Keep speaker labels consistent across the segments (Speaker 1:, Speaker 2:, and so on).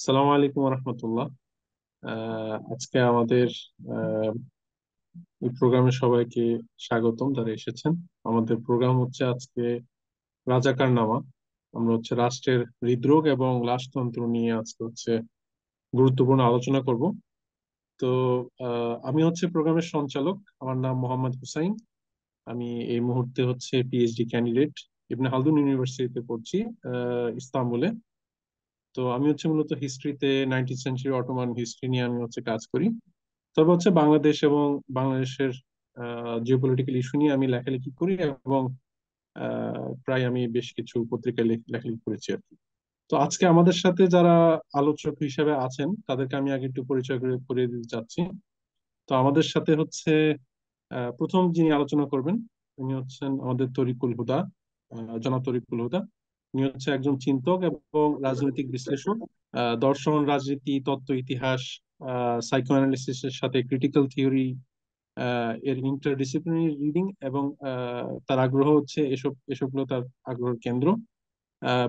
Speaker 1: সালাম আলাইকুম রহমতুল্লাহ। আজকে আমাদের আহ, এই প্রোগ্রামে সবাইকে স্বাগতম যারা এসেছেন। আমাদের প্রোগ্রাম হচ্ছে আজকে রাজাকার নামা। আমরা হচ্ছে রাষ্ট্রের হৃদরোগ এবং লাশতন্ত্র নিয়ে আজকে হচ্ছে গুরুত্বপূর্ণ আলোচনা করব। তো আমি হচ্ছে প্রোগ্রামের সঞ্চালক, আমার নাম মোহাম্মদ হুসাইন। আমি এই মুহূর্তে হচ্ছে পিএইচডি ক্যান্ডিডেট, ইবনে খালদুন ইউনিভার্সিটিতে পড়ছি, ইস্তাম্বুলে। তো আমি হচ্ছে মূলত হিস্ট্রিতে, 19th সেঞ্চুরি অটোমান হিস্ট্রি নিয়ে আমি হচ্ছে কাজ করি। তবে হচ্ছে বাংলাদেশ এবং বাংলাদেশের জিওপলিটিক্যাল ইস্যু নিয়ে আমি লেখালেখি করি, এবং প্রায় আমি বেশ কিছু পত্রিকায় লেখালেখি করেছি আর কি। তো আজকে আমাদের সাথে যারা আলোচক হিসেবে আছেন তাদেরকে আমি আগে একটু পরিচয় করে দিতে চাচ্ছি। তো আমাদের সাথে হচ্ছে প্রথম যিনি আলোচনা করবেন উনি হচ্ছেন আমাদের তরিকুল হুদা, জনাব তরিকুল হুদা। উনি হচ্ছে একজন চিন্তক এবং রাজনৈতিক বিশ্লেষক। দর্শন, রাজনীতি, তত্ত্ব, ইতিহাস, সাইকোঅ্যানালিসিসের সাথে ক্রিটিক্যাল থিওরি এর ইন্টারডিসিপ্লিনারি রিডিং, এবং তার আগ্রহ হচ্ছে এসবগুলো তার আগ্রহের কেন্দ্র।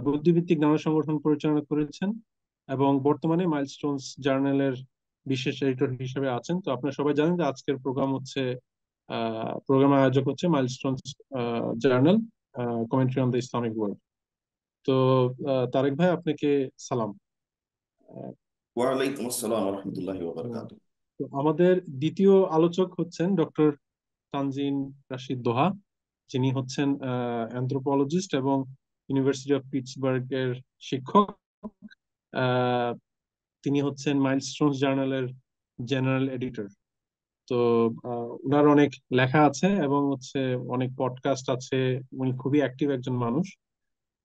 Speaker 1: বুদ্ধিভিত্তিক নানা সংগঠন পরিচালনা করেছেন এবং বর্তমানে মাইলস্টোনস জার্নালের বিশেষ এডিটর হিসেবে আছেন। তো আপনারা সবাই জানেন যে আজকের প্রোগ্রাম হচ্ছে প্রোগ্রাম আয়োজক হচ্ছে milestones journal, commentary on the Islamic world. তো তারেক ভাই, আপনাকে সালাম। আহ,
Speaker 2: ওয়ালাইকুম আসসালাম রহমতুল্লাহি ওয়া
Speaker 1: তো আমাদের দ্বিতীয় আলোচক হচ্ছেন ডক্টর তানজিন রাশিদ দোহা, যিনি হচ্ছেন অ্যানথ্রোপোলজিস্ট এবং ইউনিভার্সিটি অফ পিটসবার্গ এর শিক্ষক। আহ, তিনি হচ্ছেন মাইলস্টোনস জার্নালের জেনারেল এডিটর। তো ওনার অনেক লেখা আছে এবং হচ্ছে অনেক পডকাস্ট আছে। উনি খুবই অ্যাক্টিভ একজন মানুষ।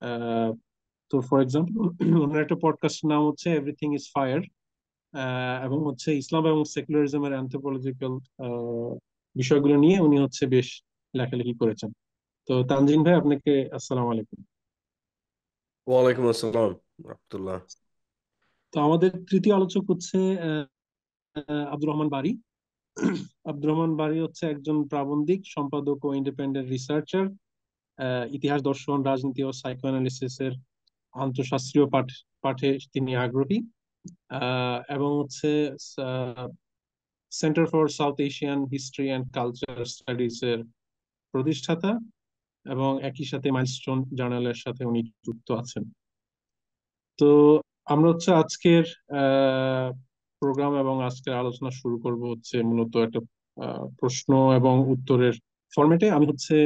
Speaker 1: আহ, তো ফর এক্সাম্পল, ওনার একটা পডকাস্টের নাম হচ্ছে এভরিথিং ইজ ফায়ার, এবং হচ্ছে ইসলাম এবং সেকুলারিজমের অ্যানথ্রোপোলজিক্যাল বিষয়গুলো নিয়ে উনি হচ্ছে বেশ লেখালেখি করেছেন। তো তানজিন ভাই, আপনাকে আসসালামু আলাইকুম।
Speaker 3: ওয়ালাইকুম আসসালাম রহমতুল্লাহ।
Speaker 1: তো আমাদের তৃতীয় আলোচক হচ্ছে আহ, আব্দুর রহমান বারী। আব্দুর রহমান বারী হচ্ছে একজন প্রাবন্ধিক, সম্পাদক ও ইন্ডিপেন্ডেন্ট রিসার্চার। ইতিহাস, দর্শন, রাজনীতি ও সাইকোঅ্যানালিসিস এর আন্তঃশাস্ত্রীয় পাঠে তিনি আগ্রহী, এবং হচ্ছে centre for south Asian history and culture studies এর প্রতিষ্ঠাতা, এবং একই সাথে মাইলস্টোন জার্নালের সাথে উনি যুক্ত আছেন। তো আমরা হচ্ছে আজকের প্রোগ্রাম এবং আজকের আলোচনা শুরু করব হচ্ছে মূলত একটা প্রশ্ন এবং উত্তরের ফরম্যাটে। আমি হচ্ছে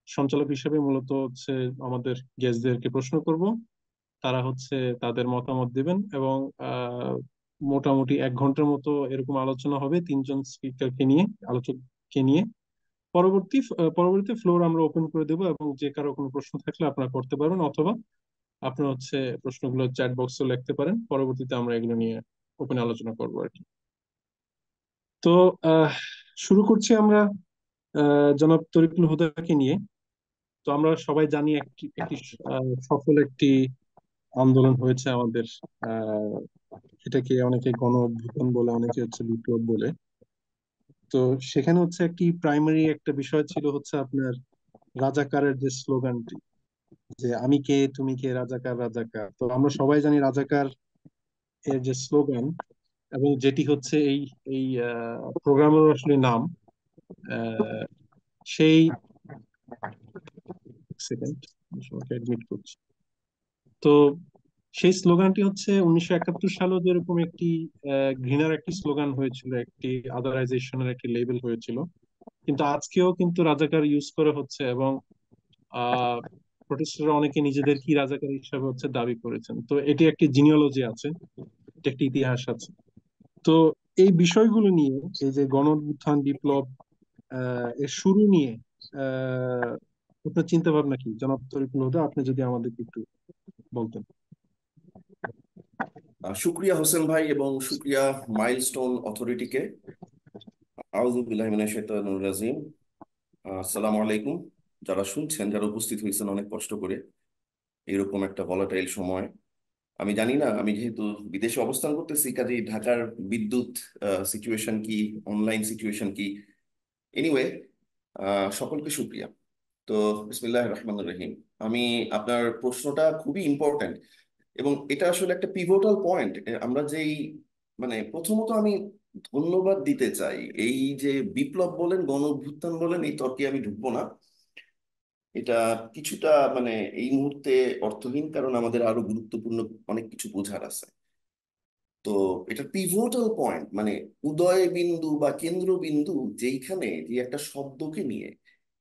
Speaker 1: সঞ্চালক হিসেবে মূলত হচ্ছে আমাদের গেস্টদেরকে প্রশ্ন করব, তারা হচ্ছে তাদের মতামত দিবেন, এবং আহ, মোটামুটি 1 ঘন্টার মতো এরকম আলোচনা হবে তিনজন স্পিকারকে নিয়ে, আলোচককে নিয়ে। পরবর্তীতে ফ্লোর আমরা ওপেন করে দেবো, এবং যে কারো কোনো প্রশ্ন থাকলে আপনারা করতে পারবেন, অথবা আপনারা হচ্ছে প্রশ্নগুলো চ্যাট বক্সে লিখতে পারেন। পরবর্তীতে আমরা এগুলো নিয়ে ওপেন আলোচনা করবো আর কি। তো আহ, শুরু করছি আমরা জনাব তরিকুল হুদাকে নিয়ে। তো আমরা সবাই জানি একটি একটি সফল একটি আন্দোলন হয়েছে আমাদের। আহ এটাকে অনেকে গণ অভ্যুত্থান বলে, অনেকে হচ্ছে বিপ্লব বলে। তো সেখানে হচ্ছে একটি প্রাইমারি একটা বিষয় ছিল হচ্ছে আপনার রাজাকারের যে স্লোগানটি, যে আমি কে তুমি কে, রাজাকার রাজাকার। তো আমরা সবাই জানি রাজাকার এর যে স্লোগান, এবং যেটি হচ্ছে এই এই প্রোগ্রামের আসলে নাম, আহ, সেই সেকেন্ড সবাইকে অ্যাডমিট করছি। তো সেই স্লোগানটি হচ্ছে 1971 সালেও যেরকম একটি ঘৃণার একটি স্লোগান হয়েছিল, একটি আদারাইজেশনের একটি লেবেল হয়েছিল, কিন্তু আজকেও কিন্তু রাজাকার ইউজ করে হচ্ছে, এবং আহ প্রোটেস্টরা অনেকে নিজেদের কি রাজাকার হিসাবে হচ্ছে দাবি করেছেন। তো এটি একটি জিনিওলজি আছে, এটি একটি ইতিহাস আছে। তো এই বিষয়গুলো নিয়ে, এই যে গণ অভ্যুত্থান, বিপ্লব, এর শুরু নিয়ে আহ আপনার চিন্তা ভাবনা কি, জনাব তরিকুল হুদা? আপনি যদি আমাদেরকে একটু বলতেন।
Speaker 2: শুক্রিয়া হোসেন ভাই এবং শুক্রিয়া মাইলস্টোন অথরিটিকে। আউযু বিল্লাহি মিনাশ শাইতানির রাজিম। আসসালামু আলাইকুম। যারা শুনছেন, যারা উপস্থিত হয়েছেন অনেক কষ্ট করে এরকম একটা ভলাটাইল সময়। আমি জানি না, আমি যেহেতু বিদেশে অবস্থান করতেছি, কাজেই ঢাকার বিদ্যুৎ সিচুয়েশন কি, অনলাইন সিচুয়েশন কি। এনিওয়ে, সকলকে শুক্রিয়া। তো বিসমিল্লাহির রহমানির রহিম। আমি আপনার প্রশ্নটা খুবই ইম্পর্ট্যান্ট এবং এটা আসলে একটা পিভোটাল পয়েন্ট। আমরা যেই মানে প্রথমত আমি ধন্যবাদ দিতে চাই, এই যে বিপ্লব বলেন গণ অভ্যুত্থান বলেন, এই তর্কে আমি ঢুকবো না। এটা কিছুটা মানে এই মুহূর্তে অর্থহীন, কারণ আমাদের আরো গুরুত্বপূর্ণ অনেক কিছু বোঝার আছে। তো এটা পিভোটাল পয়েন্ট, মানে উদয় বিন্দু বা কেন্দ্রবিন্দু, যেইখানে যে একটা শব্দকে নিয়ে,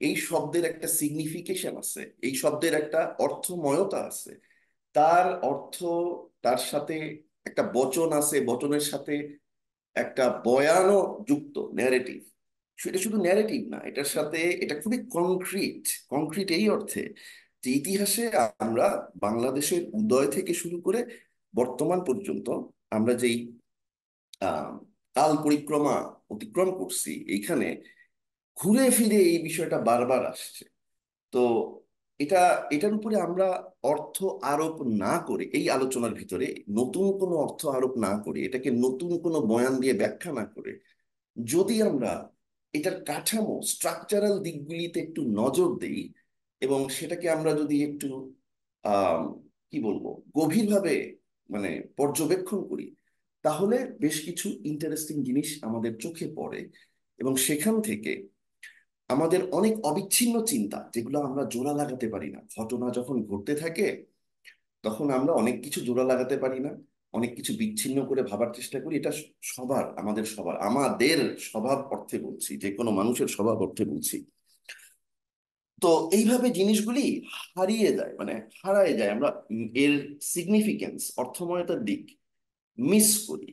Speaker 2: এই শব্দের একটা সিগনিফিকেশন আছে, এই শব্দের একটা অর্থময়তা আছে, তার অর্থ, তার সাথে একটা বচন আছে, বচনের সাথে একটা বয়ানও যুক্ত, ন্যারেটিভ। সেটা শুধু ন্যারেটিভ না, এটার সাথে এটা খুবই কংক্রিট। কংক্রিট এই অর্থে যে ইতিহাসে আমরা বাংলাদেশের উদয় থেকে শুরু করে বর্তমান পর্যন্ত আমরা যেই আহ কাল পরিক্রমা অতিক্রম করছি, এইখানে ঘুরে ফিরে এই বিষয়টা বারবার আসছে। তো এটা, এটার উপরে আমরা অর্থ আরোপ না করে, এই আলোচনার ভিতরে নতুন কোনো অর্থ আরোপ না করে, এটাকে নতুন কোনো বয়ান দিয়ে ব্যাখ্যা না করে, যদি আমরা এটার কাঠামো স্ট্রাকচারাল দিকগুলিতে একটু নজর দেই, এবং সেটাকে আমরা যদি একটু আহ কি বলবো, গভীরভাবে মানে পর্যবেক্ষণ করি, তাহলে বেশ কিছু ইন্টারেস্টিং জিনিস আমাদের চোখে পড়ে। এবং সেখান থেকে আমাদের অনেক অবিচ্ছিন্ন চিন্তা, যেগুলো আমরা জোড়া লাগাতে পারি না, ঘটনা যখন ঘটতে থাকে তখন আমরা অনেক কিছু জোড়া লাগাতে পারি না, অনেক কিছু বিচ্ছিন্ন করে ভাবার চেষ্টা করি। এটা সবার, আমাদের স্বভাব অর্থে বলছি, যে কোনো মানুষের স্বভাব অর্থে বলছি। তো এইভাবে জিনিসগুলি হারিয়ে যায়, মানে হারায় যায়, আমরা এর সিগনিফিকেন্স, অর্থময়তার দিক মিস করি।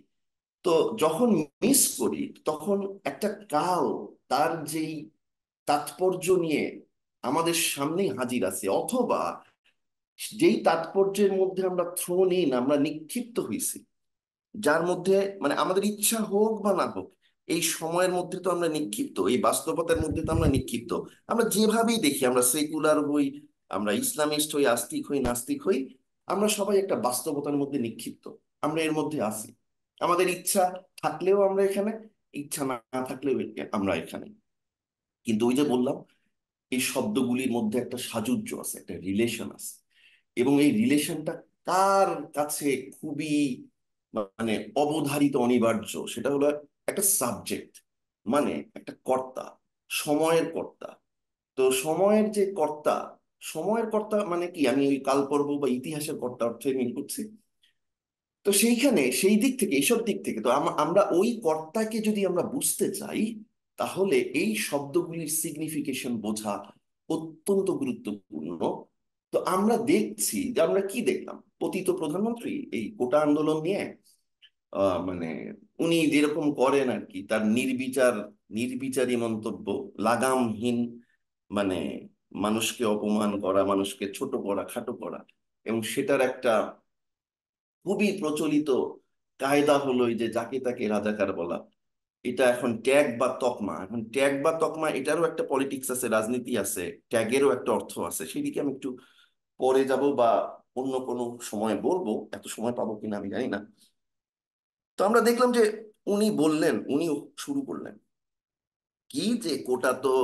Speaker 2: তো যখন মিস করি, তখন একটা কাল তার যেই তাৎপর্য নিয়ে আমাদের সামনেই হাজির আছে, অথবা যেই তাৎপর্যের মধ্যে আমরা থ্রোন ইন, আমরা নিক্ষিপ্ত হয়েছি, যার মধ্যে মানে আমাদের ইচ্ছা হোক বা না হোক, এই সময়ের মধ্যে তো আমরা নিক্ষিপ্ত, এই বাস্তবতার মধ্যে তো আমরা নিক্ষিপ্ত। আমরা যেভাবেই দেখি, আমরা সেকুলার হই, আমরা ইসলামিস্ট হই, আস্তিক হই, নাস্তিক হই, আমরা সবাই একটা বাস্তবতার মধ্যে নিক্ষিপ্ত। আমরা এর মধ্যে আছি, আমাদের ইচ্ছা থাকলেও আমরা এখানে, ইচ্ছা না থাকলেও আমরা এখানে। কিন্তু ওই যে বললাম, এই শব্দগুলির মধ্যে একটা সাযুজ্য আছে, একটা রিলেশন আছে। এবং এই রিলেশনটা কার কাছে খুবই মানে অবধারিত, অনিবার্য, সেটা হলো একটা সাবজেক্ট, মানে একটা কর্তা, সময়ের কর্তা। তো সময়ের যে কর্তা, সময়ের কর্তা মানে কি, আমি ওই কালপর্ব বা ইতিহাসের কর্তা অর্থে মিল করছি। তো সেইখানে সেই দিক থেকে, এইসব দিক থেকে তো আমরা ওই কর্তাকে যদি আমরা বুঝতে চাই, তাহলে এই শব্দগুলির সিগনিফিকেশন বোঝা অত্যন্ত গুরুত্বপূর্ণ। তো আমরা দেখছি যে, আমরা কি দেখলাম, পতিত প্রধানমন্ত্রী এই কোটা আন্দোলন নিয়ে মানে উনি যেরকম করেন আর কি, তার নির্বিচারী মন্তব্য, লাগামহীন, মানে মানুষকে অপমান করা, মানুষকে ছোট করা, খাটো করা। এবং সেটার একটা খুবই প্রচলিত কায়দা হলো এই যে যাকে তাকে রাজাকার বলা। এটা এখন ট্যাগ বা তকমা, এখন ট্যাগ বা তকমা, এটারও একটা পলিটিক্স আছে, রাজনীতি আছে, ট্যাগেরও একটা অর্থ আছে। সেদিকে আমি একটু পরে যাব, বা অন্য কোনো সময় বলবো, এত সময় পাবো কিনা আমি জানি না। তো আমরা দেখলাম যে উনি বললেন, উনি শুরু করলেন কি, যে কোটা তো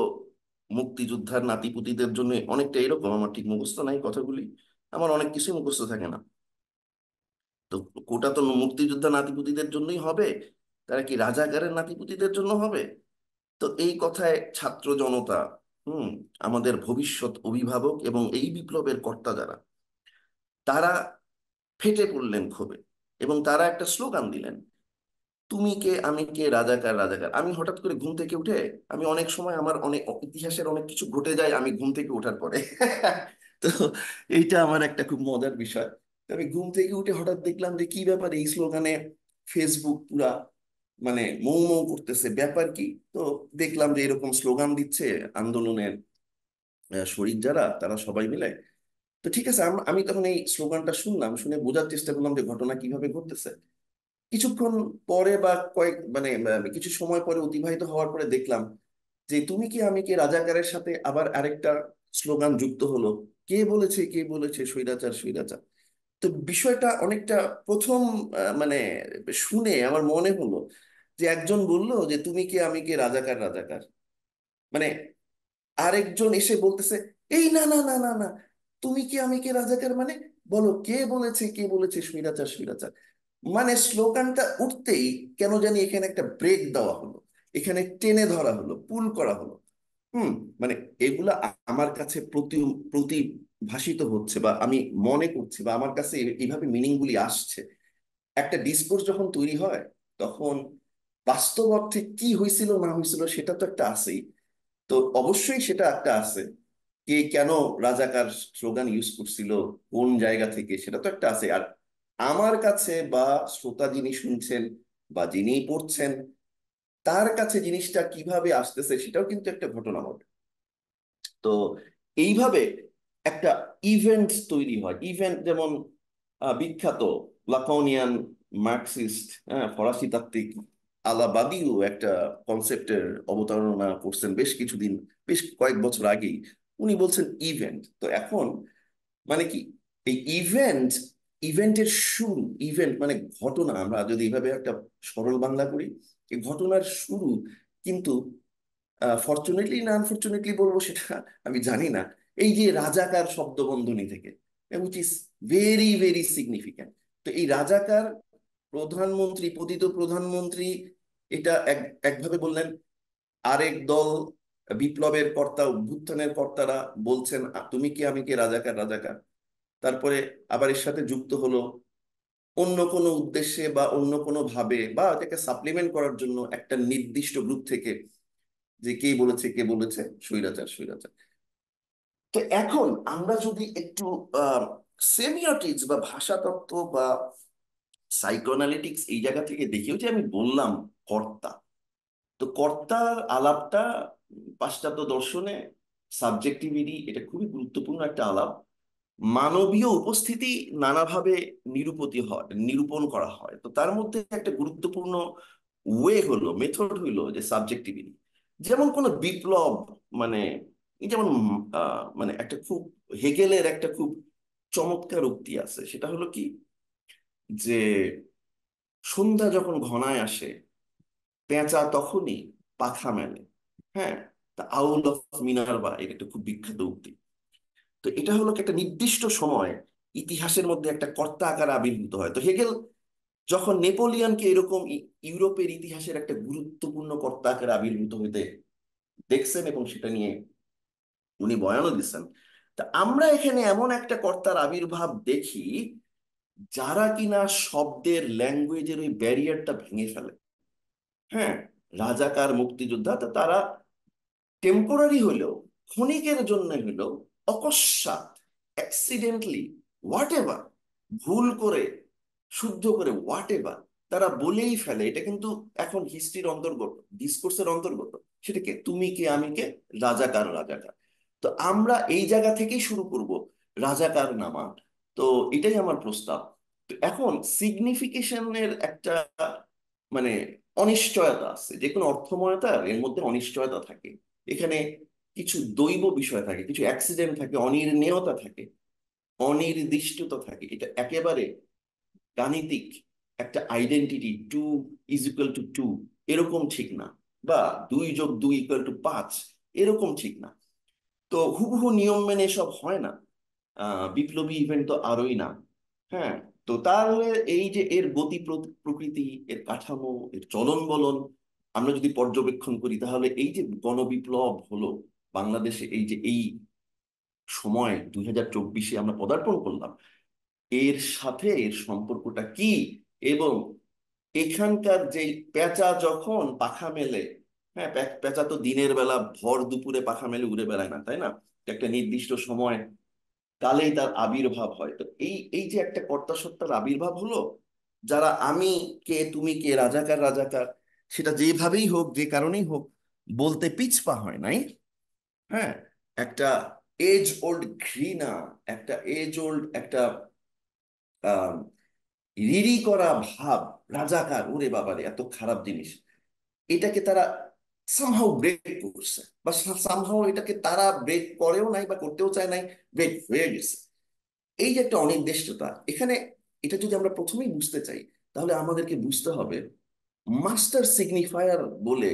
Speaker 2: মুক্তিযোদ্ধার নাতিপুতিদের জন্য, অনেকটা এরকম, আমার ঠিক মুখস্থ নাই কথাগুলি, আমার অনেক কিছুই মুখস্থ থাকে না। তো কোটা তো মুক্তিযোদ্ধা নাতিপুতিদের জন্যই হবে, তারা কি রাজাকারের নাতিপুতিদের জন্য হবে? তো এই কথায় ছাত্র জনতা, হুম, আমাদের ভবিষ্যৎ অভিভাবক এবং এই বিপ্লবের কর্তা যারা, তারা ফেটে পড়লেন ক্ষোভে। এবং তারা একটা স্লোগান দিলেন, তুমি কে আমি কে, রাজাকার রাজাকার। আমি হঠাৎ করে ঘুম থেকে উঠে, আমি অনেক সময় আমার অনেক ইতিহাসের অনেক কিছু ঘটে যায় আমি ঘুম থেকে ওঠার পরে। তো এইটা আমার একটা খুব মজার বিষয়। তো আমি ঘুম থেকে উঠে হঠাৎ দেখলাম যে কি ব্যাপার, এই স্লোগানে ফেসবুক পুরা মানে মৌ মৌ করতেছে, ব্যাপার কি? তো দেখলাম যে এরকম স্লোগান দিচ্ছে আন্দোলনের শরিক যারা, তারা সবাই মিলে। তো ঠিক আছে, আমি তখন এই স্লোগানটা শুনলাম, শুনে বোঝার চেষ্টা করলাম যে ঘটনা কিভাবে ঘটতেছে। কিছুক্ষণ পরে বা কয়েক মানে কিছু সময় পরে অতিবাহিত হওয়ার পরে দেখলাম যে তুমি কি আমি কে, রাজাকারের সাথে আবার আরেকটা স্লোগান যুক্ত হলো, কে বলেছে, কে বলেছে, স্বৈরাচার স্বৈরাচার। তো বিষয়টা অনেকটা প্রথম মানে শুনে আমার মনে হলো যে একজন বলল যে তুমি কে আমি কে, রাজাকার রাজাকার, মানে আরেকজন এসে বলতেছে, এই না না না না না, তুমি কি আমি কে, রাজাকার মানে বলো কে বলেছে, কে বলেছে স্বৈরাচার স্বৈরাচার। মানে স্লোগানটা উঠতেই কেন জানি এখানে একটা ব্রেক দেওয়া হলো, এখানে টেনে ধরা হলো, পুল করা হলো। হুম। মানে এগুলা আমার কাছে প্রতিভাসিত হচ্ছে, বা আমি মনে করছি, বা আমার কাছে এইভাবে মিনিং গুলি আসছে। একটা ডিসকোর্স যখন তৈরি হয়, তখন বাস্তব অর্থে কি হয়েছিল না হয়েছিল সেটা তো একটা আছেই। তো অবশ্যই সেটা একটা আছে, কে কেন রাজাকার স্লোগান ইউজ করছিল, কোন জায়গা থেকে, সেটা তো একটা আছে। আর আমার কাছে বা শ্রোতা যিনি শুনছেন বা যিনি পড়ছেন, তার কাছে জিনিসটা কিভাবে আসতেছে সেটাও কিন্তু একটা ঘটনা ঘটে। তো এইভাবে একটা ইভেন্ট তৈরি হয়। ইভেন্ট যেমন বিখ্যাত লাকনিয়ান মার্কসিস্ট, হ্যাঁ, ফরাসি তাত্ত্বিক আলাবাদিও একটা কনসেপ্টের অবতারণা করছেন বেশ কয়েক বছর আগেই। উনি বলছেন ইভেন্ট। তো এখন মানে কি এই ইভেন্টের শুরু, ইভেন্ট মানে ঘটনা, আমরা যদি এইভাবে একটা সরল বাংলা করি, এই ঘটনার শুরু কিন্তু ফরচুনেটলি না আনফরচুনেটলি বলবো সেটা আমি জানি না, এই যে রাজাকার শব্দবন্ধনী থেকে, which is very very significant. তো এই রাজাকার প্রধানমন্ত্রী, পতিত প্রধানমন্ত্রী, এটা একভাবে বললেন। আরেক দল বিপ্লবের কর্তা, অভ্যুত্থানের কর্তারা বলছেন তুমি কে আমি কে, রাজাকার রাজাকার। তারপরে আবার এর সাথে যুক্ত হলো অন্য কোনো উদ্দেশ্যে বা অন্য কোনো ভাবে, বা এটাকে সাপ্লিমেন্ট করার জন্য একটা নির্দিষ্ট গ্রুপ থেকে, যে কে বলেছে, কে বলেছে স্বৈরাচার স্বৈরাচার। তো এখন আমরা যদি একটু সেমিওটিক্স বা ভাষাতত্ত্ব বা সাইকোঅ্যানালিটিক্স এই জায়গা থেকে দেখি, ওই যে আমি বললাম কর্তা, তো কর্তার আলাপটা পাশ্চাত্য দর্শনে সাবজেক্টিভিটি, এটা খুবই গুরুত্বপূর্ণ একটা আলাপ। মানবীয় উপস্থিতি নানাভাবে নিরূপণ করা হয়। তো তার মধ্যে একটা গুরুত্বপূর্ণ মেথড হইলো যে সাবজেক্টিভিটি। যেমন কোন বিপ্লব, মানে এই যেমন মানে একটা খুব হেগেলের একটা খুব চমৎকার উক্তি আছে, সেটা হলো কি, যে সন্ধ্যা যখন ঘনায় আসে, পেঁচা তখনই পাখা মেলে। হ্যাঁ, তা আউল অফ মিনারভা, এটা একটা খুব বিখ্যাত উক্তি। তো এটা হলো কি একটা নির্দিষ্ট সময় ইতিহাসের মধ্যে একটা কর্তা আকার আবির্ভূত হয়। তো হেগেল যখন নেপোলিয়নকে এরকম ইউরোপের ইতিহাসের একটা গুরুত্বপূর্ণ কর্তা আকারে আবির্ভূত হইতে দেখছেন, এবং সেটা নিয়ে উনি বয়ানও দিচ্ছেন। তা আমরা এখানে এমন একটা কর্তার আবির্ভাব দেখি, যারা কিনা শব্দের, ল্যাঙ্গুয়েজের ওই ব্যারিয়ারটা ভেঙে ফেলে। হ্যাঁ, রাজাকার মুক্তিযোদ্ধা, তো তারা টেম্পোরারি হলেও, ক্ষণিকের জন্য হলেও, অকস্মাৎ, অ্যাক্সিডেন্টলি, হোয়াট এভার, ভুল করে, শুদ্ধ করে, হোয়াট এভার, তারা বলেই ফেলে। এটা কিন্তু এখন হিস্ট্রির অন্তর্গত, ডিসকোর্সের অন্তর্গত। সেটাকে তুমি কে আমি কে, রাজাকার রাজাকার। তো আমরা এই জায়গা থেকেই শুরু করব রাজাকার নামা। তো এটাই আমার প্রস্তাব। তো এখন সিগনিফিকেশনের একটা মানে অনিশ্চয়তা আছে, যে কোনো অর্থময়তার এর মধ্যে অনিশ্চয়তা থাকে। এখানে কিছু দৈব বিষয় থাকে, কিছু অ্যাক্সিডেন্ট থাকে, অনির্ণেয়তা থাকে, অনির্দিষ্টতা থাকে। এটা একেবারে গাণিতিক একটা আইডেন্টিটি, 2 = 2 এরকম ঠিক না, বা 2+2 = 5 এরকম ঠিক না। তো হুবহু নিয়ম মেনে সব হয় না। বিপ্লবী ইভেন্ট তো আরোই না। হ্যাঁ। তো তাহলে এই যে এর গতি প্রকৃতি, এর কাঠামো, এর চলন বলন আমরা যদি পর্যবেক্ষণ করি, তাহলে এই যে গণবিপ্লব হলো বাংলাদেশে, এই যে এই সময় 2024-এ আমরা পদার্পণ করলাম, এর সাথে এর সম্পর্কটা কি, এবং এখানকার যে পেঁচা যখন পাখা মেলে, হ্যাঁ, পেঁচা তো দিনের বেলা ভর দুপুরে পাখা মেলে উড়ে বেড়ায় না, তাই না? একটা নির্দিষ্ট সময় কালেই তার আবির্ভাব হয়। তো এই এই যে একটা কর্তা সত্তার আবির্ভাব হলো, যারা আমি কে তুমি কে, রাজাকার রাজাকার, সেটা যেভাবেই হোক, যে কারণেই হোক, বলতে পিছপা হয় নাই। হ্যাঁ, একটা এজ ওল্ড ঘৃণা, একটা এজ ওল্ড একটা আহ রিরি করা ভাব, রাজাকার ওরে বাবারে এত খারাপ জিনিস, এটাকে তারা সামহাউ ব্রেক করছে, বা সামহাউ এটাকে তারা ব্রেক করেও নাই বা করতেও চায় নাই, ব্রেক হয়ে গেছে। এই যে একটা অনির্দিষ্টতা এখানে, এটা যদি আমরা প্রথমেই বুঝতে চাই, তাহলে আমাদেরকে বুঝতে হবে মাস্টার সিগনিফায়ার বলে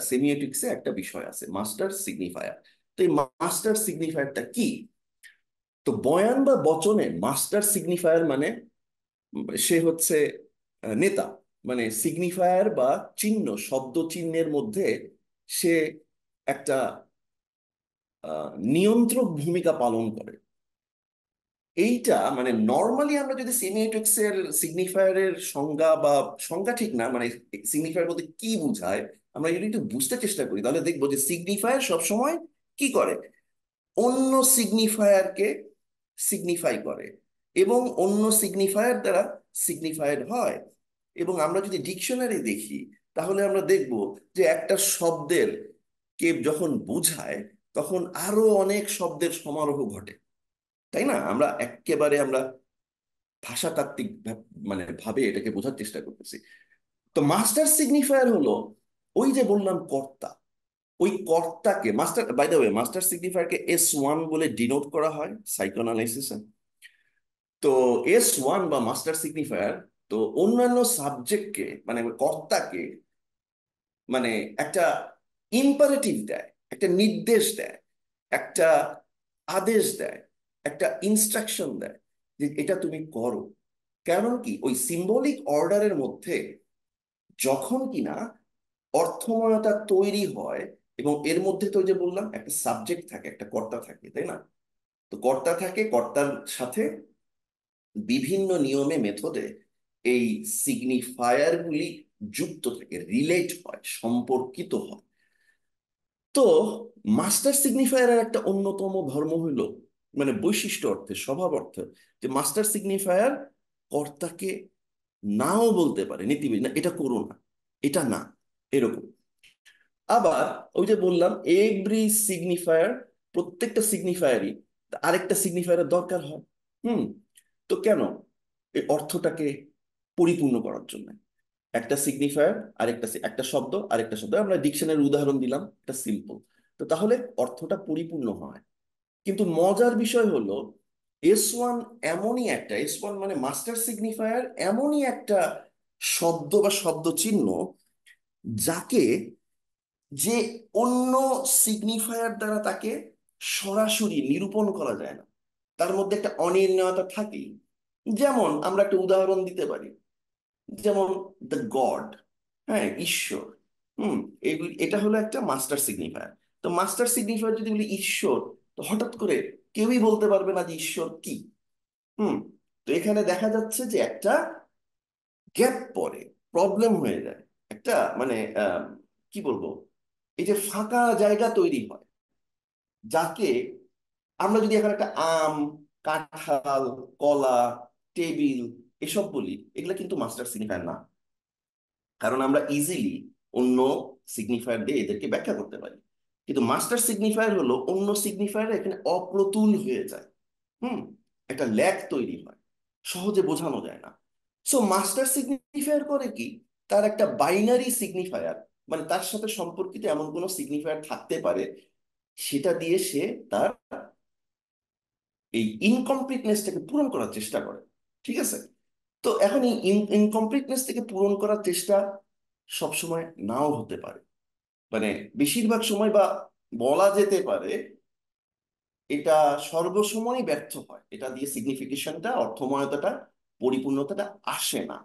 Speaker 2: সেমিওটিক্সে একটা বিষয় আছে, মাস্টার সিগনিফায়ার। তো এই মাস্টার সিগনিফায়ারটা কি? তো তো বয়ান বা বচনে মাস্টার সিগনিফায়ার মানে সে হচ্ছে নেতা, মানে সিগনিফায়ার বা চিহ্ন, শব্দ চিহ্নের মধ্যে সে একটা নিয়ন্ত্রক ভূমিকা পালন করে। এইটা মানে নর্মালি আমরা যদি সেমিওটিক্স এর সিগনিফায়ারের সংজ্ঞা বা সংজ্ঞা ঠিক না, মানে সিগনিফায়ার বলতে কি বোঝায় আমরা যদি একটু বুঝতে চেষ্টা করি, তাহলে দেখবো যে সিগনিফায়ার সবসময় কি করে, অন্য সিগনিফায়ারকে সিগনিফাই করে এবং অন্য সিগনিফায়ার দ্বারা সিগনিফাইড হয়। এবং আমরা যদি ডিকশনারি দেখি তাহলে আমরা দেখব যে একটা শব্দের কে যখন বোঝায় তখন আরো অনেক শব্দের সমারোহ ঘটে, তাই না? আমরা ভাষাতাত্ত্বিক মানে ভাবে এটাকে বোঝার চেষ্টা করতেছি। তো মাস্টার সিগনিফায়ার হলো ওই যে বললাম কর্তা, ওই কর্তাকে master, by the way master সিগনিফায়ারকে S1 বলে ডিনোট করা হয় সাইকোঅ্যানালাইসিসে। তো S1 বা মাস্টার সিগনিফায়ার তো অন্যান্য সাবজেক্টকে মানে কর্তাকে মানে একটা ইম্পারেটিভ দেয়, একটা নির্দেশ দেয়, একটা আদেশ দেয়, একটা ইনস্ট্রাকশন দেয় যে এটা তুমি করো। কারণ কি ওই সিম্বলিক অর্ডারের মধ্যে যখন কিনা অর্থময়তা তৈরি হয়, এবং এর মধ্যে তো ওই যে বললাম একটা সাবজেক্ট থাকে, একটা কর্তা থাকে, তাই না? তো কর্তা থাকে, কর্তার সাথে বিভিন্ন নিয়মে মেথডে এই সিগনিফায়ার গুলি যুক্ত থাকে, রিলেট হয়, সম্পর্কিত হয়। তো মাস্টার সিগনিফায়ারের একটা অন্যতম ধর্ম হইল মানে বৈশিষ্ট্য অর্থে, স্বভাব অর্থে, যে মাস্টার সিগনিফায়ার কর্তাকে নাও বলতে পারে, নীতিবিদ না এটা করো না, এটা না, এরকম। আবার ওই যে বললাম এভরি সিগনিফায়ার, প্রত্যেকটা সিগনিফায়ারই আরেকটা সিগনিফায়ারের দরকার হয়। হুম। তো কেন? এই অর্থটাকে পরিপূর্ণ করার জন্য একটা সিগনিফায়ার একটা শব্দ আরেকটা শব্দ, আমরা ডিকশনারির উদাহরণ দিলাম, এটা সিম্পল। তো তাহলে অর্থটা পরিপূর্ণ হয়। কিন্তু মজার বিষয় হলো S1 মানে মাস্টার সিগনিফায়ার এমনই একটা শব্দ বা শব্দ চিহ্ন যাকে যে অন্য সিগনিফায়ার দ্বারা তাকে সরাসরি নিরূপণ করা যায় না, তার মধ্যে একটা অনির্ণয়তা থাকেই। যেমন আমরা একটা উদাহরণ দিতে পারি, যেমন দ্য গড, হ্যাঁ ঈশ্বর। হুম। এটা হলো একটা মাস্টার সিগনিফায়ার। তো মাস্টার সিগনিফায়ার যদি বলি ঈশ্বর, তো হঠাৎ করে কেউই বলতে পারবে না যে ঈশ্বর কি। হুম। তো এখানে দেখা যাচ্ছে যে একটা গ্যাপ পড়ে, প্রবলেম হয়ে যায়, একটা মানে কি বলবো, এই যে ফাঁকা জায়গা তৈরি হয়, যাকে আমরা যদি এখন একটা আম, কাঁঠাল, কলা, টেবিল এসব বলি, এগুলো কিন্তু মাস্টার সিগনিফায়ার না, কারণ আমরা ইজিলি অন্য সিগনিফায়ার দিয়ে এদেরকে ব্যাখ্যা করতে পারি। কিন্তু মাস্টার সিগনিফায়ার হলো অন্য সিগনিফায়ার এখানে অপ্রতুল হয়ে যায়। হুম। একটা ল্যাগ তৈরি হয়, সহজে বোঝানো যায় না। সো মাস্টার সিগনিফায়ার করে কি, তার একটা বাইনারি সিগনিফায়ার, মানে তার সাথে সম্পর্কিত এমন কোনো সিগনিফায়ার থাকতে পারে, সেটা দিয়ে সে তার এই ইনকমপ্লিটনেসটাকে পূরণ করার চেষ্টা করে। ঠিক আছে? তো এখন এই ইনকমপ্লিটনেস থেকে পূরণ করার চেষ্টা সবসময় নাও হতে পারে, মানে বেশিরভাগ সময় বা বলা যেতে পারে এটা সর্বসময় ব্যর্থ হয়, এটা দিয়ে সিগনিফিকেশনটা, অর্থময়তাটা, পরিপূর্ণতাটা আসে না।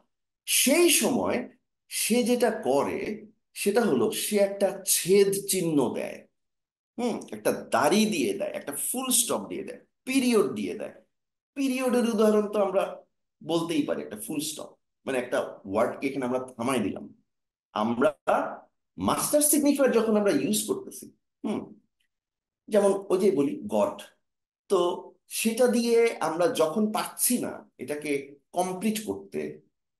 Speaker 2: সেই সময় সে যেটা করে সেটা হলো সে একটা ছেদ চিহ্ন দেয়। হুম। একটা দাড়ি দিয়ে দেয়, একটা ফুল স্টপ দিয়ে দেয়, পিরিয়ড দিয়ে দেয়। পিরিয়ডের উদাহরণ তো আমরা বলতেই পারি, একটা ফুল স্টপ, মানে একটা ওয়ার্ডকে এখানে আমরা থামাই দিলাম। আমরা মাস্টার সিগনিফায়ার যখন আমরা ইউজ করতেছি, হুম, যেমন ওই যে বলি গড, তো সেটা দিয়ে আমরা যখন পাচ্ছি না এটাকে কমপ্লিট করতে,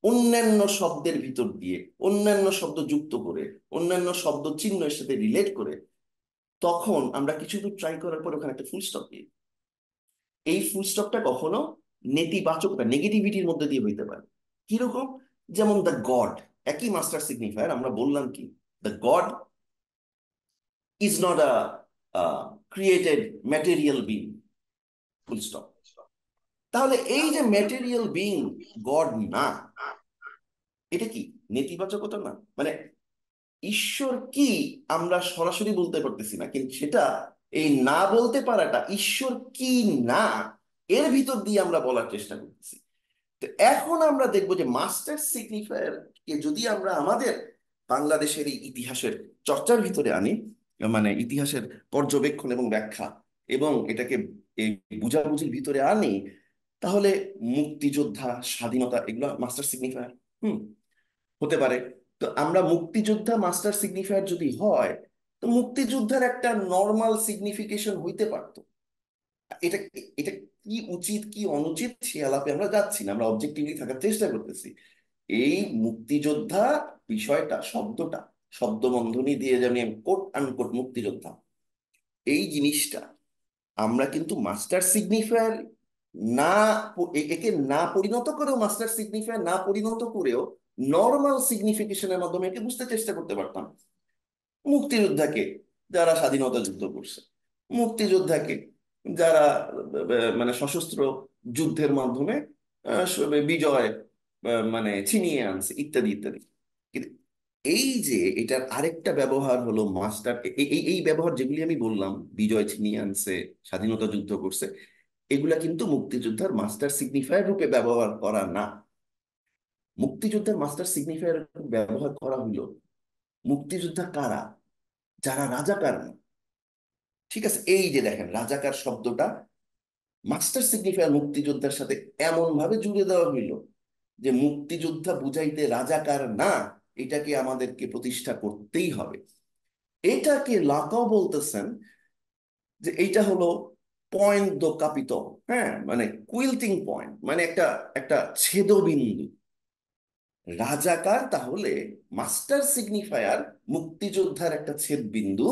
Speaker 2: অন্যান্য শব্দের ভিতর দিয়ে অন্যান্য শব্দ যুক্ত করে, অন্যান্য শব্দ চিহ্নের সাথে রিলেট করে, তখন আমরা কিছু দূর ট্রাই করার পর ওখানে একটা ফুল স্টপ দিই। এই ফুল স্টপটা কখনো নেতিবাচক বা নেগেটিভিটির মধ্যে দিয়ে হইতে পারে। কিরকম? যেমন দ্য গড, একই মাস্টার সিগনিফায়ার, আমরা বললাম কি the god is not a created material being, full stop. তাহলে এই যে ম্যাটেরিয়াল বিং গড না, এটা কি নেতিবাচকতা না? মানে ঈশ্বর কি আমরা সরাসরি বলতে পারতেছি না, কিন্তু সেটা এই না বলতে পারাটা ঈশ্বর কি না এর ভিতর দিয়ে আমরা বলার চেষ্টা করতেছি। তো এখন আমরা দেখবো যে মাস্টার সিগনিফায়ার কে যদি আমরা আমাদের বাংলাদেশের এই ইতিহাসের চর্চার ভিতরে আনি, মানে ইতিহাসের পর্যবেক্ষণ এবং ব্যাখ্যা এবং এটাকে এই বুঝাবুঝির ভিতরে আনি, তাহলে মুক্তিযোদ্ধা, স্বাধীনতা এগুলো মাস্টার সিগনিফায়ার হতে পারে। তো আমরা মুক্তিযোদ্ধা মাস্টার সিগনিফায়ার যদি হয়, তো মুক্তিযোদ্ধার একটা নর্মাল সিগনিফিকেশন হইতে পারতো। এটা এটা কি উচিত কি অনুচিত সে আলাপে আমরা যাচ্ছি না, আমরা অবজেক্টিভলি থাকার চেষ্টা করতেছি। এই মুক্তিযোদ্ধা বিষয়টা, শব্দটা, শব্দবন্ধনী দিয়ে যেমন কোট আনকোট মুক্তিযোদ্ধা, এই জিনিসটা আমরা কিন্তু মাস্টার সিগনিফায়ার না, একে না পরিণত করেও, মাস্টার সিগনিফায়ার না পরিণত করেও নর্মাল সিগনিফিকেশনের মাধ্যমে একে বুঝতে চেষ্টা করতে পারতাম। মুক্তিযোদ্ধাকে যারা স্বাধীনতা যুদ্ধ করছে, মুক্তিযোদ্ধাকে যারা মানে সশস্ত্র যুদ্ধের মাধ্যমে বিজয় মানে ছিনিয়ে আনছে, ইত্যাদি ইত্যাদি। কিন্তু এই যে এটার আরেকটা ব্যবহার হলো মাস্টার, এই এই এই ব্যবহার যেগুলি আমি বললাম, বিজয় ছিনিয়ে আনছে, স্বাধীনতা যুদ্ধ করছে, এগুলা কিন্তু মুক্তিযোদ্ধার মাস্টার সিগনিফায়ার রূপে ব্যবহার করা না। মুক্তিযোদ্ধার মাস্টার সিগনিফায়ার ব্যবহার করা হলো মুক্তিযোদ্ধা কারা, যারা রাজাকার না। ঠিক আছে, এই যে দেখেন রাজাকার শব্দটা মাস্টার সিগনিফায়ার মুক্তিযোদ্ধার সাথে এমন ভাবে জুড়ে দেওয়া হইল যে মুক্তিযোদ্ধা বুঝাইতে রাজাকার না, এটাকে আমাদেরকে প্রতিষ্ঠা করতেই হবে। এটাকে লাকাও বলতেছেন যে এইটা হলো পয়েন্ট দো কাপিতো, হ্যাঁ, মানে কুইল্টিং পয়েন্ট, মানে একটা একটা ছেদবিন্দু। রাজাকার তাহলে মাস্টার সিগনিফায়ার মুক্তিযোদ্ধার একটা ছেদ বিন্দু,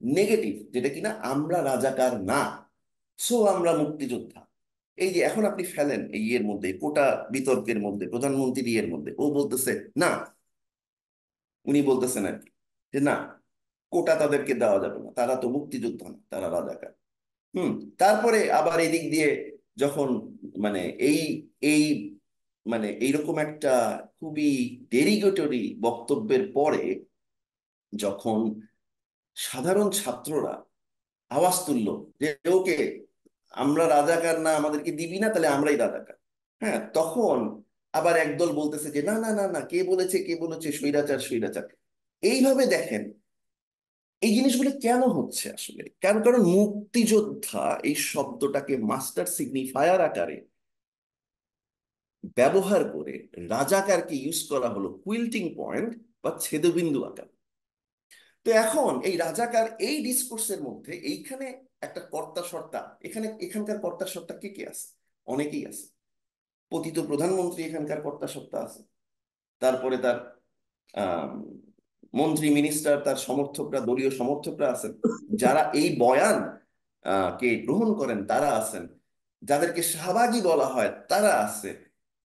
Speaker 2: নেগেটিভ, যেটা কিনা আমরা রাজাকার না, সো আমরা মুক্তিযোদ্ধা। এই যে এখন আপনি ফেলেন এই ইয়ের মধ্যে, কোটা বিতর্কের মধ্যে, প্রধানমন্ত্রী ইয়ের মধ্যে ও বলতেছে না, উনি বলতেছেন আর কি যে না, কোটা তাদেরকে দেওয়া যাবে না, তারা তো মুক্তিযোদ্ধা না, তারা রাজাকার। হুম। তারপরে আবার এদিক দিয়ে যখন মানে এই এই মানে এইরকম একটা খুবই ডেরিগেটরি বক্তব্যের পরে যখন সাধারণ ছাত্ররা আওয়াজ তুললো যে ওকে, আমরা রাজাকার না, আমাদেরকে দিবি না, তাহলে আমরাই রাজাকার, হ্যাঁ, তখন আবার একদল বলতেছে যে না না না না, কে বলেছে, কে বলেছে, স্বৈরাচার স্বৈরাচার। এইভাবে দেখেন এই জিনিসগুলো কেন হচ্ছে আসলে, কারণ কারণ মুক্তিযোদ্ধা এই শব্দটাকে মাস্টার সিগনিফায়ার আকারে ব্যবহার করে রাজাকারকে ইউজ করা হলো কুইল্টিং পয়েন্ট বা ছেদবিন্দু আকার। তো এখন এই রাজাকার এই ডিসকোর্সের মধ্যে এইখানে একটা কর্তা সর্তা, এখানকার কর্তা সর্তা কে কে আছে? অনেকেই আছে। পতিত প্রধানমন্ত্রী এখানকার কর্তা সর্তা আছে, তারপরে তার আহ মন্ত্রী মিনিস্টার, তার সমর্থকরা, দলীয় সমর্থকরা আছেন, যারা এই বয়ান কে গ্রহণ করেন তারা আছেন, যাদেরকে শাহবাগী বলা হয় তারা আছে,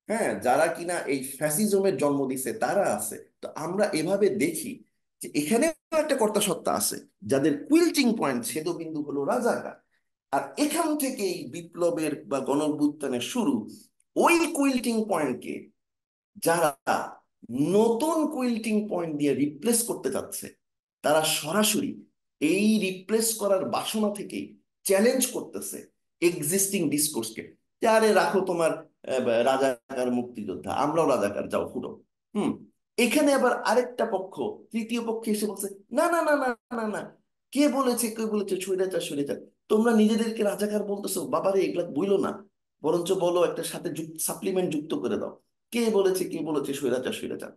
Speaker 2: হ্যাঁ, যারা কিনা এই ফ্যাসিজমের জন্ম দিছে তারা আছে। তো আমরা এভাবে দেখি যে এখানে একটা কর্তা সত্তা আছে যাদের কুইল্টিং পয়েন্ট, ছেদবিন্দু হলো রাজাকার। আর এখান থেকেই বিপ্লবের বা গণঅভ্যুত্থানের শুরু। ওই কুইল্টিং পয়েন্টকে যারা নতুন কুইল্টিং পয়েন্ট দিয়ে রিপ্লেস করতে যাচ্ছে, তারা সরাসরি এই রিপ্লেস করার বাসনা থেকেই চ্যালেঞ্জ করতেছে এক্সিস্টিং ডিসকোর্সকে, যে আরে রাখো তোমার রাজাকার মুক্তিযোদ্ধা, আমরাও রাজাকার, যাও ফুটো। হুম। এখানে আবার আরেকটা পক্ষ, তৃতীয় পক্ষ এসে বলছে না না না না না না, কে বলেছে, কে বলেছে স্বৈরাচার স্বৈরাচার, তোমরা নিজেদেরকে রাজাকার বলতেছো, বাবারে এগুলা বইলো না, বরঞ্চ বলো একটা সাথে সাপ্লিমেন্ট যুক্ত করে দাও, কে বলেছে, কে বলেছে স্বৈরাচার স্বৈরাচার।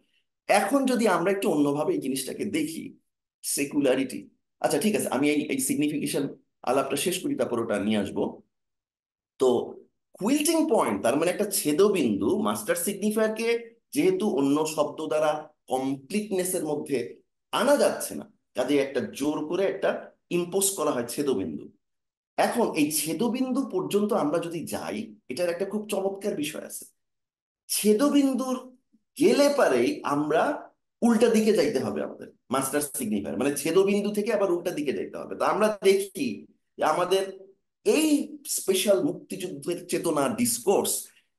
Speaker 2: এখন যদি আমরা একটু অন্যভাবে এই জিনিসটাকে দেখি, সেকুলারিটি, আচ্ছা ঠিক আছে, আমি এই এই সিগনিফিকেশন আলাপটা শেষ করি, তারপর ওটা নিয়ে আসবো। তো কুইল্টিং পয়েন্ট তার মানে একটা ছেদবিন্দু, মাস্টার সিগনিফায়ারকে যেহেতু অন্য শব্দ দ্বারা কমপ্লিটনেসের মধ্যে আনা যাচ্ছে না, কাজে একটা জোর করে একটা ইম্পোজ করা হয় ছেদবিন্দু। এখন এই ছেদবিন্দু পর্যন্ত আমরা যদি যাই, এটার একটা খুব চমৎকার বিষয় আছে। ছেদবিন্দুর গেলে পারেই আমরা উল্টা দিকে যাইতে হবে, আমাদের মাস্টার সিগনিফায়ার মানে ছেদবিন্দু থেকে আবার উল্টা দিকে যাইতে হবে। তো আমরা দেখি যে আমাদের এই স্পেশাল মুক্তিযুদ্ধের চেতনা ডিসকোর্স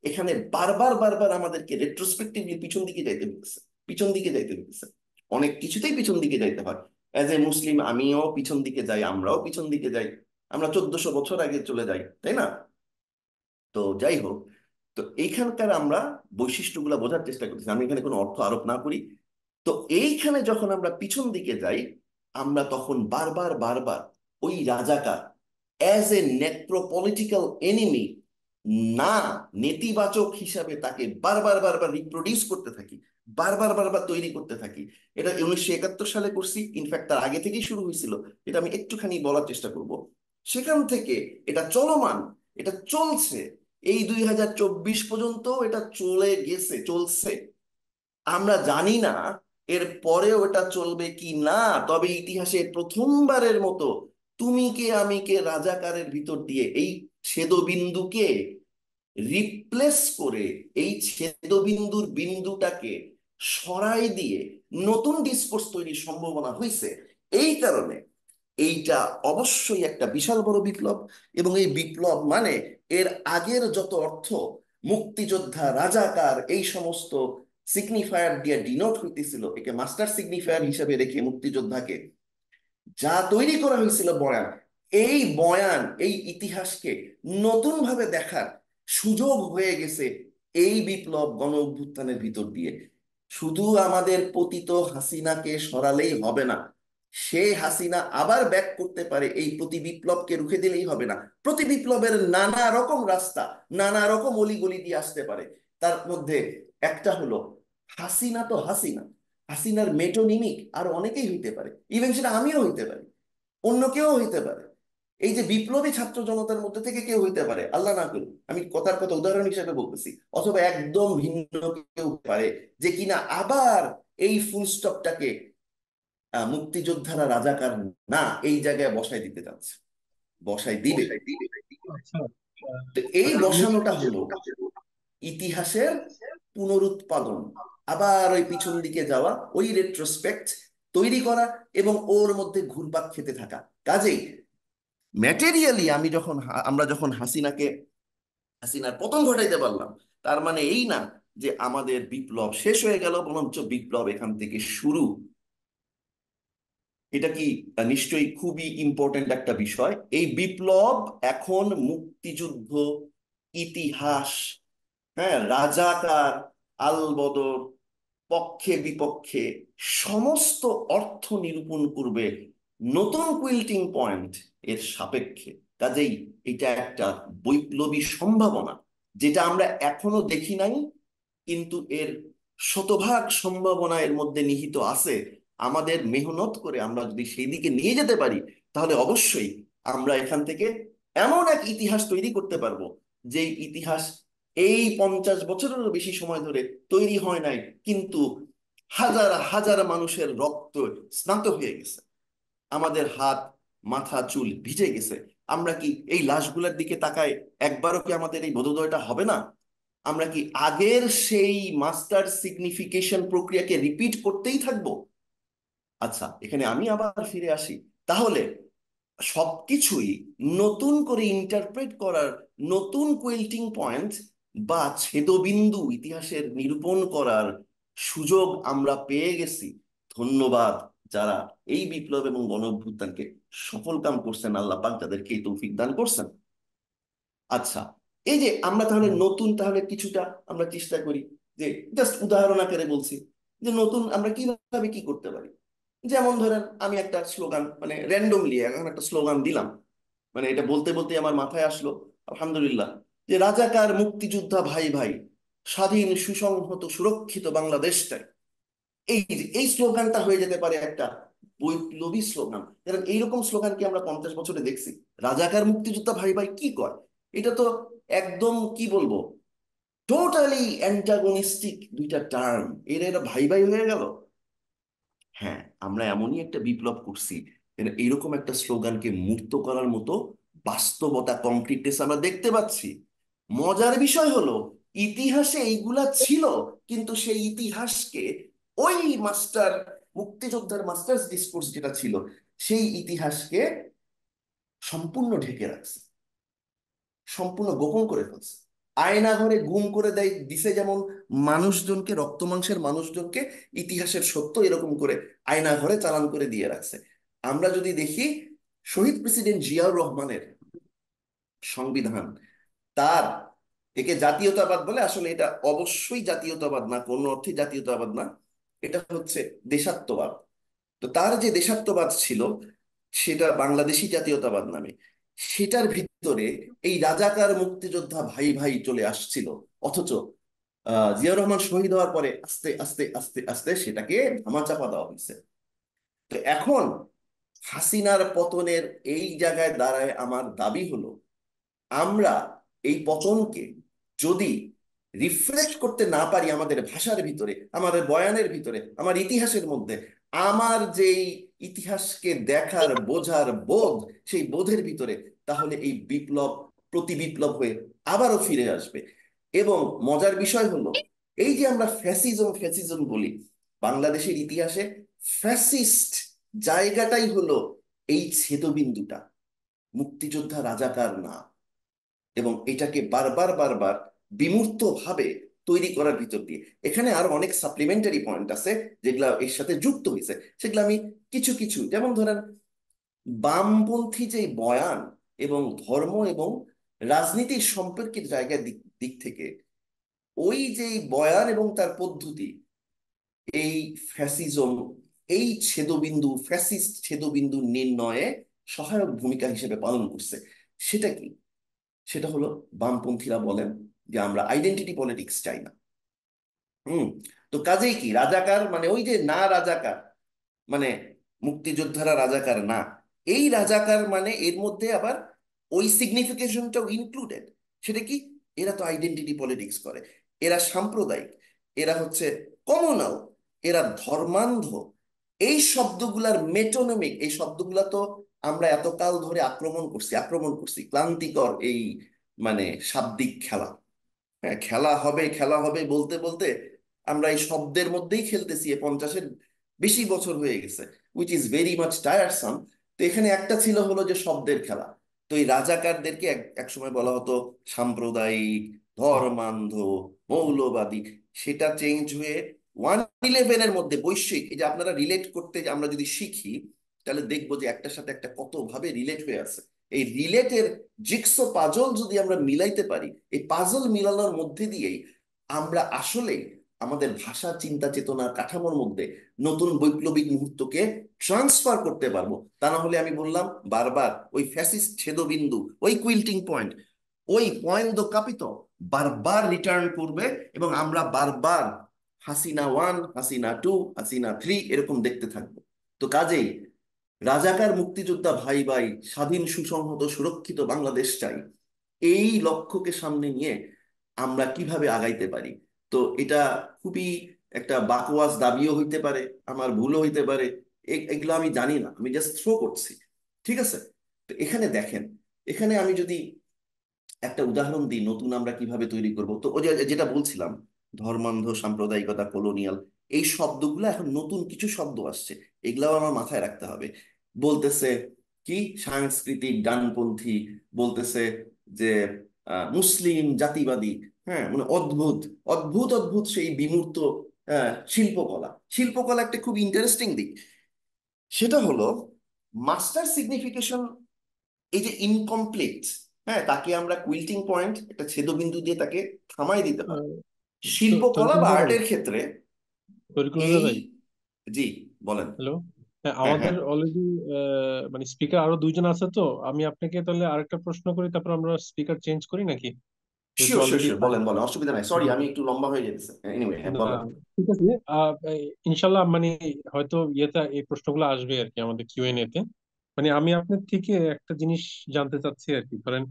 Speaker 2: এখানে বারবার বারবার আমাদেরকে রেট্রোস্পেক্টিভলি পিছন দিকে যাইতে হইতেছে, পিছন দিকে যাইতে হইতেছে, অনেক কিছুতেই পিছন দিকে যাইতে হয়। অ্যাজ এ মুসলিম আমিও পিছন দিকে যাই, আমরাও পিছন দিকে যাই, আমরা 1400 বছর আগে চলে যাই, তাই না? তো যাই হোক, তো এইখানকার আমরা বৈশিষ্ট্যগুলো বোঝার চেষ্টা করতেছি, আমি এখানে কোনো অর্থ আরোপ না করি। তো এইখানে যখন আমরা পিছন দিকে যাই, আমরা তখন বারবার বারবার ওই রাজাকার অ্যাজ এ নেক্রোপলিটিক্যাল এনিমি, না নেতিবাচক হিসাবে তাকে বারবার বারবার রিপ্রোডিউস করতে থাকি, বারবার বারবার তৈরি করতে থাকি। এটা 1971 সালে করছি, ইনফ্যাক্ট তার আগে থেকেই শুরু হয়েছিল, এটা আমি একটুখানি বলার চেষ্টা করব। সেখান থেকে এটা চলমান, এটা চলছে, এই 2024 পর্যন্ত এটা চলে গেছে, চলছে। আমরা জানি না এর পরেও এটা চলবে কি না, তবে ইতিহাসে প্রথমবারের মতো তুমি কে আমি কে রাজাকারের ভিতর দিয়ে এই ছেদবিন্দুকে রিপ্লেস করে, এই ছেদবিন্দুর বিন্দুটাকে সরাই দিয়ে নতুন ডিসকোর্স তৈরির সম্ভাবনা হয়েছে। এই কারণে এইটা অবশ্যই একটা বিশাল বড় বিপ্লব। এবং এই বিপ্লব মানে এর আগের যত অর্থ, মুক্তিযোদ্ধা, রাজাকার, এই সমস্ত সিগনিফায়ার দিয়ে ডিনোট হইতেছিল, একে মাস্টার সিগনিফায়ার হিসেবে রেখে মুক্তিযোদ্ধাকে যা তৈরি করা হয়েছিল বয়ান, এই বয়ান এই ইতিহাসকে নতুন ভাবে দেখার সুযোগ হয়ে গেছে এই বিপ্লব গণ অভ্যুত্থানের ভিতর দিয়ে। শুধু আমাদের পতিত হাসিনাকে সরালেই হবে না, সে হাসিনা আবার ব্যাক করতে পারে, এই প্রতি বিপ্লবকে রুখে দিলেই হবে না। প্রতি বিপ্লবের নানা রকম রাস্তা, নানা রকম অলিগলি দিয়ে আসতে পারে। তার মধ্যে একটা হলো, হাসিনা তো হাসিনা, হাসিনার মেটোনিমিক আর অনেকেই হইতে পারে, ইভেন সেটা আমিও হইতে পারি, অন্য কেউ হইতে পারে, এই যে বিপ্লবী ছাত্র জনতার মধ্যে থেকে কেউ হইতে পারে, আল্লাহ না করুন, আমি কথার কথা উদাহরণ হিসেবে বলতেছি। অথবা একদম ভিন্ন কেউ হতে পারে, যে কিনা আবার এই ফুল স্টপটাকে মুক্তিযোদ্ধারা রাজাকার না এই জায়গায় বসায় দিতে যাচ্ছে, বসায় দিবে।
Speaker 1: আচ্ছা,
Speaker 2: তো এই
Speaker 1: আমি
Speaker 2: বসানোটা হলো ইতিহাসের পুনরুৎপাদন, আবার ওই পিছন দিকে যাওয়া, ওই রেট্রোস্পেক্ট তৈরি করা এবং ওর মধ্যে ঘুরপাক খেতে থাকা। কাজেই ম্যাটেরিয়ালি আমি যখন আমরা যখন হাসিনার পতন ঘটাইতে পারলাম, তার মানে এই না যে আমাদের বিপ্লব শেষ হয়ে গেল, বরঞ্চ বিপ্লব এখান থেকে শুরু। এটা কি নিশ্চয়ই খুবই ইম্পর্টেন্ট একটা বিষয়। এই বিপ্লব এখন মুক্তিযুদ্ধ, ইতিহাস, হ্যাঁ, রাজাকার, আলবদর, পক্ষে বিপক্ষে সমস্ত অর্থ নিরূপণ করবে নতুন কুইল্টিং পয়েন্ট এর সাপেক্ষে। কাজেই এটা একটা বৈপ্লবী সম্ভাবনা, যেটা আমরা এখনো দেখি নাই, কিন্তু এর শতভাগ সম্ভাবনা এর মধ্যে নিহিত আছে। আমাদের মেহনত করে আমরা যদি সেই দিকে নিয়ে যেতে পারি, তাহলে অবশ্যই আমরা এখান থেকে এমন এক ইতিহাস তৈরি করতে পারবো, যেই ইতিহাস এই 50 বছরেরও বেশি সময় ধরে তৈরি হয় নাই, কিন্তু হাজার হাজার মানুষের রক্ত স্নাত হয়ে গেছে, আমাদের হাত, মাথা, চুল ভিজে গেছে। আমরা কি এই লাশগুলোর দিকে তাকায় একবারও কি আমাদের এই বোধোদয়টা হবে না? আমরা কি আগের সেই মাস্টার সিগনিফিকেশন প্রক্রিয়াকে রিপিট করতেই থাকবো? আচ্ছা, এখানে আমি আবার ফিরে আসি। তাহলে সবকিছুই নতুন করে ইন্টারপ্রেট করার নতুন কুইল্টিং পয়েন্ট বা ছেদবিন্দু ইতিহাসের নিরূপণ করার সুযোগ আমরা পেয়ে গেছি। ধন্যবাদ যারা এই বিপ্লব এবং গণ অভ্যুত্থানকে সফল কাম করছেন, আল্লাহ পাক যাদেরকে এই তৌফিক দান করছেন। আচ্ছা, এই যে আমরা তাহলে নতুন, তাহলে কিছুটা আমরা চেষ্টা করি, যে জাস্ট উদাহরণ আকারে বলছি, যে নতুন আমরা কিভাবে কি করতে পারি। যেমন ধরেন আমি একটা স্লোগান, মানে র্যান্ডমলি এখন একটা স্লোগান দিলাম, মানে এটা বলতে বলতে আমার মাথায় আসলো, আলহামদুলিল্লাহ, যে রাজাকার মুক্তিযোদ্ধা ভাই ভাই, স্বাধীন সুসংহত সুরক্ষিত বাংলাদেশ চাই। এই স্লোগানটা হয়ে যেতে পারে একটা বৈপ্লবী স্লোগান। কারণ এইরকম স্লোগান কি আমরা 50 বছরে দেখছি? রাজাকার মুক্তিযোদ্ধা ভাই ভাই কি কয়? এটা তো একদম কি বলবো, টোটালি অ্যান্টাগনিস্টিক দুইটা টার্ম, এরা এরা ভাই ভাই হয়ে গেল। হ্যাঁ, আমরা এমনই একটা বিপ্লব করছি যেন এইরকম একটা স্লোগানকে মুক্ত করার মতো বাস্তবতা, কংক্রিটনেস আমরা দেখতে পাচ্ছি। মজার বিষয় হলো, ইতিহাসে এইগুলা ছিল, কিন্তু সেই ইতিহাসকে ওই মাস্টার মুক্তিযোদ্ধার মাস্টার্স ডিসকোর্স যেটা ছিল, সেই ইতিহাসকে সম্পূর্ণ ঢেকে রাখছে, সম্পূর্ণ গোপন করে ফেলছে, আয়না ঘরে গুম করে দেয় দিছে। যেমন মানুষজনকে, রক্ত মাংসের মানুষজনকে ইতিহাসের সত্য এরকম করে আয়না ঘরে চালান করে দিয়ে রাখছে। আমরা যদি দেখি শহীদ প্রেসিডেন্ট জিয়াউর রহমানের সংবিধান, তার একে জাতীয়তাবাদ বলে, আসলে এটা অবশ্যই জাতীয়তাবাদ না, কোনো অর্থে জাতীয়তাবাদ না, এটা হচ্ছে দেশাত্মবাদ। তো তার যে দেশাত্মবাদ ছিল সেটা বাংলাদেশী জাতীয়তাবাদ নামে, সেটার ভিতরে এই রাজাকার মুক্তিযোদ্ধা ভাই ভাই চলে আসছিল। অথচ জিয়াউর রহমান শহীদ হওয়ার পরে আস্তে আস্তে আস্তে আস্তে সেটাকে ধামাচাপা দেওয়া হয়েছে। তো এখন হাসিনার পতনের এই জায়গায় দাঁড়ায় আমার দাবি হলো, আমরা এই পতনকে যদি রিফ্লেক্ট করতে না পারি আমাদের ভাষার ভিতরে, আমাদের বয়ানের ভিতরে, আমার ইতিহাসের মধ্যে, আমার যেই ইতিহাসকে দেখার বোঝার বোধ, সেই বোধের ভিতরে, তাহলে এই বিপ্লব প্রতি বিপ্লব হয়ে আবারও ফিরে আসবে। এবং মজার বিষয় হলো, এই যে আমরা ফ্যাসিজম ফ্যাসিজম বলি, বাংলাদেশের ইতিহাসে ফ্যাসিস্ট জায়গাটাই হলো এই ছেদবিন্দুটা, মুক্তিযোদ্ধা রাজাকার না। এবং এটাকে বারবার বারবার বিমূর্ত ভাবে তৈরি করার ভিতর দিয়ে এখানে আরো অনেক সাপ্লিমেন্টারি পয়েন্ট আছে যেগুলা এর সাথে যুক্ত হয়েছে। সেগুলো আমি কিছু কিছু, যেমন ধরেন বামপন্থী যে বয়ান এবং ধর্ম এবং রাজনীতির সম্পর্কের জায়গার দিক দিক থেকে ওই যে বয়ান এবং তার পদ্ধতি, এই ফ্যাসিজম, এই ছেদবিন্দু, ফ্যাসিস্ট ছেদবিন্দু নির্ণয়ে সহায়ক ভূমিকা হিসেবে পালন করছে। সেটা কি? সেটা হলো, বামপন্থীরা বলেন যে আমরা আইডেন্টিটি পলিটিক্স চাই না। হুম। তো কাজেই কি রাজাকার মানে ওই যে না রাজাকার, মানে মুক্তিযোদ্ধারা রাজাকার না, এই রাজাকার মানে এর মধ্যে আবার ওই সিগনিফিকেশনটাও ইনক্লুডেড। সেটা কি? এরা তো আইডেন্টিটি পলিটিক্স করে, এরা সাম্প্রদায়িক, এরা হচ্ছে কমনাল, এরা ধর্মান্ধ। এই শব্দগুলার মেটোনমিক, এই শব্দগুলা তো আমরা এতকাল ধরে আক্রমণ করছি ক্লান্তিকর এই মানে শাব্দিক খেলা। হ্যাঁ, খেলা হবে বলতে বলতে আমরা এই শব্দের মধ্যেই খেলতেছি, 50-এর বেশি বছর হয়ে গেছে, উইচ ইজ ভেরি মাচ টায়ারসাম। তো এখানে একটা ছিল হলো যে শব্দের খেলা। তো এই রাজাকারদেরকে এক সময় বলা হতো সাম্প্রদায়িক, ধর্মান্ধ, মৌলবাদী। সেটা চেঞ্জ হয়ে 111-এর মধ্যে বৈশ্বিক, এই যে আপনারা রিলেট করতে যে আমরা যদি শিখি, তাহলে দেখবো যে একটার সাথে একটা কত ভাবে রিলেট হয়ে আছে। এই রিলেটের জিগসো পাজল যদি আমরা মিলাইতে পারি, এই পাজল মিলানোর মধ্যে দিয়েই আমরা আসলে আমাদের ভাষা, চিন্তা, চেতনার কাঠামোর মধ্যে নতুন বৈপ্লবিক মুহূর্তকে ট্রান্সফার করতে পারবো। তা না হলে আমি বললাম বারবার, ওই ফ্যাসিস্ট ছেদবিন্দু, ওই কুইল্টিং পয়েন্ট, ওই পয়েন্ট দো কাপিতো বারবার রিটার্ন করবে, এবং আমরা বারবার হাসিনা 1, হাসিনা 2, হাসিনা 3 এরকম দেখতে থাকবো। তো কাজেই রাজাকার মুক্তিযোদ্ধা ভাই ভাই, স্বাধীন সুসংহত সুরক্ষিত বাংলাদেশ চাই, এই লক্ষ্যকে সামনে নিয়ে আমরা কিভাবে আগাইতে পারি? তো এটা খুবই একটা বাকওয়াজ দাবিও হইতে পারে, আমার ভুলও হইতে পারে, এগুলো আমি জানি না, আমি জাস্ট থ্রো করছি। ঠিক আছে? তো এখানে দেখেন, এখানে আমি যদি একটা উদাহরণ দিই নতুন আমরা কিভাবে তৈরি করব, তো ওই যে যেটা বলছিলাম, ধর্মান্ধ, সাম্প্রদায়িকতা, কলোনিয়াল, এই শব্দগুলো এখন নতুন কিছু শব্দ আসছে, এগুলাও আমার মাথায় রাখতে হবে। বলতেছে কি সাংস্কৃতিক ডানপন্থী, বলতেছে যে মুসলিম জাতিবাদী। হ্যাঁ, মানে অদ্ভুত অদ্ভুত অদ্ভুত সেই বিমূর্ত শিল্পকলা। শিল্পকলা একটা খুব ইন্টারেস্টিং দিক, সেটা হলো মাস্টার সিগনিফিকেশন, এই যে ইনকমপ্লিট, হ্যাঁ, তাকে আমরা কুইল্টিং পয়েন্ট, একটা ছেদবিন্দু দিয়ে তাকে থামাই দিতে পারি। শিল্পকলা বা
Speaker 1: তরিকুল্লাহ ভাই,
Speaker 2: আর্টের ক্ষেত্রে
Speaker 1: তরিকুল্লাহ
Speaker 2: এই,
Speaker 1: ভাই,
Speaker 2: জি বলেন।
Speaker 1: হ্যালো। হ্যাঁ,
Speaker 2: হ্যাঁ,
Speaker 1: আমাদের
Speaker 2: হ্যাঁ,
Speaker 1: অলরেডি মানে স্পিকার আরো দুইজন আছে, তো আমি আপনাকে তাহলে আরেকটা প্রশ্ন করি, তারপর আমরা স্পিকার চেঞ্জ করি নাকি, যেহেতু
Speaker 2: শিওর শিওর
Speaker 1: অলরেডি।
Speaker 2: শিওর, বলেন বলেন, অসুবিধা নাই, সরি আমি একটু লম্বা হয়ে যেতেছে, এনিওয়ে হ্যাঁ
Speaker 1: না,
Speaker 2: বলেন।
Speaker 1: ঠিক আছে। ইনশাল্লাহ মানে হয়তো ইয়েতে এই প্রশ্নগুলো আসবে আর কি আমাদের কিউএনএ তে। মানে আমি আপনার থেকে একটা জিনিস জানতে চাচ্ছি আর কি। ধরেন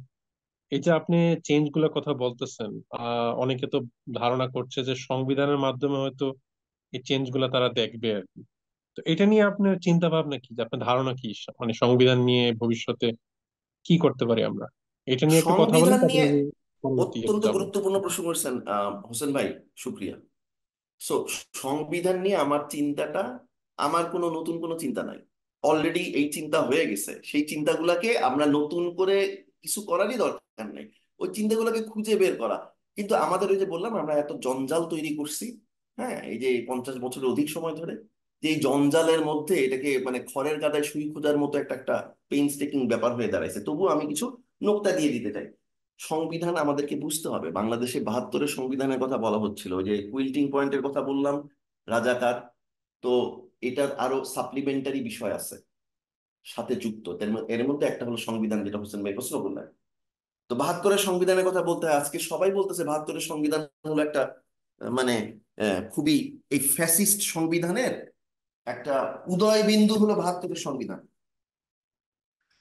Speaker 1: এই যে আপনি চেঞ্জ গুলোর কথা বলতেছেন, অনেকে তো ধারণা করছে যে সংবিধানের মাধ্যমে হয়তো এই চেঞ্জ গুলা তারা দেখবে আর কি। তো এটা নিয়ে আপনার চিন্তা ভাবনা কি, যে আপনার ধারণা কি, মানে সংবিধান নিয়ে ভবিষ্যতে কি করতে পারি আমরা? এটা নিয়ে একটু কথা বলেন,
Speaker 2: সংবিধান
Speaker 1: তারপর
Speaker 2: নিয়ে
Speaker 1: আমি পরবর্তী ইয়েতে
Speaker 2: অত্যন্ত
Speaker 1: যাবো।
Speaker 2: গুরুত্বপূর্ণ প্রশ্ন করেছেন হোসেন ভাই, শুক্রিয়া। সো সংবিধান নিয়ে আমার চিন্তাটা, আমার কোনো নতুন কোনো চিন্তা নাই, অলরেডি এই চিন্তা হয়ে গেছে। সেই চিন্তাগুলোকে আমরা নতুন করে কিছু করারই দরকার নাই, ওই চিন্তাগুলোকে খুঁজে বের করা। কিন্তু আমাদের ওই যে বললাম, আমরা এত জঞ্জাল তৈরি করছি, হ্যাঁ, এই যে 50 বছরের অধিক সময় ধরে, যে এই জঞ্জালের মধ্যে এটাকে মানে খড়ের গাদায় সুই খোঁজার মতো একটা একটা পেইনস্টেকিং ব্যাপার হয়ে দাঁড়াইছে। তবুও আমি কিছু নোক্তা দিয়ে দিতে চাই। সংবিধান আমাদেরকে বুঝতে হবে। বাংলাদেশে 72-এর সংবিধানের কথা বলা হচ্ছিল, ওই যে কুইল্টিং পয়েন্টের কথা বললাম, রাজাকার। তো এটার আরো সাপ্লিমেন্টারি বিষয় আছে সাথে যুক্ত, এর মধ্যে একটা হলো সংবিধান, যেটা হোসেন ভাই প্রশ্ন করলেন। তো 72-এর সংবিধানের কথা বলতে হয়, আজকে সবাই বলতেছে 72-এর সংবিধান হলো একটা মানে খুবই এই ফ্যাসিস্ট সংবিধানের একটা উদয় বিন্দু হলো 72-এর সংবিধান।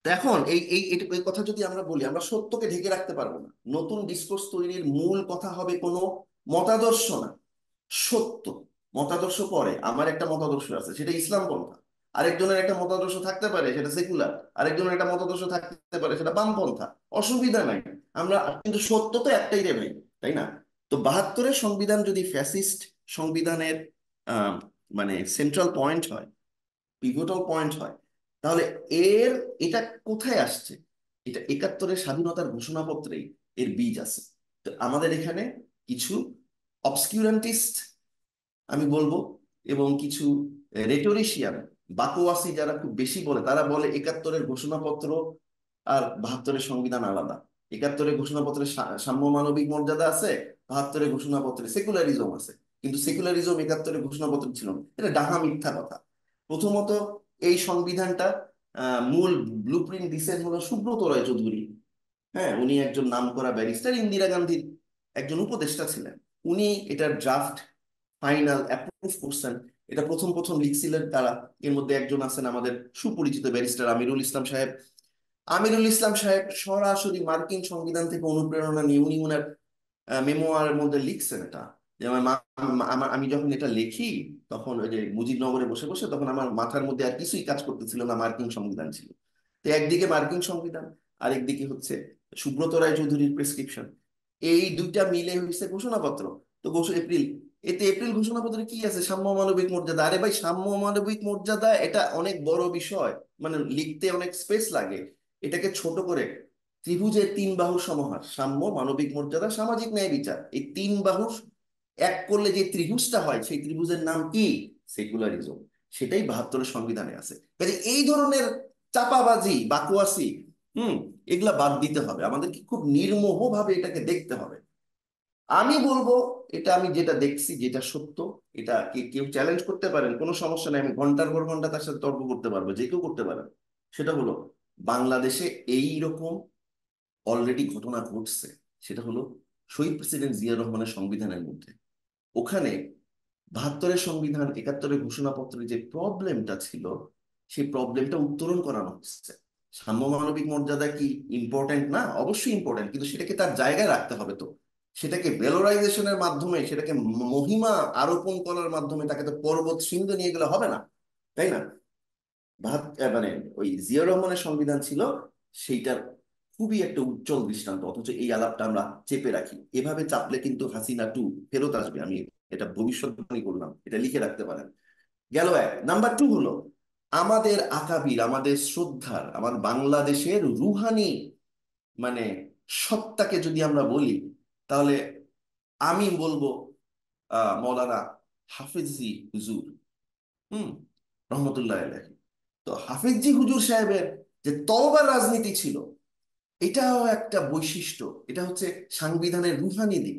Speaker 2: তো এখন এই এই এই কথা যদি আমরা বলি, আমরা সত্যকে ঢেকে রাখতে পারবো না। নতুন ডিসকোর্স তৈরির মূল কথা হবে কোনো মতাদর্শ না, সত্য। মতাদর্শ পরে, আমার একটা মতাদর্শ আছে, সেটা ইসলাম পন্থা। আরেকজনের একটা মতাদর্শ থাকতে পারে, সেটা সেকুলার। আরেকজনের একটা মতাদর্শ থাকতে পারে, সেটা বামপন্থা। অসুবিধা নাই, আমরা কিন্তু সত্য তো একটাই রে ভাই, তাই না? তো 72-এর সংবিধান যদি ফ্যাসিস্ট সংবিধানের আহ মানে সেন্ট্রাল পয়েন্ট হয়, পিভটাল পয়েন্ট হয়, তাহলে এর এটা কোথায় আসছে? এটা 71-এর স্বাধীনতার ঘোষণাপত্রেই এর বীজ আছে। তো আমাদের এখানে কিছু অবসকিউরেন্টিস্ট আমি বলবো, এবং কিছু রেটোরিশিয়ান, বাকোয়াসি যারা খুব বেশি বলে, তারা বলে 71-এর ঘোষণাপত্র আর 72-এর সংবিধান আলাদা। 71-এর ঘোষণাপত্রে সাম্য মানবিক মর্যাদা আছে, 72-এর ঘোষণাপত্রে সেকুলারিজম আছে। কিন্তু সেকুলারিজম 71-এর ঘোষণাপত্রে ছিল না। এটা ডাহা মিথ্যা কথা। প্রথমত, এই সংবিধানটা মূল ব্লুপ্রিন্ট দিচ্ছেন হলো সুব্রত রায় চৌধুরী। হ্যাঁ, উনি একজন নামকরা ব্যারিস্টার, ইন্দিরা গান্ধীর একজন উপদেষ্টা ছিলেন। উনি এটার ড্রাফট ফাইনাল অ্যাপ্রুভ করছেন। এটা প্রথম প্রথম লিখছিলেন তারা। এর মধ্যে একজন আছেন আমাদের সুপরিচিত ব্যারিস্টার আমিরুল ইসলাম সাহেব। আমিরুল ইসলাম সাহেব সরাসরি মার্কিন সংবিধান থেকে অনুপ্রেরণা নিয়ে উনি উনার মেমোয়ারের মধ্যে লিখছেন এটা, যে আমি যখন এটা লিখি, তখন ওই যে মুজিবনগরে বসে বসে, তখন আমার মাথার মধ্যে আর কিছুই কাজ করতেছিল না, মার্কিন সংবিধান ছিল। তো একদিকে মার্কিন সংবিধান, আরেকদিকে হচ্ছে সুব্রত রায় চৌধুরীর প্রেসক্রিপশন, এই দুইটা মিলে হয়েছে ঘোষণাপত্র। তো এপ্রিল, এতে এপ্রিল ঘোষণাপত্রে কি আছে? সাম্য মানবিক মর্যাদা। আরে ভাই, সাম্য মানবিক মর্যাদা এটা অনেক বড় বিষয়, মানে লিখতে অনেক স্পেস লাগে। এটাকে ছোট করে ত্রিভুজের তিন বাহুর সমাহার, সাম্য মানবিক মর্যাদা সামাজিক ন্যায় বিচার, এই তিন বাহু এক করলে যে ত্রিভুজটা হয়, সেই ত্রিভুজের নাম কি? সেকুলারিজম। সেটাই 72-এর সংবিধানে আছে। কাজে এই ধরনের চাপাবাজি, বাকোয়াসি, হুম, এগুলা বাদ দিতে হবে। আমাদেরকে খুব নির্মোহ ভাবে এটাকে দেখতে হবে। আমি বলবো, এটা আমি যেটা দেখছি, যেটা সত্য, এটা কেউ চ্যালেঞ্জ করতে পারেন, কোনো সমস্যা নেই। আমি ঘন্টার পর ঘন্টা তার সাথে তর্ক করতে পারবো, যে কেউ করতে পারেন। সেটা হলো, বাংলাদেশে এই রকম অলরেডি ঘটনা ঘটছে। সেটা হলো শহীদ প্রেসিডেন্ট জিয়া রহমানের সংবিধানের মধ্যে, ওখানে 72-এর সংবিধান, 71-এর ঘোষণাপত্রে যে প্রবলেমটা ছিল, সেই প্রবলেমটা উত্তরণ করানো হচ্ছে। সাম্য মানবিক মর্যাদা কি ইম্পর্টেন্ট না? অবশ্যই ইম্পর্টেন্ট, কিন্তু সেটাকে তার জায়গায় রাখতে হবে। তো সেটাকে ভ্যালোরাইজেশনের মাধ্যমে, সেটাকে মহিমা আরোপণ করার মাধ্যমে তাকে তো পর্বত শৃঙ্গ নিয়ে গেলে হবে না, তাই না? মানে ওই জিয়া রহমানের সংবিধান ছিল সেইটার খুবই একটা উজ্জ্বল দৃষ্টান্ত, অথচ এই আলাপটা আমরা চেপে রাখি। এভাবে চাপলে কিন্তু হাসিনা টু ফেরত আসবে। আমি এটা ভবিষ্যৎবাণী করলাম, এটা লিখে রাখতে পারেন। গেল এক। নাম্বার টু হলো, আমাদের আকাবির, আমাদের শ্রদ্ধার, আমার বাংলাদেশের রুহানি মানে সত্তাকে যদি আমরা বলি, তাহলে আমি বলবো মৌলানা হাফিজি হুজুর, হুম, রহমতুল্লাহ আলাইহি। তো হাফিজি হুজুর সাহেবের যে তওবার রাজনীতি ছিল, এটাও একটা বৈশিষ্ট্য। এটা হচ্ছে সাংবিধানের রুহানি দিক।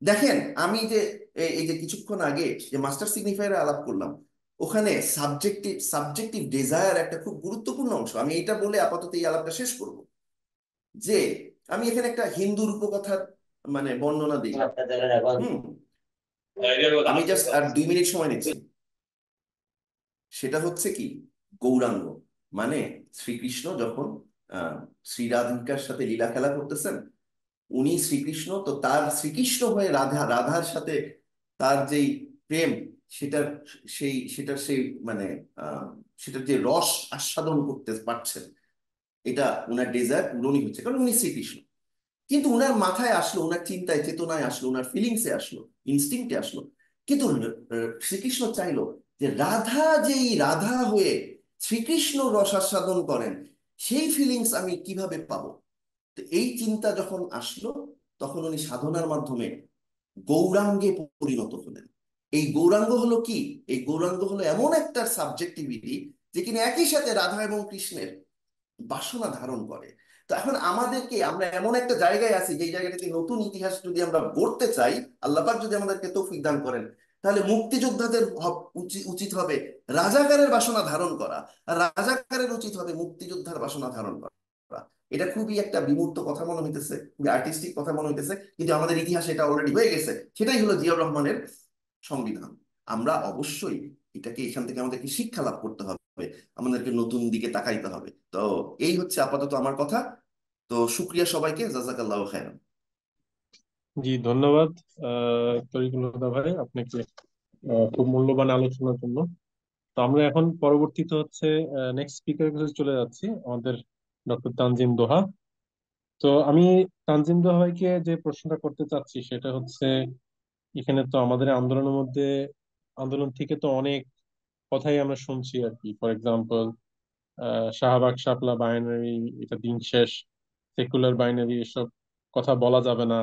Speaker 2: দেখেন, আমি যে এই যে কিছুক্ষণ আগে যে মাস্টার সিগনিফায়ারে আলাপ করলাম, ওখানে সাবজেক্টিভ সাবজেক্টিভ ডিজায়ার একটা খুব গুরুত্বপূর্ণ অংশ। আমি এটা বলে আপাতত এই আলাপটা শেষ করব, যে আমি এখানে একটা হিন্দু রূপকথার মানে বর্ণনা দিই। হুম, আমি জাস্ট আর 2 মিনিট সময় নিচ্ছি। সেটা হচ্ছে কি, গৌরাঙ্গ, মানে শ্রীকৃষ্ণ যখন শ্রী রাধিকার সাথে লীলা খেলা করতেছেন, উনি শ্রীকৃষ্ণ, তো তার শ্রীকৃষ্ণ হয়ে রাধার সাথে তার যেই প্রেম, সেটার সেই মানে আহ সেটার যে রস আস্বাদন করতে পারছেন, এটা উনার ডেজায়ার পূরণই হচ্ছে, কারণ উনি শ্রীকৃষ্ণ। কিন্তু উনার মাথায় আসলো, উনার চিন্তায় চেতনায় আসলো, উনার ফিলিংসে আসলো, ইনস্টিংক্টে আসলো, কিন্তু শ্রীকৃষ্ণ চাইলো যে রাধা, যেই রাধা হয়ে শ্রীকৃষ্ণ রসাস্বাদন করেন, সেই ফিলিংস আমি কিভাবে পাবো? তো এই চিন্তা যখন আসলো, তখন উনি সাধনার মাধ্যমে গৌরাঙ্গে পরিণত হলেন। এই গৌরাঙ্গ হলো কি? এই গৌরাঙ্গ হলো এমন একটা সাবজেক্টিভিটি, যে কিনা একই সাথে রাধা এবং কৃষ্ণের বাসনা ধারণ করে। তো এখন আমাদেরকে, আমরা এমন একটা জায়গায় আছি যে জায়গাটাতে নতুন ইতিহাস যদি আমরা গড়তে চাই, আল্লাহ পাক যদি আমাদেরকে তৌফিক দান করেন, তাহলে মুক্তিযোদ্ধাদের উচিত হবে রাজাকারের বাসনা ধারণ করা, আর রাজাকারের উচিত হবে মুক্তিযোদ্ধার বাসনা ধারণ করা। এটা খুবই একটা বিমূর্ত কথা মনে হইতেছে, খুবই আর্টিস্টিক কথা মনে হইতেছে, কিন্তু আমাদের ইতিহাসে এটা অলরেডি হয়ে গেছে। সেটাই হলো জিয়াউর রহমানের সংবিধান। আমরা অবশ্যই এটাকে, এখান থেকে আমাদেরকে শিক্ষা লাভ করতে হবে, আমাদেরকে নতুন দিকে তাকাইতে হবে। তো এই হচ্ছে আপাতত আমার কথা। তো শুক্রিয়া সবাইকে, জাজাকাল্লাহ খায়রান।
Speaker 1: জি, ধন্যবাদ তরিকুল হুদা ভাই আপনাকে খুব মূল্যবান আলোচনার জন্য। তো আমরা এখন পরবর্তীতে হচ্ছে নেক্সট স্পিকারের কাছে চলে যাচ্ছি, আমাদের ডক্টর তানজিম দোহা। তো আমি তানজিম দোহা ভাইকে যে প্রশ্নটা করতে চাচ্ছি সেটা হচ্ছে, এখানে তো আমাদের আন্দোলনের মধ্যে, আন্দোলন থেকে তো অনেক কথাই আমরা শুনছি আর কি। For example, Shahbag Shapla binary, এটা দিন শেষ, সেকুলার বাইনারি, এসব কথা বলা যাবে না।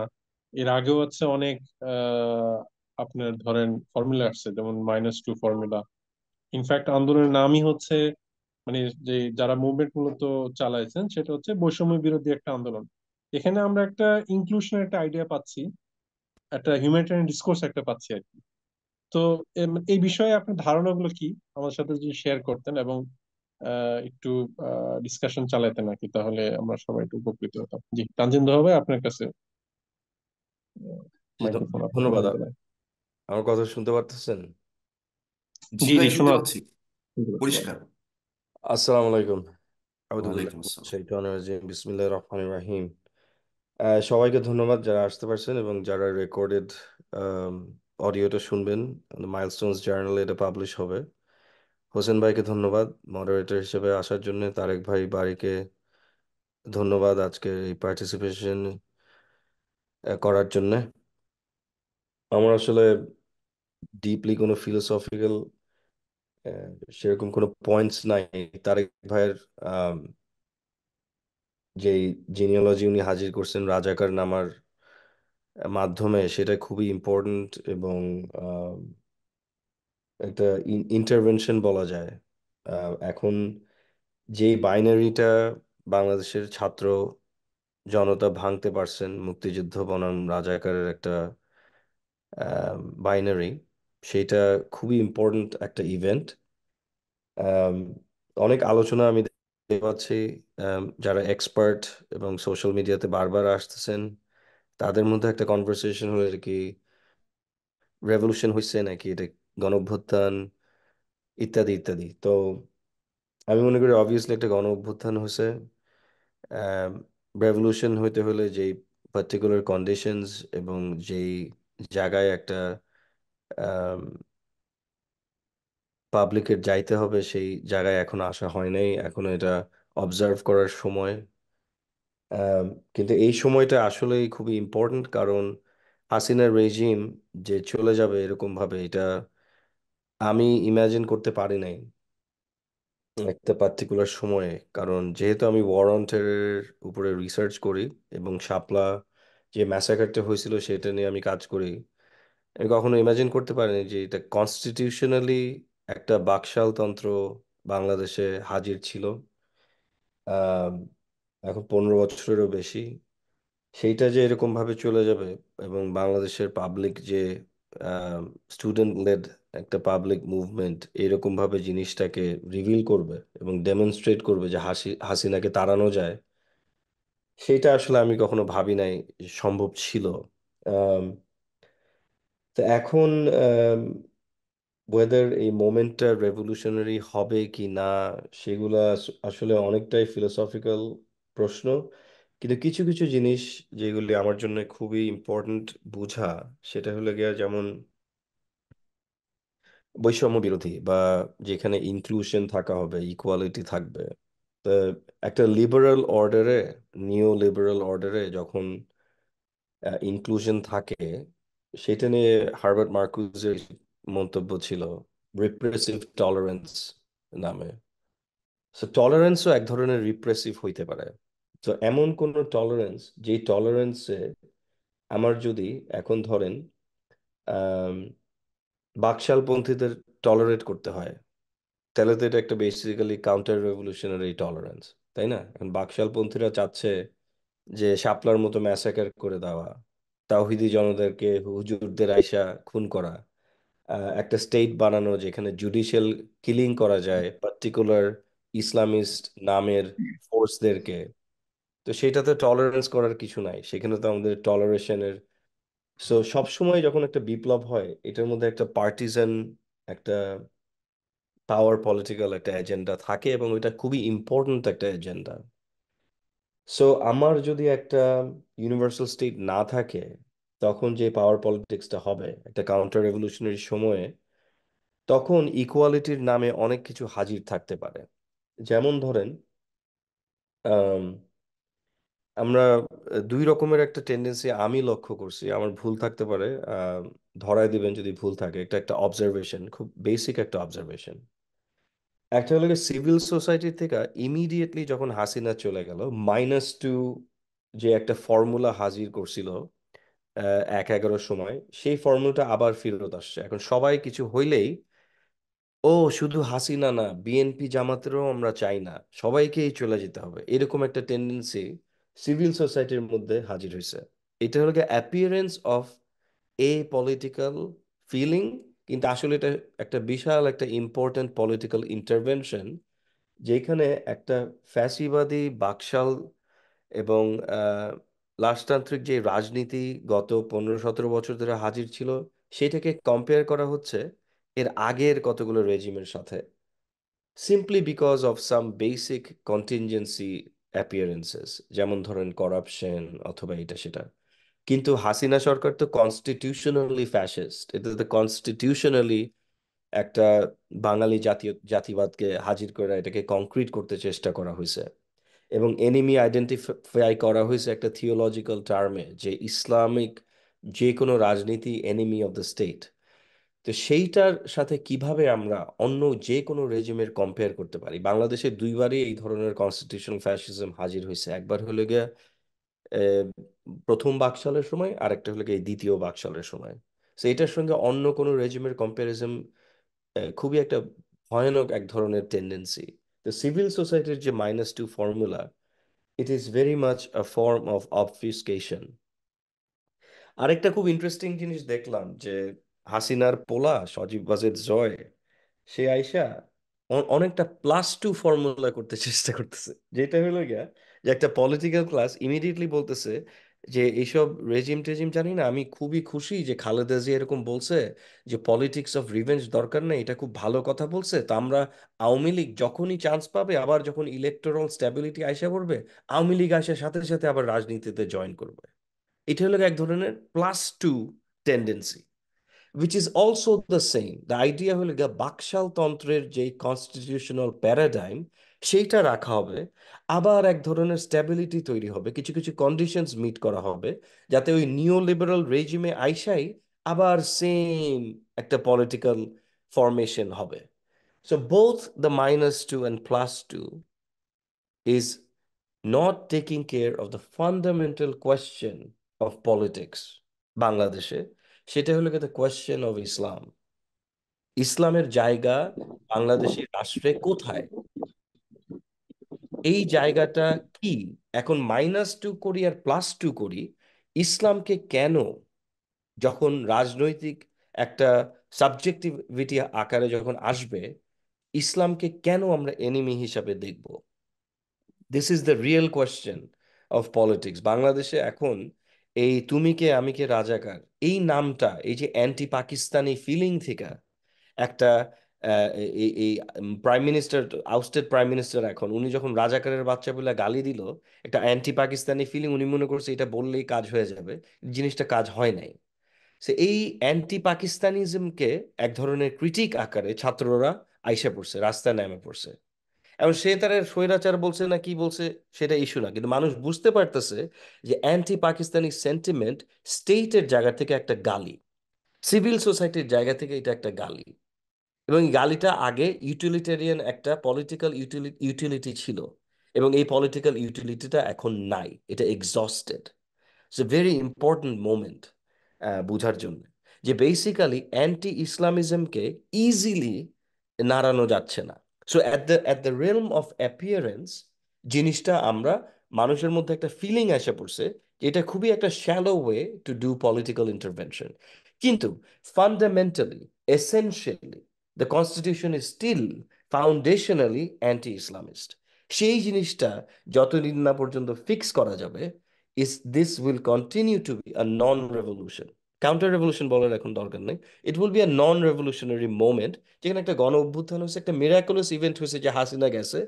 Speaker 1: এর আগেও হচ্ছে অনেক আহ, আপনার ধরেন ফর্মুলা আসছে, যেমন -2 ফর্মুলা। ইনফ্যাক্ট আন্দোলনের নামই হচ্ছে, মানে যে যারা মুভমেন্ট মূলত চালাইছেন সেটা হচ্ছে বৈষম্য বিরোধী একটা আন্দোলন। এখানে আমরা একটা ইনক্লুশনের একটা আইডিয়া পাচ্ছি, একটা হিউম্যানিটেরিয়ান ডিসকোর্স একটা পাচ্ছি আর কি। তো এই বিষয়ে আপনার ধারণাগুলো কি আমাদের সাথে যদি শেয়ার করতেন, এবং একটু ডিসকাশন চালাতেন আর কি, তাহলে আমরা সবাই একটু উপকৃত হতাম। জি, তানজিম দোহা ভাই, আপনার কাছে
Speaker 3: জি,
Speaker 1: মাইক্রোফোন আপনার
Speaker 3: ধন্যবাদ।
Speaker 1: অনুমোদন।
Speaker 3: আমার কথা শুনতে পারতেছেন?
Speaker 2: জি
Speaker 1: জি
Speaker 2: ভাই,
Speaker 1: জি,
Speaker 2: শুনতে
Speaker 1: শোনা
Speaker 2: পাচ্ছি
Speaker 1: শুনতে পাচ্ছি ভালো।
Speaker 2: পরিষ্কার।
Speaker 3: আসসালামু আলাইকুম। আউযুবিল্লাহি
Speaker 2: ওয়ালাইকুম
Speaker 3: মিনাশ
Speaker 2: আসসালাম।
Speaker 3: শাইতানির রাজিম। বিসমিল্লাহির রহমানির রহিম। সবাইকে ধন্যবাদ যারা আসতে পারছেন এবং যারা রেকর্ডেড অডিওটা শুনবেন। মাইলস্টোনস জার্নালে এটা পাবলিশ হবে। হোসেন ভাইকে ধন্যবাদ মডারেটর হিসেবে আসার জন্য। তারেক ভাই বারিকে ধন্যবাদ আজকে এই পার্টিসিপেশন করার জন্য। আমার আসলে ডিপলি কোনো ফিলোসফিক্যাল সেরকম কোনো পয়েন্টস নাই। তারেক ভাইয়ের আম, যেই জিনিওলজি উনি হাজির করছেন রাজাকার নামার মাধ্যমে, সেটা খুবই ইম্পর্ট্যান্ট এবং একটা ইন্টারভেনশন বলা যায়। এখন যেই বাইনারিটা বাংলাদেশের ছাত্র জনতা ভাঙতে পারছেন, মুক্তিযুদ্ধ বনাম রাজাকারের একটা বাইনারি, সেটা খুবই ইম্পর্ট্যান্ট একটা ইভেন্ট। আম, অনেক আলোচনা আমি দেখতে পাচ্ছি, যারা এক্সপার্ট এবং সোশ্যাল মিডিয়াতে বারবার আসতেছেন, তাদের মধ্যে একটা কনভারসেশন হলো এটা কি রেভলিউশন হয়েছে নাকি এটা গণঅভ্যুত্থান, ইত্যাদি ইত্যাদি। তো আমি মনে করি অবভিয়াসলি একটা গণ অভ্যুত্থান হয়েছে। রেভলিউশন হইতে হলে যেই পার্টিকুলার কন্ডিশনস এবং যেই জায়গায় একটা পাবলিকের যাইতে হবে, সেই জায়গায় এখনো আসা হয় নাই, এখনো এটা অবজার্ভ করার সময়। আম, কিন্তু এই সময়টা আসলেই খুবই ইম্পর্ট্যান্ট, কারণ হাসিনার রেজিম যে চলে যাবে এরকম ভাবে, এটা আমি ইমাজিন করতে পারি নাই একটা পার্টিকুলার সময়ে। কারণ যেহেতু আমি ওয়ার অন টেররের উপরে রিসার্চ করি এবং শাপলা যে ম্যাসাকারটা হয়েছিল সেটা নিয়ে আমি কাজ করি, আমি কখনো ইমাজিন করতে পারিনি যে এটা কনস্টিটিউশনালি একটা বাকশালতন্ত্র বাংলাদেশে হাজির ছিল আহ এখন 15 বছরেরও বেশি। সেইটা যে এরকম ভাবে চলে যাবে এবং বাংলাদেশের পাবলিক যে স্টুডেন্ট লেড একটা পাবলিক মুভমেন্ট এরকম ভাবে জিনিসটাকে রিভিল করবে এবং ডেমনস্ট্রেট করবে যে হাসিনাকে তাড়ানো যায়, সেটা আসলে আমি কখনো ভাবি নাই যে সম্ভব ছিল। আম, তো এখন ওয়েদার এই মোমেন্টটা রেভলিউশনারি হবে কি না, সেগুলা আসলে অনেকটাই ফিলোসফিক্যাল প্রশ্ন। কিন্তু কিছু কিছু জিনিস যেগুলি আমার জন্য খুবই ইম্পর্ট্যান্ট বুঝা, সেটা হলো গিয়া যেমন বৈষম্য বিরোধী, বা যেখানে ইনক্লুশন থাকা হবে, ইকুয়ালিটি থাকবে। তো একটা লিবারাল অর্ডারে, নিও লিবারাল অর্ডারে যখন ইনক্লুশন থাকে, সেটা নিয়ে হার্বার্ট মার্কুজের মন্তব্য ছিল রিপ্রেসিভ টলারেন্স নামে। সো টলারেন্সও এক ধরনের রিপ্রেসিভ হইতে পারে। তো এমন কোন টলারেন্স, যেই টলারেন্সে আমার যদি এখন ধরেন আহ বাকশালপন্থীদের টলারেট করতে হয়, তাহলে তো এটা একটা বেসিক্যালি কাউন্টার রেভলিউশনারি টলারেন্স। তাই না? এখন বাকশালপন্থীরা চাচ্ছে যে শাপলার মতো ম্যাসাকার করে দেওয়া, তাওহিদি জনতাকে হুজুরদের আইসা খুন করা, একটা স্টেট বানানো যেখানে জুডিশিয়াল কিলিং করা যায় পার্টিকুলার ইসলামিস্ট নামের ফোর্সদেরকে। তো সেটাতে টলারেন্স করার কিছু নাই, সেখানে তো আমাদের টলারেশনের। সো সবসময় যখন একটা বিপ্লব হয় এটার মধ্যে একটা পার্টিজান, একটা পাওয়ার পলিটিক্যাল একটা এজেন্ডা থাকে, এবং এটা খুবই ইম্পর্ট্যান্ট একটা এজেন্ডা। সো আমার যদি একটা ইউনিভার্সাল স্টেট না থাকে, তখন যে পাওয়ার পলিটিক্সটা হবে একটা কাউন্টার রেভলিউশনারি সময়ে, তখন ইকুয়ালিটির নামে অনেক কিছু হাজির থাকতে পারে। যেমন ধরেন, আম, আমরা দুই রকমের একটা টেন্ডেন্সি আমি লক্ষ্য করছি, আমার ভুল থাকতে পারে, ধরায় দিবেন যদি ভুল থাকে। এটা একটা অবজারভেশন, খুব বেসিক একটা অবজারভেশন। একটা হলো সিভিল সোসাইটি থেকে ইমিডিয়েটলি যখন হাসিনা চলে গেল, -2 যে একটা ফর্মুলা হাজির করছিল 1/11 সময়, সেই ফর্মুলাটা আবার ফেরত আসছে। এখন সবাই কিছু হইলেই, ও শুধু হাসিনা না, বিএনপি জামাতেরও আমরা চাই না, সবাইকেই চলে যেতে হবে, এরকম একটা টেন্ডেন্সি সিভিল সোসাইটির মধ্যে হাজির হয়েছে। এটা হলো appearance of a political feeling, কিন্তু আসলে এটা একটা বিশাল একটা ইম্পর্ট্যান্ট পলিটিক্যাল ইন্টারভেনশন, যেখানে একটা ফ্যাসিবাদী বাকশাল এবং রাজতান্ত্রিক যে রাজনীতি গত 15-17 বছর ধরে হাজির ছিল, সেটাকে কম্পেয়ার করা হচ্ছে এর আগের কতগুলো রেজিমের সাথে, simply because of some basic contingency appearances, যেমন ধরেন করাপশন অথবা এটা সেটা। কিন্তু হাসিনা সরকার তো কনস্টিটিউশনালি ফ্যাসিস্ট, এটা তো কনস্টিটিউশনালি একটা বাঙালি জাতিবাদকে হাজির করে এটাকে কংক্রিট করতে চেষ্টা করা হয়েছে। এবং এনিমি আইডেন্টিফাই করা হয়েছে একটা থিওলজিক্যাল টার্মে, যে ইসলামিক যে কোনো রাজনীতি এনিমি অফ দ্য স্টেট। তো সেইটার সাথে কিভাবে আমরা অন্য যে কোনো রেজিমের কম্পেয়ার করতে পারি? বাংলাদেশে দুইবারই এই ধরনের কনস্টিটিউশনাল ফ্যাসিজম হাজির হয়েছে। একবার হলো গিয়ে আহ, প্রথম বাকশালের সময়, আর একটা হলো গিয়ে এই দ্বিতীয় বাকশালের সময়। তো এটার সঙ্গে অন্য কোনো রেজিমের কম্পারিজম খুবই একটা ভয়ানক এক ধরনের টেন্ডেন্সি। তো সিভিল সোসাইটির যে -2 formula, it is very much a form of obfuscation. আরেকটা খুব ইন্টারেস্টিং জিনিস দেখলাম যে হাসিনার পোলা সজীব ওয়াজেদ জয়, সে আইসা অনেকটা +2 ফর্মুলা করতে চেষ্টা করতেছে, যেটা হলো গিয়া যে একটা পলিটিক্যাল ক্লাস ইমিডিয়েটলি বলতেছে যে এইসব রেজিম টেজিম জানি না, আমি খুবই খুশি যে খালেদা জিয়া এরকম বলছে যে পলিটিক্স অফ রিভেঞ্জ দরকার নেই, এটা খুব ভালো কথা বলছে। তা আমরা আওয়ামী লীগ যখনই চান্স পাবে, আবার যখন ইলেকটোরাল স্ট্যাবিলিটি আইসা পড়বে, আওয়ামী লীগ আসার সাথে সাথে আবার রাজনীতিতে জয়েন করবে। এটা হলো এক ধরনের +2 tendency, which is also the same. The idea হলো গিয়ে বাকশাল তন্ত্রের যে কনস্টিটিউশনাল প্যারাডাইম, সেইটা রাখা হবে, আবার এক ধরনের স্ট্যাবিলিটি তৈরি হবে, কিছু কিছু কন্ডিশনস মিট করা হবে, যাতে ওই নিও লিবারাল রেজিমে আইসাই আবার সেম একটা পলিটিক্যাল ফরমেশন হবে। So both the -2 and +2 is not taking care of the fundamental question of politics বাংলাদেশে। সেটা হলো the question of ইসলাম। ইসলামের জায়গা বাংলাদেশের রাষ্ট্রে কোথায়? এই জায়গাটা কি? এখন -2 করি আর +2 করি, ইসলামকে কেন, যখন রাজনৈতিক একটা সাবজেক্টিভিটি আকারে যখন আসবে, ইসলামকে কেন আমরা এনিমি হিসাবে দেখব? This is the real question of politics বাংলাদেশে এখন। এই তুমি কে আমি কে রাজাকার, এই নামটা, এই যে অ্যান্টি পাকিস্তানি ফিলিং থেকে একটা এই prime minister, ousted prime minister, এখন উনি যখন রাজাকারের বাচ্চা বলে গালি দিল, একটা অ্যান্টি পাকিস্তানি ফিলিং, উনি মনে করছে এটা বললেই কাজ হয়ে যাবে। জিনিসটা কাজ হয় নাই। সে এই অ্যান্টি পাকিস্তানিজমকে এক ধরনের ক্রিটিক আকারে ছাত্ররা আইসা পড়ছে, রাস্তায় নেমে পড়ছে। এবং সে তার স্বৈরাচার বলছে না কি বলছে, সেটা ইস্যু না, কিন্তু মানুষ বুঝতে পারতেছে যে অ্যান্টি পাকিস্তানি সেন্টিমেন্ট স্টেটের জায়গা থেকে একটা গালি, সিভিল সোসাইটির জায়গা থেকে এটা একটা গালি। এবং এই গালিটা আগে ইউটিলিটেরিয়ান একটা পলিটিক্যাল ইউটিলিটি ছিল, এবং এই পলিটিক্যাল ইউটিলিটিটা এখন নাই, এটা exhausted. It's a very important moment বুঝার জন্য, যে বেসিক্যালি অ্যান্টি ইসলামিজমকে ইজিলি নাড়ানো যাচ্ছে না। So at the realm of appearance, জিনিসটা আমরা মানুষের মধ্যে একটা ফিলিং এসে পড়ছে যে এটা খুবই একটা shallow way to do political intervention. কিন্তু fundamentally, essentially, the constitution is still foundationally anti Islamist. সেই জিনিসটা যতদিন না পর্যন্ত ফিক্স করা যাবে, is this will continue to be a non revolution. Counter revolution বলার এখন দরকার নেই, it will be a non revolutionary moment, যেখানে একটা গণ অভ্যুত্থান হয়েছে, একটা মিরাকুলাস ইভেন্ট হয়েছে যে হাসিনা গেছে,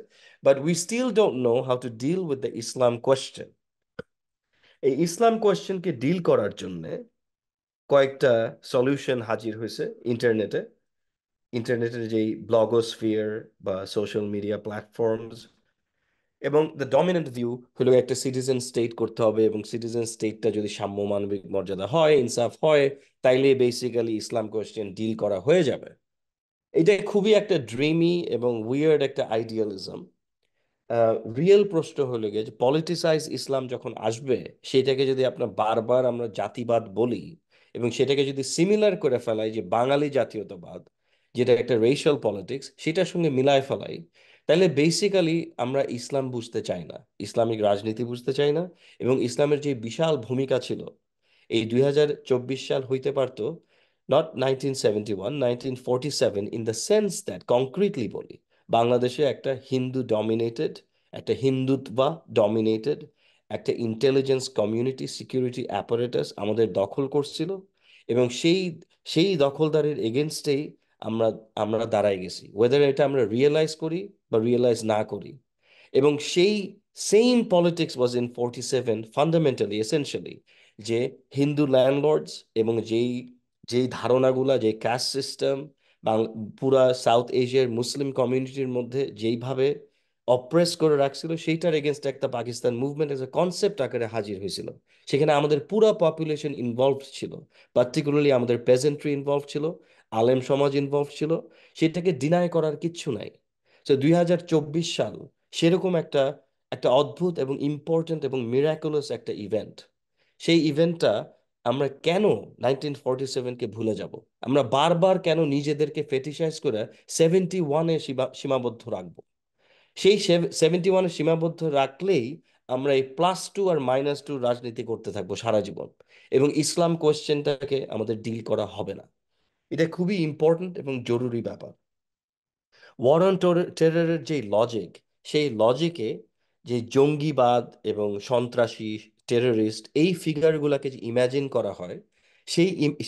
Speaker 3: but we still don't know how to deal with the Islam question. এই ইসলাম কোয়েশ্চেনকে ডিল করার জন্য কয়েকটা সলিউশন হাজির হয়েছে ইন্টারনেটে। ইন্টারনেটের যেই ব্লগোস্ফিয়ার বা সোশ্যাল মিডিয়া প্ল্যাটফর্মস, এবং দ্য ডমিনেন্ট ভিউ হলো একটা সিটিজেন স্টেট করতে হবে, এবং সিটিজেন স্টেটটা যদি সাম্য মানবিক মর্যাদা হয়, ইনসাফ হয়, তাইলে বেসিক্যালি ইসলাম কোয়েশ্চেন ডিল করা হয়ে যাবে। এটা খুবই একটা ড্রিমি এবং উইয়ার্ড একটা আইডিয়ালিজম। রিয়েল প্রশ্ন হলো গিয়ে যে পলিটিসাইজ ইসলাম যখন আসবে, সেটাকে যদি আপনার বারবার আমরা জাতিবাদ বলি, এবং সেটাকে যদি সিমিলার করে ফেলাই যে বাঙালি জাতীয়তাবাদ, যেটা একটা রেশিয়াল পলিটিক্স, সেটার সঙ্গে মিলায় ফেলাই, তাহলে বেসিক্যালি আমরা ইসলাম বুঝতে চাই না, ইসলামিক রাজনীতি বুঝতে চাই না। এবং ইসলামের যে বিশাল ভূমিকা ছিল, এই 2024 সাল হইতে পারতো not 1971, 1947, in the sense that concretely বলি, বাংলাদেশে একটা হিন্দু ডমিনেটেড, একটা হিন্দুত্বা ডমিনেটেড একটা ইন্টেলিজেন্স কমিউনিটি সিকিউরিটি অ্যাপারেটাস আমাদের দখল করছিল, এবং সেই সেই দখলদারের এগেনস্টেই আমরা আমরা দাঁড়াই গেছি, ওয়েদার এটা আমরা রিয়েলাইজ করি বা রিয়েলাইজ না করি। এবং সেই same politics was in 47 fundamentally, essentially, যে হিন্দু ল্যান্ডলর্ডস এবং যেই যেই ধারণাগুলা, যে কাস্ট সিস্টেম পুরা সাউথ এশিয়ার মুসলিম কমিউনিটির মধ্যে যেইভাবে অপ্রেস করে রাখছিল, সেইটার এগেনস্ট একটা Pakistan movement as a concept আকারে হাজির হয়েছিল। সেখানে আমাদের পুরা পপুলেশন ইনভলভ ছিল, পার্টিকুলারলি আমাদের পেজেন্ট্রি ইনভলভ ছিল, আলেম সমাজ ইনভলভ ছিল। সেটাকে ডিনাই করার কিচ্ছু নাই। তো 2024 সাল সেরকম একটা একটা অদ্ভুত এবং ইম্পর্ট্যান্ট এবং মিরাকুলাস একটা ইভেন্ট। সেই ইভেন্টটা আমরা কেন 1947-কে ভুলে যাব? আমরা বারবার কেন নিজেদেরকে ফেটিসাইজ করে 71-এ সীমাবদ্ধ রাখবো? সেই 71-এ সীমাবদ্ধ রাখলেই আমরা এই +2 আর -2 রাজনীতি করতে থাকবো সারা জীবন, এবং ইসলাম কোয়েশ্চেনটাকে আমাদের ডিল করা হবে না। এটা খুবই ইম্পর্ট্যান্ট এবং জরুরি ব্যাপার। ওয়ার অন টেররের যে লজিক, সেই লজিকে যে জঙ্গিবাদ এবং সন্ত্রাসী, টেররিস্ট, এই ফিগারগুলোকে যে ইমাজিন করা হয়,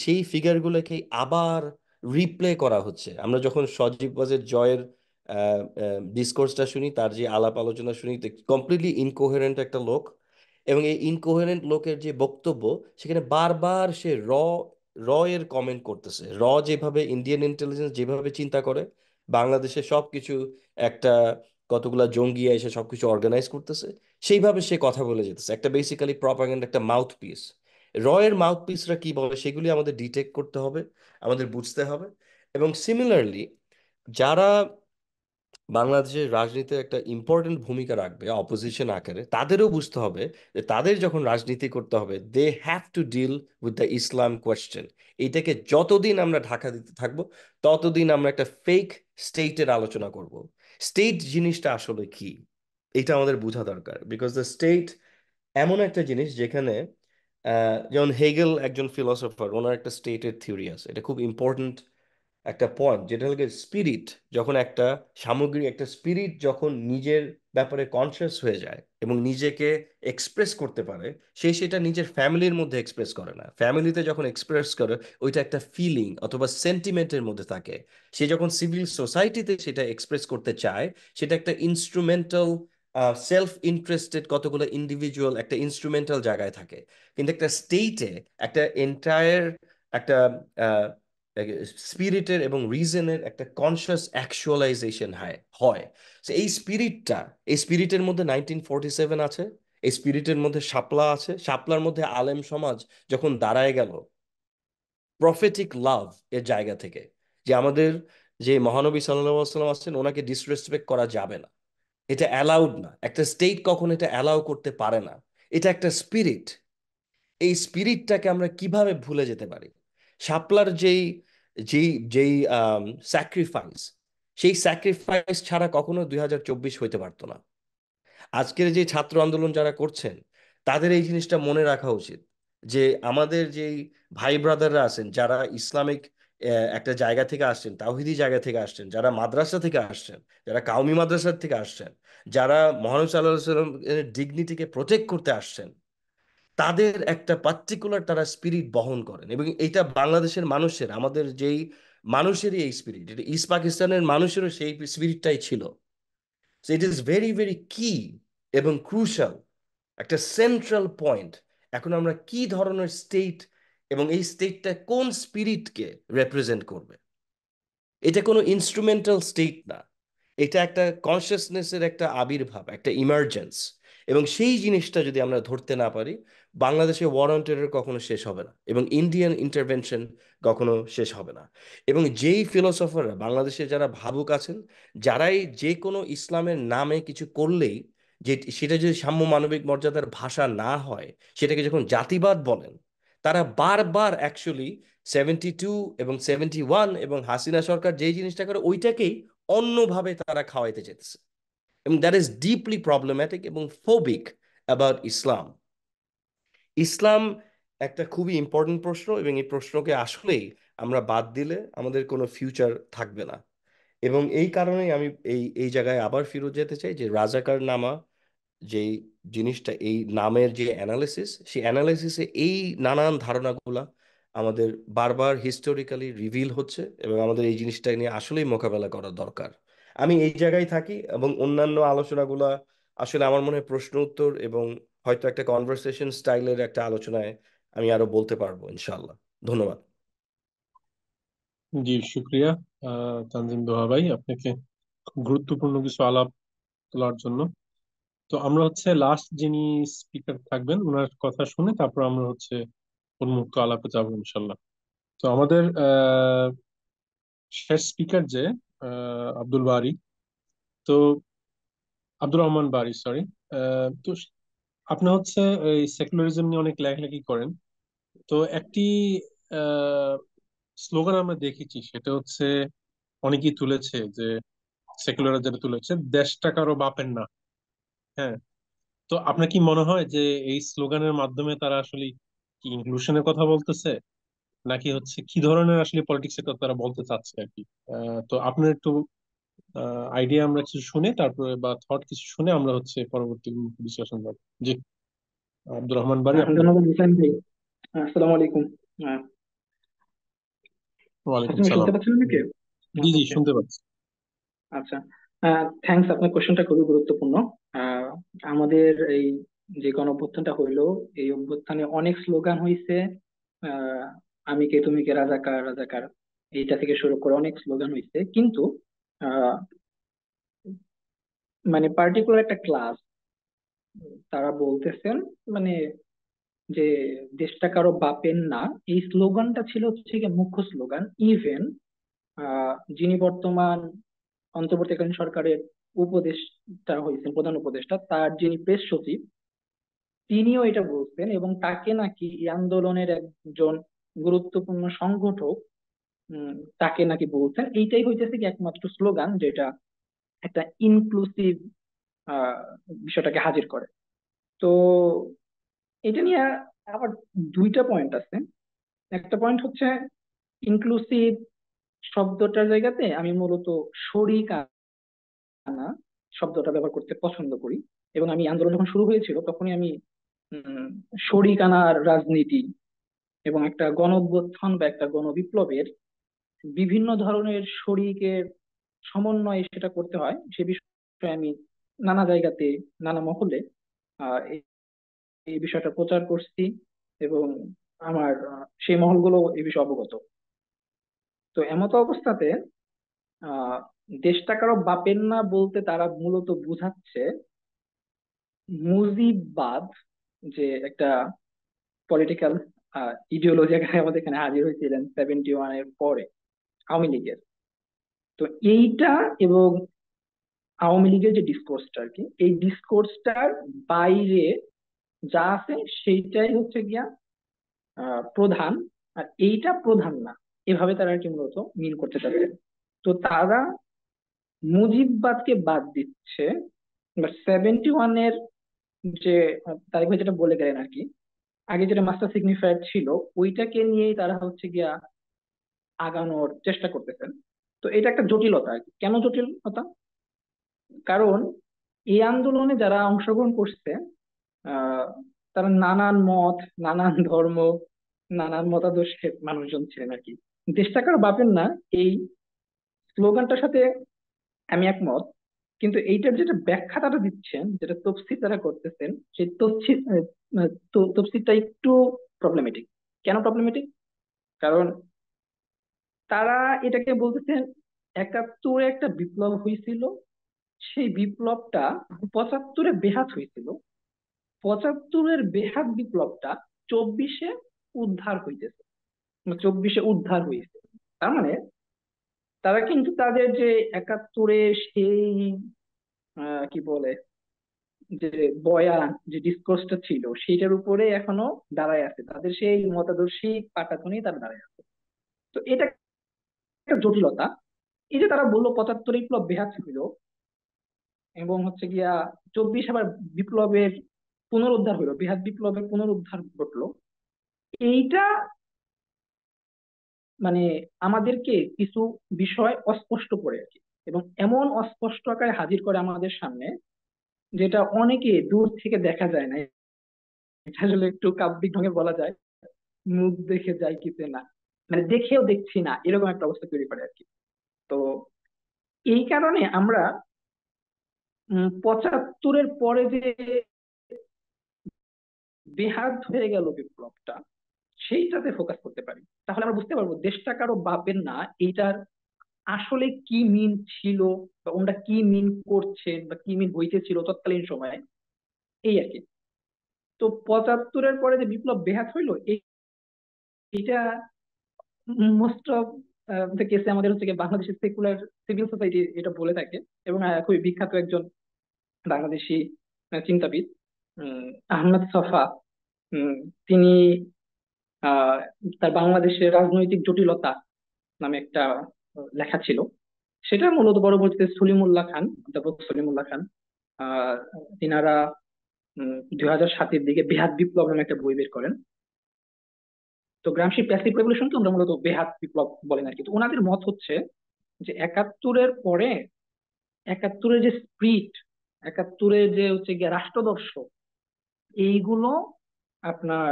Speaker 3: সেই ফিগারগুলোকে আবার রিপ্লে করা হচ্ছে। আমরা যখন সজীব ওয়াজেদ জয়ের ডিসকোর্সটা শুনি, তার যে আলাপ আলোচনা শুনি, কমপ্লিটলি ইনকোহেরেন্ট একটা লোক, এবং এই ইনকোহেরেন্ট লোকের যে বক্তব্য, সেখানে বারবার সে র এর কমেন্ট করতেছে। যেভাবে ইন্ডিয়ান ইন্টেলিজেন্স যেভাবে চিন্তা করে, বাংলাদেশে সবকিছু একটা কতগুলা জঙ্গি এসে সবকিছু অর্গানাইজ করতেছে, সেইভাবে সে কথা বলে যেতেছে, একটা বেসিক্যালি প্রপাগান্ডা, একটা মাউথ পিস। এর মাউথ পিসরা কি বলে সেগুলি আমাদের ডিটেক্ট করতে হবে, আমাদের বুঝতে হবে। এবং সিমিলারলি, যারা বাংলাদেশের রাজনীতিতে একটা ইম্পর্টেন্ট ভূমিকা রাখবে অপোজিশন আকারে, তাদেরও বুঝতে হবে যে তাদের যখন রাজনীতি করতে হবে, they have to deal with the Islam question. এইটাকে যতদিন আমরা ঢাকা দিতে থাকবো, ততদিন আমরা একটা ফেক স্টেটের আলোচনা করব। স্টেট জিনিসটা আসলে কি, এটা আমাদের বোঝা দরকার। বিকজ দ্য স্টেট এমন একটা জিনিস যেখানে যেমন হেগেল একজন ফিলোসফার, ওনার একটা স্টেটের থিওরি আছে, এটা খুব ইম্পর্ট্যান্ট একটা পয়েন্ট, যেটা হলো স্পিরিট। যখন একটা সামগ্রিক একটা স্পিরিট যখন নিজের ব্যাপারে কনসিয়াস হয়ে যায় এবং নিজেকে এক্সপ্রেস করতে পারে, সে সেটা নিজের ফ্যামিলির মধ্যে এক্সপ্রেস করে না, ফ্যামিলিতে যখন এক্সপ্রেস করে, ওইটা একটা ফিলিং অথবা সেন্টিমেন্টের মধ্যে থাকে। সে যখন সিভিল সোসাইটিতে সেটা এক্সপ্রেস করতে চায়, সেটা একটা ইনস্ট্রুমেন্টাল, সেলফ ইন্টারেস্টেড, কতগুলো ইন্ডিভিজুয়াল একটা ইনস্ট্রুমেন্টাল জায়গায় থাকে। কিন্তু একটা স্টেটে একটা এন্টায়ার একটা স্পিরিটের এবং রিজনের একটা কনসিয়াস অ্যাকচুয়ালাইজেশন হয়। So এই স্পিরিটের মধ্যে 1947 আছে, এই স্পিরিটের মধ্যে শাপলা আছে, শাপলার মধ্যে আলেম সমাজ যখন দাঁড়ায় গেল প্রফেটিক লাভ এর জায়গা থেকে, যে আমাদের যে মহানবী সাল্লাল্লাহু আলাইহি ওয়াসাল্লাম আছেন, ওনাকে ডিসরেসপেক্ট করা যাবে না, এটা অ্যালাউড না, একটা স্টেট কখন এটা অ্যালাউ করতে পারে না। এটা একটা স্পিরিট। এই স্পিরিটটাকে আমরা কিভাবে ভুলে যেতে পারি? শাপলার যেই যেই যেই স্যাক্রিফাইস, সেই স্যাক্রিফাইস ছাড়া কখনো 2024 হইতে পারতো না। আজকের যে ছাত্র আন্দোলন যারা করছেন তাদের এই জিনিসটা মনে রাখা উচিত যে আমাদের যেই ভাই ব্রাদাররা আছেন যারা ইসলামিক একটা জায়গা থেকে আসছেন, তাওহিদি জায়গা থেকে আসছেন, যারা মাদ্রাসা থেকে আসছেন, যারা কাউমি মাদ্রাসা থেকে আসছেন, যারা মহানবী সাল্লাল্লাহু আলাইহি ওয়াসাল্লাম ডিগনিটিকে প্রোটেক্ট করতে আসছেন, তাদের একটা পার্টিকুলার তারা স্পিরিট বহন করেন। এবং এটা বাংলাদেশের মানুষের, আমাদের যেই মানুষেরই এই স্পিরিট, এটা ইস্ট পাকিস্তানের মানুষেরও সেই স্পিরিটটাই ছিল। So it is very very কি এবং ক্রুশাল, একটা সেন্ট্রাল পয়েন্ট। এখন আমরা কি ধরনের স্টেট এবং এই স্টেটটা কোন স্পিরিটকে রিপ্রেজেন্ট করবে, এটা কোনো ইনস্ট্রুমেন্টাল স্টেট না, এটা একটা কনসিয়াসনেসের একটা আবির্ভাব, একটা ইমার্জেন্স। এবং সেই জিনিসটা যদি আমরা ধরতে না পারি, বাংলাদেশে ওয়ার অন টেরর কখনো শেষ হবে না এবং ইন্ডিয়ান ইন্টারভেনশন কখনো শেষ হবে না। এবং যেই ফিলোসফাররা বাংলাদেশে যারা ভাবুক আছেন, যারাই যে কোনো ইসলামের নামে কিছু করলেই, যে সেটা যদি সাম্য মানবিক মর্যাদার ভাষা না হয়, সেটাকে যখন জাতিবাদ বলেন, তারা বারবার অ্যাকচুয়ালি 72 এবং 71 এবং হাসিনা সরকার যেই জিনিসটা করে ওইটাকেই অন্যভাবে তারা খাওয়াইতে চেয়েছে। এবং দ্যাট ইজ ডিপলি প্রবলেম্যাটিক এবং ফোবিক অ্যাবাউট ইসলাম। ইসলাম একটা খুবই ইম্পর্টেন্ট প্রশ্ন, এবং এই প্রশ্নকে আসলেই আমরা বাদ দিলে আমাদের কোনো ফিউচার থাকবে না। এবং এই কারণেই আমি এই এই জায়গায় আবার ফিরে যেতে চাই যে রাজাকার নামা যেই জিনিসটা, এই নামের যে অ্যানালিসিস, সেই অ্যানালিসিসে এই নানান ধারণাগুলা আমাদের বারবার হিস্টোরিক্যালি রিভিল হচ্ছে, এবং আমাদের এই জিনিসটা নিয়ে আসলেই মোকাবেলা করা দরকার। আমি এই জায়গায় থাকি, এবং অন্যান্য আলোচনাগুলা আসলে আমার মনে হয় প্রশ্ন উত্তর এবং হয়তো একটা কনভারসেশন স্টাইলের একটা আলোচনায় আমি আরো বলতে পারবো ইনশাআল্লাহ। ধন্যবাদ।
Speaker 1: জি, শুক্রিয়া তানজিম দোহা ভাই, আপনাকে খুব গুরুত্বপূর্ণ কিছু আলাপ তোলার জন্য। তো আমরা হচ্ছে লাস্ট যিনি স্পিকার থাকবেন ওনার কথা শুনে তারপর আমরা হচ্ছে উন্মুক্ত আলাপে যাবো ইনশাল্লাহ। তো আমাদের শেষ স্পিকার যে আব্দুল বারি, তো আব্দুর রহমান বারি, সরি। তো আপনি হচ্ছে এই সেকুলারিজম নিয়ে অনেক লেখালেখি করেন। তো একটি স্লোগান আমরা দেখেছি, সেটা হচ্ছে অনেকেই তুলেছে যে সেকুলার যেটা তুলেছে, দেশটা কারো বাপের না। হ্যাঁ, তো আপনার কি মনে হয় যে এই স্লোগানের মাধ্যমে তারা আসলে কি ইনক্লুশনের কথা বলতেছে, নাকি হচ্ছে কি ধরনের আসলে পলিটিক্স এর কথা তারা বলতে চাচ্ছে আর কি? তো আপনার একটু আইডিয়া আমরা কিছু শুনে তারপরে, বা থট কিছু শুনে আমরা হচ্ছে পরবর্তী ডিসকাশন যাবো। জি, আব্দুর রহমান বারি, আপনি।
Speaker 4: ধন্যবাদ হোসেন ভাই। আসসালামু আলাইকুম। আহ,
Speaker 1: ওয়ালাইকুম
Speaker 4: হাসিম ভাই
Speaker 1: সালাম।
Speaker 4: শুনতে পাচ্ছেন আমাকে?
Speaker 1: জি জি,
Speaker 4: ওকে।
Speaker 1: শুনতে পাচ্ছি।
Speaker 4: আচ্ছা, থ্যাঙ্কস, আপনার কোশ্চেনটা খুবই গুরুত্বপূর্ণ। আহ, আমাদের এই যে গণ অভ্যুত্থানটা হইলো, এই অভ্যুত্থানে অনেক স্লোগান হইছে। আহ, আমি কে তুমি কে, রাজাকার রাজাকার, এইটা থেকে শুরু করে অনেক স্লোগান হইছে, কিন্তু আহ, মানে পার্টিকুলার একটা ক্লাস তারা বলতেছেন, মানে যে দেশটা কারো বাপের না, এই স্লোগানটা ছিল হচ্ছে গিয়ে মুখ্য স্লোগান। ইভেন যিনি বর্তমান অন্তর্বর্তীকালীন সরকারের উপদেষ্টা হয়েছেন, প্রধান উপদেষ্টা, তার যিনি প্রেস সচিব, তিনিও এটা বলছেন, এবং তাকে নাকি এই আন্দোলনের একজন গুরুত্বপূর্ণ সংগঠক, উম, তাকে নাকি বলছেন এইটাই হইতেছে কি একমাত্র স্লোগান যেটা একটা ইনক্লুসিভ আহ বিষয়টাকে হাজির করে। তো এটা নিয়ে আবার দুইটা পয়েন্ট আছে। একটা পয়েন্ট হচ্ছে, ইনক্লুসিভ শব্দটার জায়গাতে আমি মূলত শরিকানা শব্দটা ব্যবহার করতে পছন্দ করি। এবং আমি আন্দোলন যখন শুরু হয়েছিল তখনই আমি উম, শরিকানার রাজনীতি এবং একটা গণ অভ্যুত্থান বা একটা গণবিপ্লবের বিভিন্ন ধরনের শরিকের সমন্বয়ে সেটা করতে হয় সে বিষয়ে আমি নানা জায়গাতে, নানা মহলে এই এই বিষয়টা প্রচার করছি, এবং আমার সেই মহলগুলো এই বিষয়ে অবগত। তো এমত অবস্থাতে আহ দেশটা কারো বাপের না বলতে তারা মূলত বুঝাচ্ছে মুজিববাদ, যে একটা পলিটিক্যাল ইডিওলজি আমাদের এখানে হাজির হয়েছিলেন 71-এর পরে আওয়ামী লীগের। তো এইটা এবং আওয়ামী লীগের যে ডিসকোর্সটা আর কি, এই ডিসকোর্সটার বাইরে যা আছে সেইটাই হচ্ছে গিয়া প্রধান, আর এইটা প্রধান না, এভাবে তারা আর কি মূলত মিন করতে চাচ্ছে। তো তারা মুজিববাদকে বাদ দিচ্ছে বাট 71-এর যে তারিখ ভাই যেটা বলে গেলেন আর কি, আগে যেটা মাস্টার সিগনিফায়ার ছিল ওইটাকে নিয়েই তারা হচ্ছে গিয়া আগানোর চেষ্টা করতেছেন। তো এটা একটা জটিলতা আর কি। কেন জটিলতা? কারণ এই আন্দোলনে যারা অংশগ্রহণ করছে আহ তারা নানান মত, নানান ধর্ম, নানান মতাদর্শের মানুষজন ছিলেন আর কি। দেশ টাকার বাপের না, এই স্লোগানটার সাথে আমি একমত, কিন্তু এইটার যেটা ব্যাখ্যা তারা দিচ্ছেন, যেটা তফসির তারা করতেছেন, সেই তফসিরটা একটু প্রবলেমেটিক। কেন প্রবলেমেটিক? কারণ তারা এটাকে বলতেছেন 71-এ একটা বিপ্লব হয়েছিল, সেই বিপ্লবটা 75-এ বেহাত হয়েছিল, 75-এর বেহাত বিপ্লবটা 24-এ উদ্ধার হইতেছে, 24-এ উদ্ধার হয়েছে। তার মানে তারা কিন্তু তাদের যে 71-এ সেই কি বলে যে বয়ান, যে ডিসকোর্সটা ছিল সেটার উপরে এখনো দাঁড়ায় আছে, তাদের সেই মতাদর্শী পাটাতনই তারা দাঁড়ায় আছে। তো এটা একটা জটিলতা। এই যে তারা বললো 75 বিপ্লব বেহাত ছিল এবং হচ্ছে গিয়া 24 আবার বিপ্লবের পুনরুদ্ধার হলো, বৃহৎ বিপ্লবের পুনরুদ্ধার ঘটলো, এইটা মানে আমাদেরকে কিছু বিষয় অস্পষ্ট করে আর কি, এবং এমন অস্পষ্ট আকারে হাজির করে আমাদের সামনে, যেটা অনেকে দূর থেকে দেখা যায় না। এটা আসলে একটু কাব্যিক ঢঙে বলা যায়, মুখ দেখে যাই কিতে না, মানে দেখেও দেখছি না, এরকম একটা অবস্থা তৈরি করে আর কি। তো এই কারণে আমরা 75-এর পরে যে বেহাত হয়ে গেল বিপ্লবটা, সেইটাতে ফোকাস করতে পারি, তাহলে আমরা বুঝতে পারবো দেশটা কারো বাপের না, এইটার আসলে কি মিন ছিল, বা ওনারা কি মিন করছেন বা কি মিন হইতেছিল তৎকালীন সময়ে, এই আর কি। তো 75-এর পরে যে বিপ্লব বেহাত হইলো, এইটা মোস্ট অফ দ্য কেসে আমাদের হচ্ছে গিয়ে বাংলাদেশের সেকুলার সিভিল সোসাইটি এটা বলে থাকে। এবং খুবই বিখ্যাত একজন বাংলাদেশি চিন্তাবিদ, আহমেদ ছফা, উম, তিনি আহ তার বাংলাদেশের রাজনৈতিক জটিলতা নামে একটা লেখা ছিল, সেটা মূলত পরবর্তীতে সলিমুল্লাহ খান, অধ্যাপক সলিমুল্লাহ খান, আহ তিনারা 2007-এর দিকে বেহাত বিপ্লব নামে একটা বই বের করেন। তো গ্রামসি প্যাসিভ রেভলিউশনকে আমরা মূলত বেহাত বিপ্লব বলেন আর কি। তো ওনাদের মত হচ্ছে যে 71-এর পরে, 71-এর যে স্প্রিট, 71-এর যে হচ্ছে গিয়ে রাষ্ট্রদর্শ, এইগুলো আপনার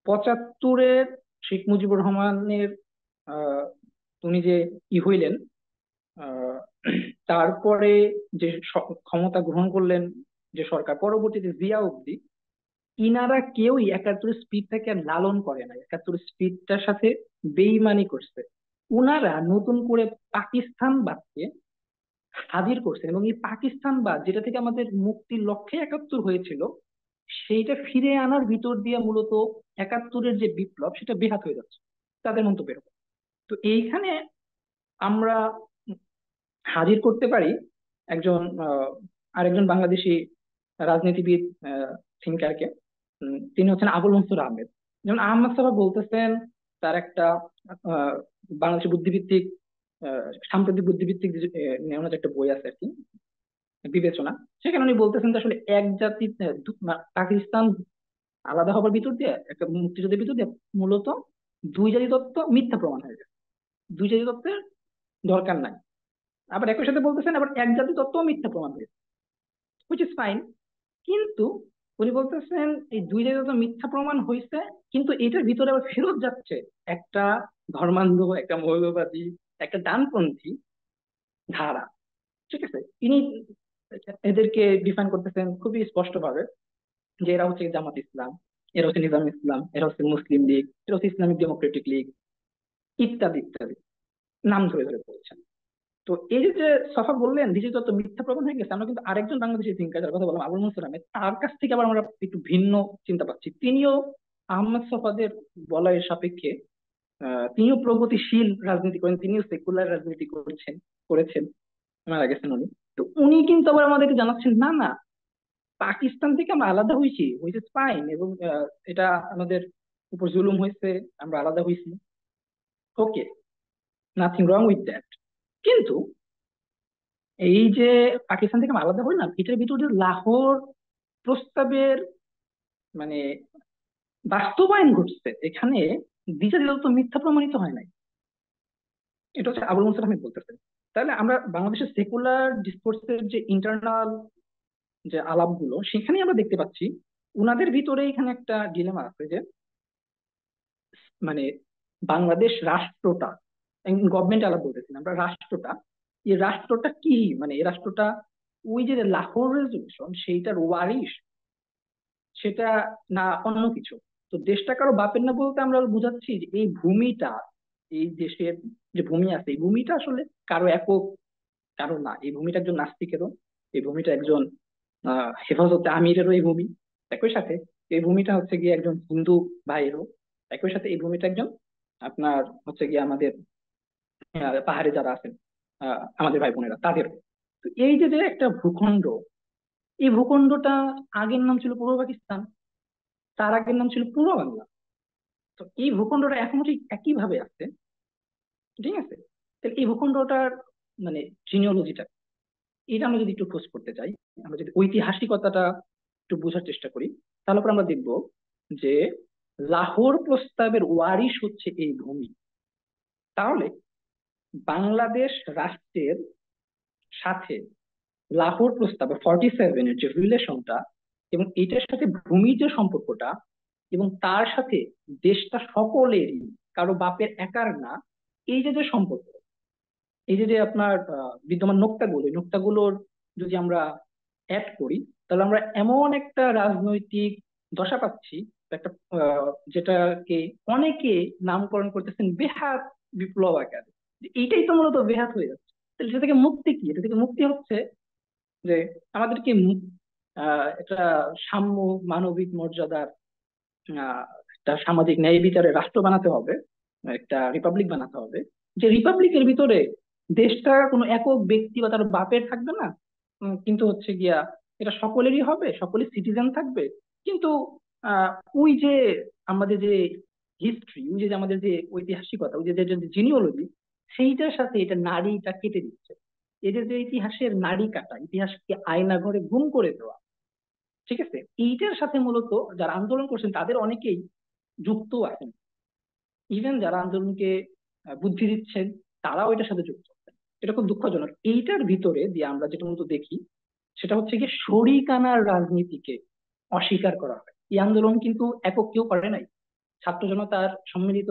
Speaker 4: 75-এর শেখ মুজিবুর রহমানের আহ উনি যে হইলেন, আহ, তারপরে যে ক্ষমতা গ্রহণ করলেন যে সরকার, পরবর্তীতে জিয়া অব্দি, ইনারা কেউই 71-এর স্পিডটাকে আর লালন করে না, 71-এর স্পিডটার সাথে বেইমানি করছে। উনারা নতুন করে পাকিস্তানবাদকে হাজির করছেন, এবং এই পাকিস্তানবাদ যেটা থেকে আমাদের মুক্তির লক্ষ্যে 71 হয়েছিল, সেইটা ফিরে আনার ভিতর দিয়ে মূলত 71-এর যে বিপ্লব সেটা বেহাত হয়ে যাচ্ছে, তাদের মন্তব্যের উপর। তো এইখানে আমরা হাজির করতে পারি একজন আরেকজন বাংলাদেশি রাজনীতিবিদ, থিঙ্কারকে। তিনি হচ্ছেন আবুল মনসুর আহমেদ। যেমন আহমদ সাহেব বলতেছেন, তার একটা আহ, বাংলাদেশের বুদ্ধিভিত্তিক সাম্প্রতিক বুদ্ধিভিত্তিক যে, ওনার যে একটা বই আছে আর কি, বিবেচনা, সেখানে উনি বলতেছেন যে আসলে এক জাতি পাকিস্তান আলাদা হবার ভিতর দিয়ে, একটা মুক্তিযুদ্ধের ভিতর দিয়ে মূলত দুই জাতি তত্ত্ব মিথ্যা প্রমাণ হয়ে গেছে, দুই জাতি তত্ত্বের দরকার নাই। আবার একই সাথে বলতেছেন আবার এক জাতি তত্ত্ব মিথ্যা প্রমাণ হয়েছে, হুইচ ইজ ফাইন। কিন্তু উনি বলতেছেন এই দুই জায়গায় তো মিথ্যা প্রমাণ হয়েছে, কিন্তু এটার ভিতরে আবার ফেরত যাচ্ছে একটা ধর্মান্ধ, একটা মৌলবাদী, একটা ডানপন্থী ধারা। ঠিক আছে, তিনি এদেরকে ডিফাইন করতেছেন খুবই স্পষ্ট ভাবে, যে এরা হচ্ছে জামাত ইসলাম, এরা হচ্ছে নিজাম ইসলাম, এরা হচ্ছে মুসলিম লীগ, এরা হচ্ছে ইসলামিক ডেমোক্রেটিক লীগ, ইত্যাদি ইত্যাদি নাম ধরে ধরে বলছেন। তো এই যে যে সফা বললেন ডিজিটাল তত্ত্ব মিথ্যা প্রমাণ হয়ে গেছে, আমরা কিন্তু আরেকজন বাংলাদেশি থিঙ্কার যার কথা বললাম আবুল মনসুর আহমেদ, তার কাছ থেকে আবার আমরা একটু ভিন্ন চিন্তা পাচ্ছি। তিনিও আহমদ সফাদের বলয়ের সাপেক্ষে তিনিও প্রগতিশীল রাজনীতি করেন, তিনিও সেকুলার রাজনীতি করেছেন, মারা গেছেন উনি। তো উনি কিন্তু আবার আমাদেরকে জানাচ্ছেন, না না, পাকিস্তান থেকে আমরা আলাদা হয়েছি, হুইচ ইজ ফাইন, এবং এটা আমাদের উপর জুলুম হয়েছে, আমরা আলাদা হয়েছি, ওকে, নাথিং রং উইথ দ্যাট। কিন্তু এই যে পাকিস্তান থেকে আলাদা হয় না, এটার ভিতরে যে লাহোর প্রস্তাবের মানে বাস্তবায়ন ঘটছে এখানে, দ্বিতীয় তো মিথ্যা প্রমাণিত হয় নাই। এটা হচ্ছে আবুল মুসার আহমেদ বলতেছেন। তাহলে আমরা বাংলাদেশের সেকুলার ডিসকোর্সের যে ইন্টারনাল যে আলাপগুলো, সেখানেই আমরা দেখতে পাচ্ছি উনাদের ভিতরে এখানে একটা ডিলেমা আছে যে মানে বাংলাদেশ রাষ্ট্রটা, গভর্নমেন্ট আলাপ বলতেছি না, আমরা রাষ্ট্রটা, এই রাষ্ট্রটা কি, মানে এই রাষ্ট্রটা ওই যে লাহোর রেজলিউশন সেইটার ওয়ারিশ, সেটা না অন্য কিছু। তো দেশটা কারো বাপের না বলতে আমরা বুঝাচ্ছি যে এই ভূমিটা, এই দেশের যে ভূমি আছে, এই ভূমিটা আসলে কারো একক, কারো না। এই ভূমিটা একজন নাস্তিকেরও, এই ভূমিটা একজন হেফাজতে আমিরেরও এই ভূমি, একই সাথে এই ভূমিটা হচ্ছে গিয়ে একজন হিন্দু ভাইয়েরও, একই সাথে এই ভূমিটা একজন আপনার হচ্ছে গিয়ে আমাদের পাহাড়ে যারা আছেন আমাদের ভাই বোনেরা তাদেরও। তো এই যে যে একটা ভূখণ্ড, এই ভূখণ্ডটা আগের নাম ছিল পূর্ব পাকিস্তান, তার আগের নাম ছিল পূর্ব বাংলা। তো এই ভূখণ্ডটা এখনো ঠিক একই ভাবে আছে, ঠিক আছে? তাহলে এই ভূখণ্ডটার মানে জিনিওলজিটা, এটা আমরা যদি একটু খোঁজ করতে চাই, আমরা যদি ঐতিহাসিকতাটা একটু বোঝার চেষ্টা করি, তাহলে পরে আমরা দেখব যে লাহোর প্রস্তাবের ওয়ারিশ হচ্ছে এই ভূমি। তাহলে বাংলাদেশ রাষ্ট্রের সাথে লাহোর প্রস্তাব 47-এর যে রিলেশনটা, এবং এটার সাথে ভূমির যে সম্পর্কটা, এবং তার সাথে দেশটা সকলেরই, কারো বাপের একার না, এই যে যে সম্পর্ক, এই যে যে আপনার বিদ্যমান নোক্তাগুলো, এই নোক্তাগুলোর যদি আমরা অ্যাড করি, তাহলে আমরা এমন একটা রাজনৈতিক দশা পাচ্ছি, একটা যেটাকে অনেকে নামকরণ করতেছেন বেহাত বিপ্লব আকারে। যে এইটাই তো মূলত বেহাত হয়ে যাচ্ছে। তাহলে এটা থেকে মুক্তি কি? এটা থেকে মুক্তি হচ্ছে যে আমাদেরকে একটা সাম্য, মানবিক মর্যাদার, একটা সামাজিক ন্যায় বিচারের রাষ্ট্র বানাতে হবে, একটা রিপাবলিক বানাতে হবে। যে রিপাবলিকের ভিতরে দেশটা কোনো একক ব্যক্তি বা তার বাপের থাকবে না, কিন্তু হচ্ছে গিয়া এটা সকলেরই হবে, সকলের সিটিজেন থাকবে। কিন্তু আহ ওই যে আমাদের যে হিস্ট্রি, ওই যে আমাদের যে ঐতিহাসিকতা, ওই যে জিনিওলজি, সেইটার সাথে এটা নাড়িটা কেটে দিচ্ছে। এদের যে ইতিহাসের নাড়ি কাটা, ইতিহাসকে আয়না ঘরে গুম করে দেওয়া, ঠিক আছে, এইটার সাথে মূলত যারা আন্দোলন করছেন তাদের অনেকেই যুক্ত আছেন। ইভেন যারা আন্দোলনকে বুদ্ধি দিচ্ছেন, তারাও এটার সাথে যুক্ত আছেন। এটা খুব দুঃখজনক। এইটার ভিতরে দিয়ে আমরা যেটা মূলত দেখি, সেটা হচ্ছে কি শরিকানার রাজনীতিকে অস্বীকার করা হয়। এই আন্দোলন কিন্তু একক কেউ করে নাই, ছাত্র জনতার সম্মিলিত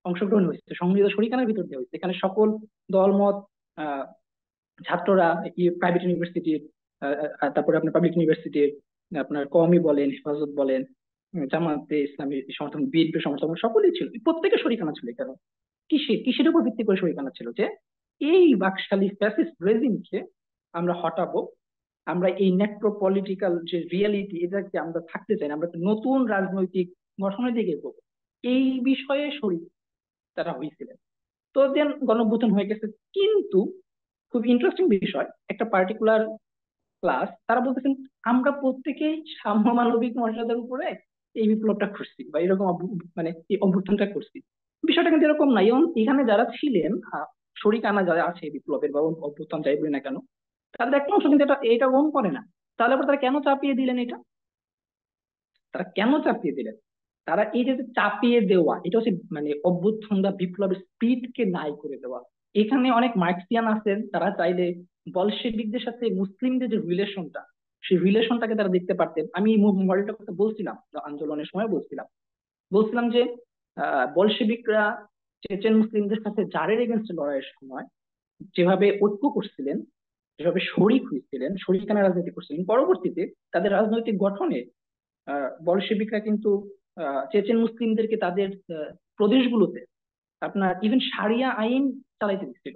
Speaker 4: অংশগ্রহণ হয়েছে, সম্মিলিত শরিকানার ভিতর দিয়ে হয়েছে। এখানে সকল দলমত, আহ ছাত্ররা, প্রাইভেট ইউনিভার্সিটির, তারপরে আপনার পাবলিক ইউনিভার্সিটির, আপনার কওমি বলেন, হেফাজত বলেন, জামাতে ইসলামী সমর্থন, বিএনপি সমর্থন, সকলেই ছিল, প্রত্যেকে শরিকানা ছিল। কেন? কিসের উপর ভিত্তি করে শরিকানা ছিল? যে এই বাকশালী ফ্যাসিস্ট রেজিমকে আমরা হটাবো, আমরা এই নেক্রো পলিটিক্যাল যে রিয়েলিটি, এটাকে আমরা থাকতে চাই না, আমরা একটা নতুন রাজনৈতিক গঠনের দিকে এগোবো, এই বিষয়ে শরিক তারা হয়েছিলেন। তো দেন গণঅভ্যুত্থান হয়ে গেছে। কিন্তু খুব ইন্টারেস্টিং বিষয়, একটা পার্টিকুলার ক্লাস তারা বলতেছেন আমরা প্রত্যেকেই সাম্য মানবিক মর্যাদার উপরে এই বিপ্লবটা করছি, বা এরকম মানে এই অভ্যুত্থানটা করছি। বিষয়টা কিন্তু এরকম নাই। এবং এখানে যারা ছিলেন শরিকানা যারা আছে বিপ্লবের বা অভ্যুত্থান যাই বলি না কেন, তাদের একটা অংশ কিন্তু এটা গ্রহণ করে না। তাহলে আবার তারা কেন চাপিয়ে দিলেন এটা? তারা কেন চাপিয়ে দিলেন? তারা এই যে যে চাপিয়ে দেওয়া, এটা হচ্ছে মানে অভ্যুত্থান বা বিপ্লবের স্পিডকে নাই করে দেওয়া। এখানে অনেক মার্ক্সিয়ান আছেন, তারা চাইলে বলশেবিকদের সাথে মুসলিমদের যে রিলেশনটা, সেই রিলেশনটাকে তারা দেখতে পারতেন। আমি এই মডেলটার কথা বলছিলাম আন্দোলনের সময়, বলছিলাম যে বলশেবিকরা চেচেন মুসলিমদের সাথে জারের এগেনস্টে লড়াইয়ের সময় যেভাবে ঐক্য করছিলেন, যেভাবে শরিক হয়েছিলেন, শরিকানা রাজনীতি করছিলেন, পরবর্তীতে তাদের রাজনৈতিক গঠনে বলশেবিকরা কিন্তু চেচেন মুসলিমদেরকে তাদের প্রদেশগুলোতে আপনার ইভেন সারিয়া আইন চালাইতে দিচ্ছিল।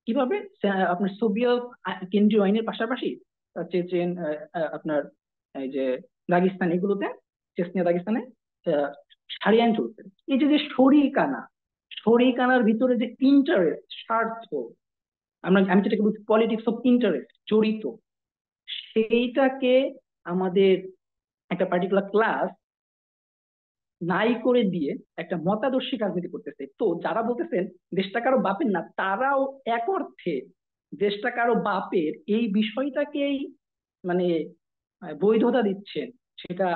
Speaker 4: কিভাবে? আপনার সোভিয়েত কেন্দ্রীয় আইনের পাশাপাশি চেচেন, আপনার এই যে দাগিস্তান, এগুলোতে, চেচনিয়া দাগিস্তানে সারিয়া আইন চলছে। এই যে যে শরিকানা, শরিকানার ভিতরে যে ইন্টারেস্ট, স্বার্থ, আমি যেটাকে বলছি পলিটিক্স অফ ইন্টারেস্ট জড়িত, সেইটাকে আমাদের একটা পার্টিকুলার ক্লাস নাই করে দিয়ে একটা মতাদর্শী রাজনীতি করতেছে। তো যারা বলতেছেন দেশটা কারো বাপের না, তারাও এক অর্থে দেশটা কারো বাপের, এই বিষয়টাকেই মানে বৈধতা দিচ্ছেন, সেটা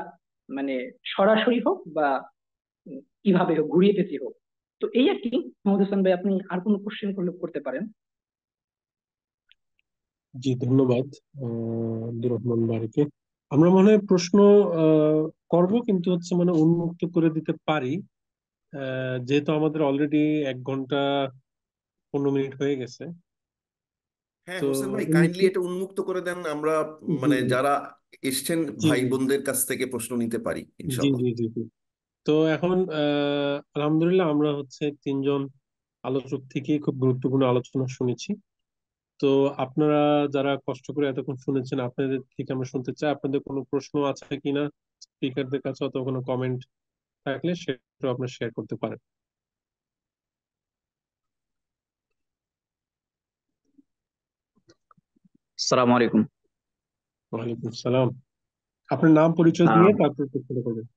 Speaker 4: মানে সরাসরি হোক বা কিভাবে হোক, ঘুরিয়ে পেঁচিয়ে হোক। তো এই আর কি। মোহাম্মদ হোসেন ভাই, আপনি আর কোনো কোশ্চেন করলে করতে পারেন।
Speaker 1: জি, ধন্যবাদ আব্দুর রহমান বারিকে। আমরা মনে হয় প্রশ্ন করব, কিন্তু হচ্ছে মানে উন্মুক্ত করে দিতে পারি। যেহেতু আমাদের অলরেডি 1 ঘন্টা 15 মিনিট হয়ে গেছে।
Speaker 2: হ্যাঁ
Speaker 1: তো
Speaker 2: হোসেন ভাই,
Speaker 1: উন্মুক্ত।
Speaker 2: কাইন্ডলি এটা উন্মুক্ত করে দেন, আমরা
Speaker 1: জি
Speaker 2: মানে
Speaker 1: জি
Speaker 2: যারা এসছেন
Speaker 1: জি
Speaker 2: ভাই
Speaker 1: জি
Speaker 2: বোনদের কাছ থেকে প্রশ্ন নিতে পারি
Speaker 1: জি
Speaker 2: ইনশাল্লাহ।
Speaker 1: জি জি জি। তো এখন আলহামদুলিল্লাহ আমরা হচ্ছে 3 জন আলোচক থেকে খুব গুরুত্বপূর্ণ আলোচনা শুনেছি। তো আপনারা যারা কষ্ট করে এতক্ষণ শুনেছেন, আপনাদের থেকে আমরা শুনতে চাই আপনাদের কোনো প্রশ্ন আছে কিনা স্পিকারদের কাছে, অথবা কোনো কমেন্ট থাকলে সেটাও আপনারা শেয়ার করতে পারেন।
Speaker 5: আসসালামু আলাইকুম।
Speaker 1: ওয়ালাইকুম সালাম। আপনার নাম পরিচয় দিয়ে
Speaker 5: আহ,
Speaker 1: তারপর প্রশ্নটা করবেন।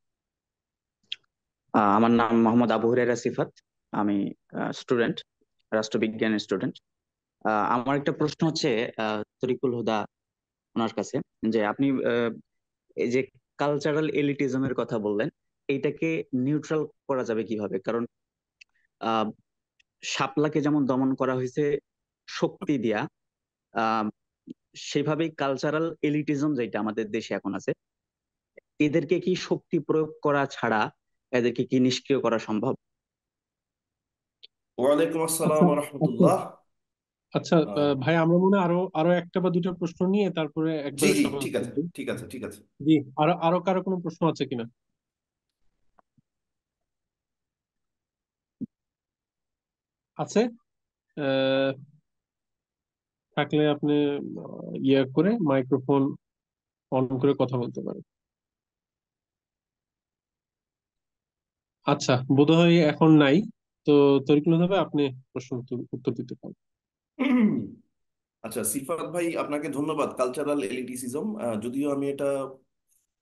Speaker 5: আমার নাম মোহাম্মদ আবু হুরায়রা সিফাত। আমি স্টুডেন্ট, রাষ্ট্রবিজ্ঞানের স্টুডেন্ট। আমার একটা প্রশ্ন হচ্ছে তরিকুল হুদা ওনার কাছে, যে আপনি এই যে কালচারাল এলিটিজমের কথা বললেন, এইটাকে নিউট্রাল করা যাবে কিভাবে? কারণ আহ, শাপলাকে যেমন দমন করা হয়েছে শক্তি দিয়া, আহ, সেভাবেই কালচারাল এলিটিজম যেটা আমাদের দেশে এখন আছে, এদেরকে কি শক্তি প্রয়োগ করা ছাড়া এদেরকে কি নিষ্ক্রিয় করা সম্ভব?
Speaker 2: ওয়ালাইকুম
Speaker 1: আচ্ছা
Speaker 2: আসসালাম
Speaker 1: আচ্ছা
Speaker 2: রহমতুল্লাহ।
Speaker 1: আচ্ছা। ভাই, আমরা মনে হয় আরো আরো একটা বা দুটো প্রশ্ন নিয়ে তারপরে
Speaker 2: জি
Speaker 1: একবারে
Speaker 2: জি,
Speaker 1: সমাপ্ত
Speaker 2: ঠিক আছে
Speaker 1: করি।
Speaker 2: ঠিক আছে ঠিক আছে।
Speaker 1: জি, আরো আরো কারো কোনো প্রশ্ন আছে কিনা? আছে? আহ, থাকলে আপনি ইয়ে করে মাইক্রোফোন অন করে কথা বলতে পারেন। আচ্ছা, বোধহয় এখন নাই। তো তরিকুল ভাবে আপনি প্রশ্ন উত্তর দিতে পারেন।
Speaker 2: আচ্ছা সিফাত ভাই, আপনাকে ধন্যবাদ। কালচারাল এলিটিসিজম, যদিও আমি এটা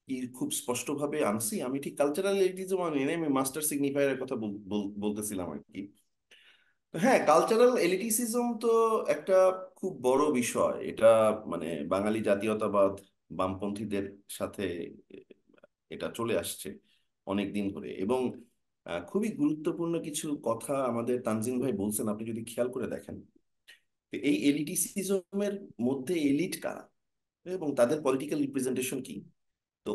Speaker 2: কি খুব স্পষ্টভাবে আনছি, আমি ঠিক কালচারাল এলিটিজম আনি নাই, আমি মাস্টার সিগনিফায়ারের কথা বলতেছিলাম আর কি। তো হ্যাঁ, কালচারাল এলিটিসিজম তো একটা খুব বড় বিষয় এটা। মানে বাঙালি জাতীয়তাবাদ, বামপন্থীদের সাথে এটা চলে আসছে অনেক দিন ধরে, এবং খুবই গুরুত্বপূর্ণ কিছু কথা আমাদের তানজিম ভাই বলছেন, আপনি যদি খেয়াল করে দেখেন। তো এই এলিটিসিজমের মধ্যে এলিট কারা এবং তাদের পলিটিক্যাল রিপ্রেজেন্টেশন কি? তো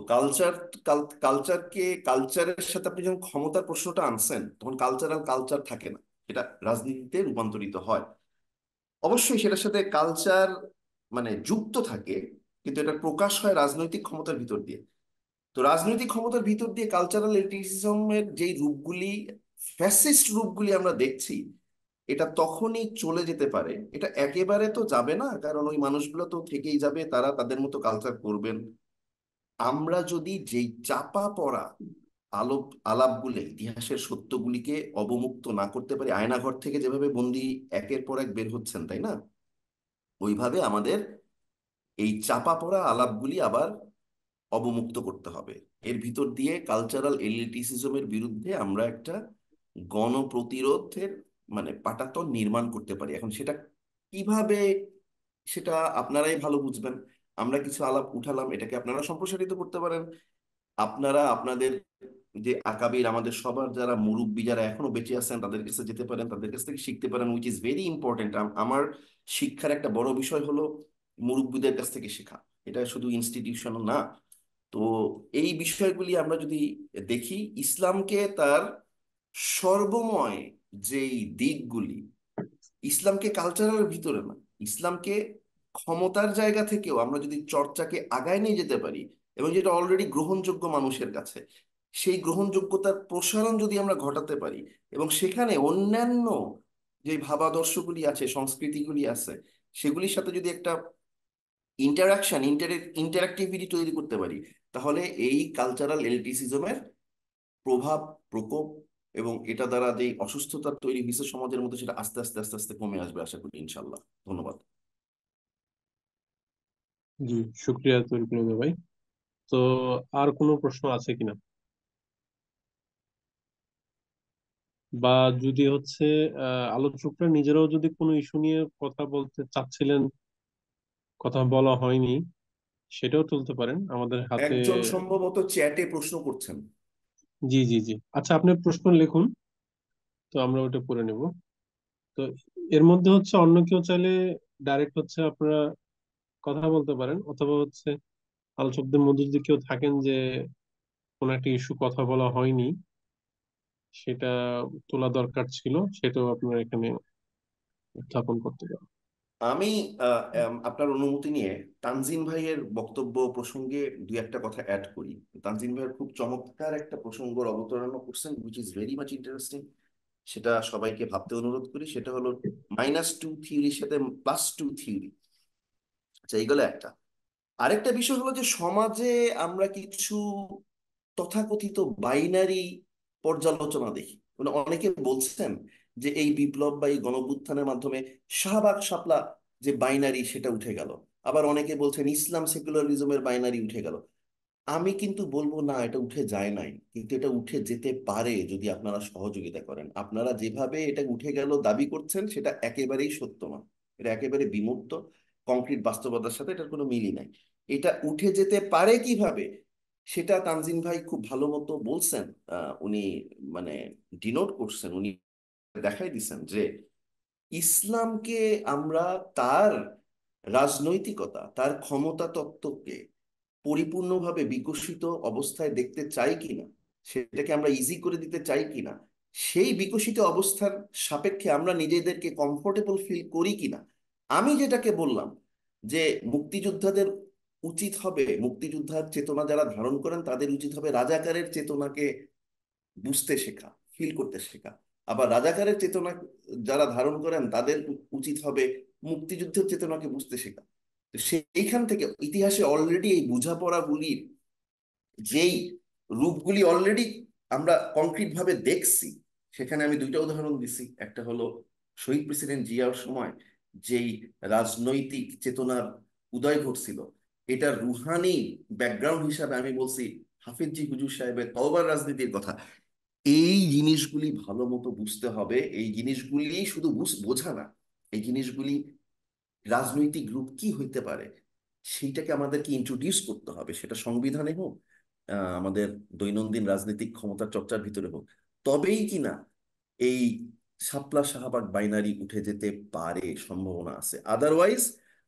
Speaker 2: কালচারের সাথে আপনি যখন ক্ষমতার প্রশ্নটা আনছেন, তখন কালচার থাকে না, এটা রাজনীতিতে রূপান্তরিত হয়। অবশ্যই সেটার সাথে কালচার মানে যুক্ত থাকে, কিন্তু এটা প্রকাশ হয় রাজনৈতিক ক্ষমতার ভিতর দিয়ে। তো রাজনৈতিক ক্ষমতার ভিতর দিয়ে কালচারাল এলিটিজমের যেই রূপগুলি, ফ্যাসিস্ট রূপগুলি আমরা দেখছি, এটা তখনই চলে যেতে পারে। এটা একেবারে তো যাবে না, কারণ ওই মানুষগুলো তো থেকেই যাবে, তারা তাদের মতো কালচার করবেন। আমরা যদি যেই চাপা পড়া আলাপগুলো, ইতিহাসের সত্যগুলিকে অবমুক্ত না করতে পারি, আয়নাঘর থেকে যেভাবে বন্দি একের পর এক বের হচ্ছেন, তাই না, ওইভাবে আমাদের এই চাপা পড়া আলাপগুলি আবার অবমুক্ত করতে হবে। এর ভিতর দিয়ে কালচারাল এলিটিসিজমের বিরুদ্ধে আমরা একটা গণপ্রতিরোধের মানে পাটাতন নির্মাণ করতে পারি। এখন সেটা কিভাবে, সেটা আপনারাই ভালো বুঝবেন। আমরা কিছু আলাপ উঠালাম, এটাকে আপনারা সম্প্রসারিত করতে পারেন। আপনারা আপনাদের যে আকাবির, আমাদের সবার যারা মুরব্বী, যারা এখনো বেঁচে আছেন, তাদের কাছে যেতে পারেন, তাদের কাছ থেকে শিখতে পারেন, উইচ ইজ ভেরি ইম্পর্টেন্ট। আমার শিক্ষার একটা বড় বিষয় হলো মুরব্বীদের কাছ থেকে শেখা, এটা শুধু ইনস্টিটিউশন না। তো এই বিষয়গুলি আমরা যদি দেখি, ইসলামকে তার সর্বময় যেই দিকগুলি, ইসলামকে কালচারের ভিতরে না, ইসলামকে ক্ষমতার জায়গা থেকেও আমরা যদি চর্চাকে আগায় নিয়ে যেতে পারি, এবং যেটা অলরেডি গ্রহণযোগ্য মানুষের কাছে, সেই গ্রহণযোগ্যতার প্রসারণ যদি আমরা ঘটাতে পারি, এবং সেখানে অন্যান্য যে ভাবাদর্শগুলি আছে, সংস্কৃতিগুলি আছে, সেগুলির সাথে যদি একটা ইন্টারাকশন, ইন্টারাক্টিভিটি তৈরি করতে পারি, তাহলে এই কালচারাল এলিটিসিজমের প্রভাব, প্রকোপ এবং এটা দ্বারা যে অসুস্থতা তৈরি হয়েছে সমাজের মধ্যে, সেটা আস্তে আস্তে আস্তে আস্তে কমে আসবে আশা করি ইনশাল্লাহ। ধন্যবাদ।
Speaker 1: জি, শুক্রিয়া তরিকুল ভাই। তো আর কোনো প্রশ্ন আছে কিনা? বা যদি হচ্ছে আলোচকরা নিজেরাও যদি কোনো ইস্যু নিয়ে কথা বলতে চাচ্ছিলেন, কথা বলা হয়নি, সেটাও তুলতে পারেন আমাদের হাতে।
Speaker 2: একজন সম্ভবত চ্যাটে প্রশ্ন করছেন।
Speaker 1: জি জি জি, আচ্ছা আপনি প্রশ্ন লিখুন, তো আমরা ওটা পড়ে নেব। তো এর মধ্যে হচ্ছে অন্য কেউ চাইলে ডাইরেক্ট হচ্ছে আপনারা কথা বলতে পারেন, অথবা হচ্ছে আলোচকদের মধ্যে যদি কেউ থাকেন যে কোনো একটা ইস্যু কথা বলা হয়নি, সেটা তোলা দরকার ছিল, সেটাও আপনারা এখানে উত্থাপন করতে পারেন।
Speaker 2: আমি আপনার অনুমতি নিয়ে তানজিম ভাইয়ের বক্তব্য প্রসঙ্গে দুই একটা কথা অ্যাড করি। তানজিম ভাইয়ের খুব চমৎকার একটা প্রসঙ্গর অবতারণা করছেন, which is very much interesting. সেটা সবাইকে ভাবতে অনুরোধ করি। সেটা হলো -2 থিওরির সাথে +2 থিওরি। আচ্ছা, এইগুলো একটা। আরেকটা বিষয় হলো যে সমাজে আমরা কিছু তথাকথিত বাইনারি পর্যালোচনা দেখি। মানে অনেকে বলছেন যে এই বিপ্লব বা এই গণঅভ্যুত্থানের মাধ্যমে শাহবাগ শাপলা যে বাইনারি সেটা উঠে গেল। আবার অনেকে বলছেন ইসলাম সেকুলারিজমের বাইনারি উঠে গেল। আমি কিন্তু বলবো না, এটা উঠে যায় নাই, কিন্তু এটা উঠে যেতে পারে যদি আপনারা সহযোগিতা করেন। আপনারা যেভাবে এটা উঠে গেল দাবি করছেন সেটা একেবারেই সত্য না, এটা একেবারে বিমূর্ত। কংক্রিট বাস্তবতার সাথে এটার কোনো মিলই নাই। এটা উঠে যেতে পারে কিভাবে সেটা তানজিম ভাই খুব ভালো মতো বলছেন। উনি মানে ডিনোট করছেন, উনি দেখাই দিচ্ছেন যে ইসলামকে আমরা তার রাজনৈতিকতা, তার ক্ষমতা তত্ত্বকে পরিপূর্ণভাবে বিকশিত অবস্থায় দেখতে চাই কিনা, সেটাকে আমরা ইজি করে দিতে চাই কিনা, সেই বিকশিত অবস্থার সাপেক্ষে আমরা নিজেদেরকে কমফোর্টেবল ফিল করি কিনা। আমি যেটাকে বললাম যে মুক্তিযোদ্ধাদের উচিত হবে, মুক্তিযোদ্ধার চেতনা যারা ধারণ করেন তাদের উচিত হবে রাজাকারের চেতনাকে বুঝতে শেখা, ফিল করতে শেখা। আবার রাজাকারের চেতনা যারা ধারণ করেন তাদের উচিত হবে মুক্তিযুদ্ধের চেতনাকে বুঝতে শেখা। তো সেইখান থেকে ইতিহাসে অলরেডি এই বোঝাপড়াগুলির যেই রূপগুলি অলরেডি আমরা কংক্রিট ভাবে দেখছি, সেখানে আমি দুইটা উদাহরণ দিছি। একটা হলো শহীদ প্রেসিডেন্ট জিয়ার সময় যেই রাজনৈতিক চেতনার উদয় ঘটছিল, এটার রুহানি ব্যাকগ্রাউন্ড হিসাবে আমি বলছি হাফিজ হুজুর সাহেবের তওবার রাজনীতির কথা। এই জিনিসগুলি ভালো মতো বুঝতে হবে। এই জিনিসগুলি শুধু বোঝা না, এই জিনিসগুলি রাজনৈতিক গ্রুপ কি হইতে পারে সেইটাকে আমাদেরকে ইন্ট্রোডিউস করতে হবে, সেটা সংবিধানে হোক, আমাদের দৈনন্দিন রাজনৈতিক ক্ষমতা চর্চার ভিতরে হোক। তবেই কিনা এই শাপলা শাহবাগ বাইনারি উঠে যেতে পারে, সম্ভাবনা আছে। আদারওয়াইজ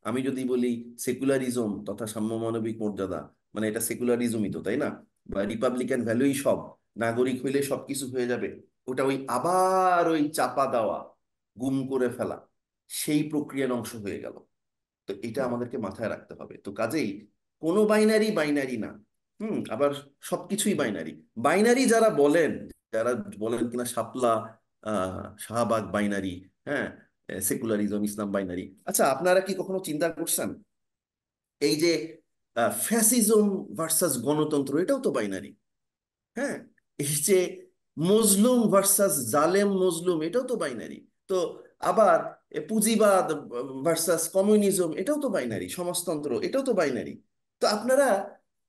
Speaker 2: আমি যদি বলি সেকুলারিজম তথা সাম্য মানবিক মর্যাদা, মানে এটা সেকুলারিজমই তো, তাই না? বা রিপাবলিকান ভ্যালুই সব, নাগরিক হইলে সবকিছু হয়ে যাবে, ওটা ওই আবার ওই চাপা দেওয়া, গুম করে ফেলা, সেই প্রক্রিয়ার অংশ হয়ে গেল। তো এটা আমাদেরকে মাথায় রাখতে হবে। তো কাজেই কোনো বাইনারি বাইনারি না। আবার সবকিছুই বাইনারি। বাইনারি যারা বলেন, যারা বলেন কিনা শাপলা শাহবাগ বাইনারি, হ্যাঁ, সেকুলারিজম ইসলাম বাইনারি। আচ্ছা, আপনারা কি কখনো চিন্তা করছেন এই যে ফ্যাসিজম ভার্সাস গণতন্ত্র, এটাও তো বাইনারি। হ্যাঁ, এই যে মজলুম ভার্সাস জালেম মজলুম, এটাও তো বাইনারি। তো আবার পুঁজিবাদ ভার্সাস কমিউনিজম, এটাও তো বাইনারি। সমাজতন্ত্র, এটাও তো বাইনারি। তো আপনারা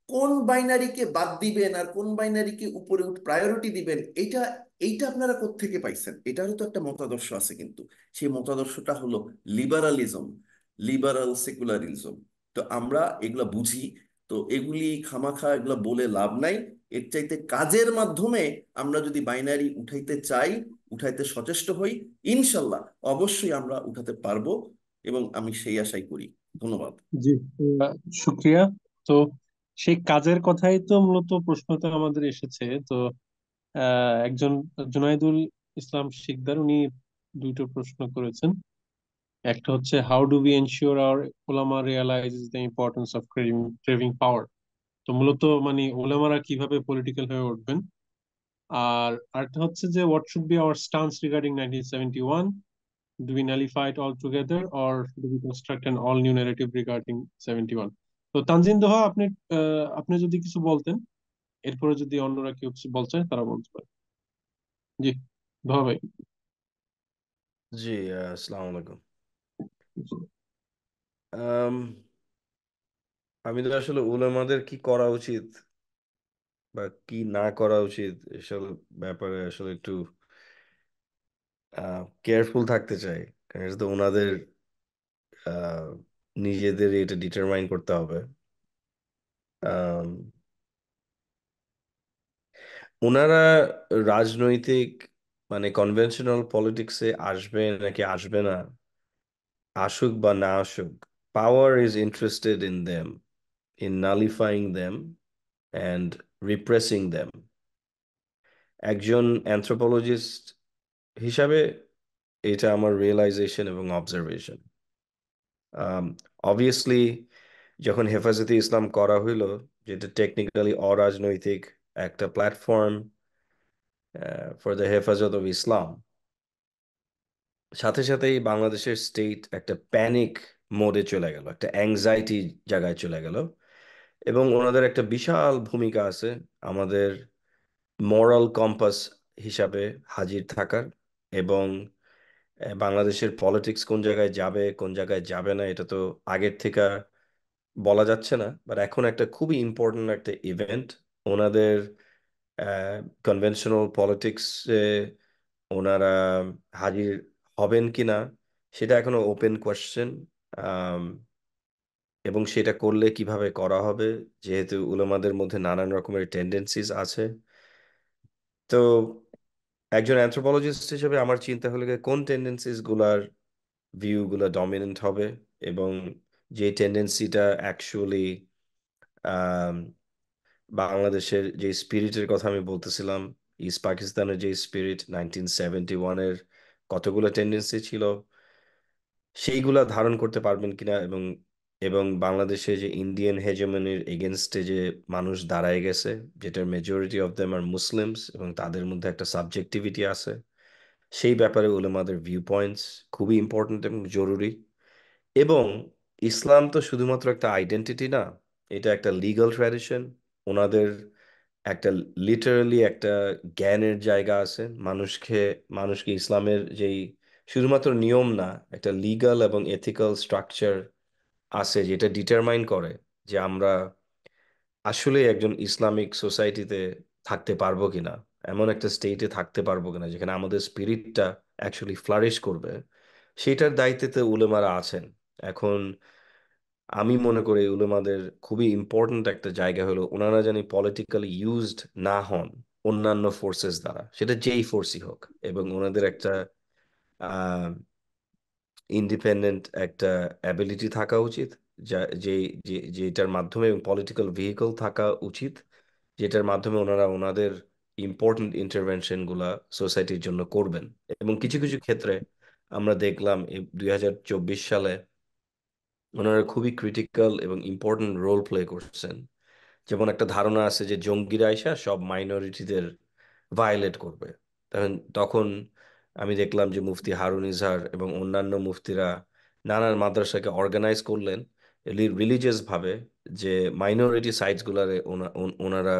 Speaker 2: কোন বাইনারিকে বাদ দিবেন আর কোন বাইনারিকে উপরে প্রায়োরিটি দিবেন, এইটা এইটা আপনারা কোত্থেকে পাইছেন? এটারও তো একটা মতাদর্শ আছে, কিন্তু সেই মতাদর্শটা হলো লিবারালিজম, লিবারাল সেকুলারিজম। তো আমরা এগুলা বুঝি। তো এগুলি খামাখা এগুলা বলে লাভ নাই। এর চাইতে কাজের মাধ্যমে আমরা যদি বাইনারি উঠাইতে চাই, উঠাইতে সচেষ্ট হই, ইনশাল্লাহ অবশ্যই আমরা উঠাতে পারবো, এবং আমি সেই আশাই করি। ধন্যবাদ।
Speaker 1: জি, আহ, শুক্রিয়া। তো সেই কাজের কথাই তো মূলত প্রশ্নটা আমাদের এসেছে। তো একজন জুনাইদুল ইসলাম শিকদার, উনি দুইটো প্রশ্ন করেছেন। একটা হচ্ছে, how do we ensure our উলামা realizes the importance of craving power. তো মূলত মানে উলামারা কিভাবে পলিটিক্যাল হয়ে উঠবেন। আর আরেকটা হচ্ছে যে, what should be hour stance regarding 1971, do we nullify it altogether or do we construct an all new narrative regarding 71? তো তানজিন দোহা, আপনি যদি কিছু বলতেন, এরপরে যদি অন্যরা কেউ কিছু বলতে চায় তারা বলতে পারে। জি, দোহা ভাই।
Speaker 3: জি, আসসালামু আলাইকুম। আম, আমি তো আসলে উলামাদের কি করা উচিত বা কি না করা উচিত এসব ব্যাপারে আসলে একটু কেয়ারফুল থাকতে চাই, কারণ এটা তো ওনাদের আহ, নিজেদের এটা ডিটারমাইন করতে হবে। আম, ওনারা রাজনৈতিক মানে কনভেনশনাল পলিটিক্সে আসবে নাকি আসবে না, আসুক বা না আসুক, power is interested in them, in nullifying them and repressing them. একজন অ্যানথ্রোপোলজিস্ট হিসাবে এটা আমার রিয়েলাইজেশন এবং অবজারভেশন। অবভিয়াসলি যখন হেফাজতে ইসলাম করা হইলো, যেটা টেকনিক্যালি অরাজনৈতিক একটা প্ল্যাটফর্ম ফর দ্য হেফাজত অফ ইসলাম, সাথে সাথেই বাংলাদেশের স্টেট একটা প্যানিক মোডে চলে গেল, একটা অ্যাংজাইটি জায়গায় চলে গেল। এবং ওনাদের একটা বিশাল ভূমিকা আছে আমাদের মরাল কম্পাস হিসাবে হাজির থাকার, এবং বাংলাদেশের পলিটিক্স কোন জায়গায় যাবে কোন জায়গায় যাবে না এটা তো আগের থেকে বলা যাচ্ছে না, বাট এখন একটা খুবই ইম্পর্ট্যান্ট একটা ইভেন্ট ওনাদের কনভেনশনাল পলিটিক্সে ওনারা হাজির হবেন কিনা সেটা এখনো ওপেন কোয়েশ্চেন। এবং সেটা করলে কিভাবে করা হবে, যেহেতু উলামাদের মধ্যে নানান রকমের টেন্ডেন্সিস আছে। তো একজন অ্যানথ্রোপোলজিস্ট হিসেবে আমার চিন্তা হলো গিয়ে কোন টেন্ডেন্সিস গুলার ভিউ গুলা ডমিনেন্ট হবে, এবং যে টেন্ডেন্সিটা অ্যাকচুয়ালি বাংলাদেশের যে স্পিরিটের কথা আমি বলতেছিলাম, ইস্ট পাকিস্তানের যে স্পিরিট 1971-এর কতগুলো টেন্ডেন্সি ছিল, সেইগুলা ধারণ করতে পারবেন কিনা, এবং এবং বাংলাদেশে যে ইন্ডিয়ান হেজেমনির এগেনস্টে যে মানুষ দাঁড়ায় গেছে, যেটার majority of them are Muslims, এবং তাদের মধ্যে একটা সাবজেক্টিভিটি আছে, সেই ব্যাপারে উলেমাদের ভিউ পয়েন্টস খুবই ইম্পর্ট্যান্ট এবং জরুরি। এবং ইসলাম তো শুধুমাত্র একটা আইডেন্টিটি না, এটা একটা লিগ্যাল ট্র্যাডিশন। ওনাদের একটা লিটারালি একটা জ্ঞানের জায়গা আছে, মানুষকে ইসলামের যেই শুধুমাত্র নিয়ম না, একটা লিগ্যাল এবং এথিক্যাল স্ট্রাকচার আছে যেটা ডিটারমাইন করে যে আমরা আসলে একজন ইসলামিক সোসাইটিতে থাকতে পারবো কিনা, এমন একটা স্টেটে থাকতে পারবো কিনা যেখানে আমাদের স্পিরিটটা অ্যাকচুয়ালি ফ্লারিশ করবে। সেটার দায়িত্বে তো উলেমারা আছেন। এখন আমি মনে করি উলেমাদের খুবই ইম্পর্ট্যান্ট একটা জায়গা হলো ওনারা জানি পলিটিক্যালি ইউজড না হন অন্যান্য ফোর্সেস দ্বারা, সেটা যেই ফোর্সই হোক, এবং ওনাদের একটা ইন্ডিপেন্ডেন্ট একটা অ্যাবিলিটি থাকা উচিত, যা যে যেটার মাধ্যমে পলিটিক্যাল ভেহিকল থাকা উচিত, যেটার মাধ্যমে ওনারা ওনাদের ইম্পর্টেন্ট ইন্টারভেনশন গুলা সোসাইটির জন্য করবেন। এবং কিছু কিছু ক্ষেত্রে আমরা দেখলাম এই 2024 সালে ওনারা খুবই ক্রিটিক্যাল এবং ইম্পর্টেন্ট রোল প্লে করছেন। যেমন একটা ধারণা আছে যে জঙ্গিরা আইসা সব মাইনরিটিদের ভায়োলেট করবে, তখন তখন আমি দেখলাম যে মুফতি হারুন ইজহার এবং অন্যান্য মুফতিরা নানান মাদ্রাসাকে অর্গানাইজ করলেন রিলিজিয়াস ভাবে, যে মাইনরিটি সাইটস গুলারে ওনারা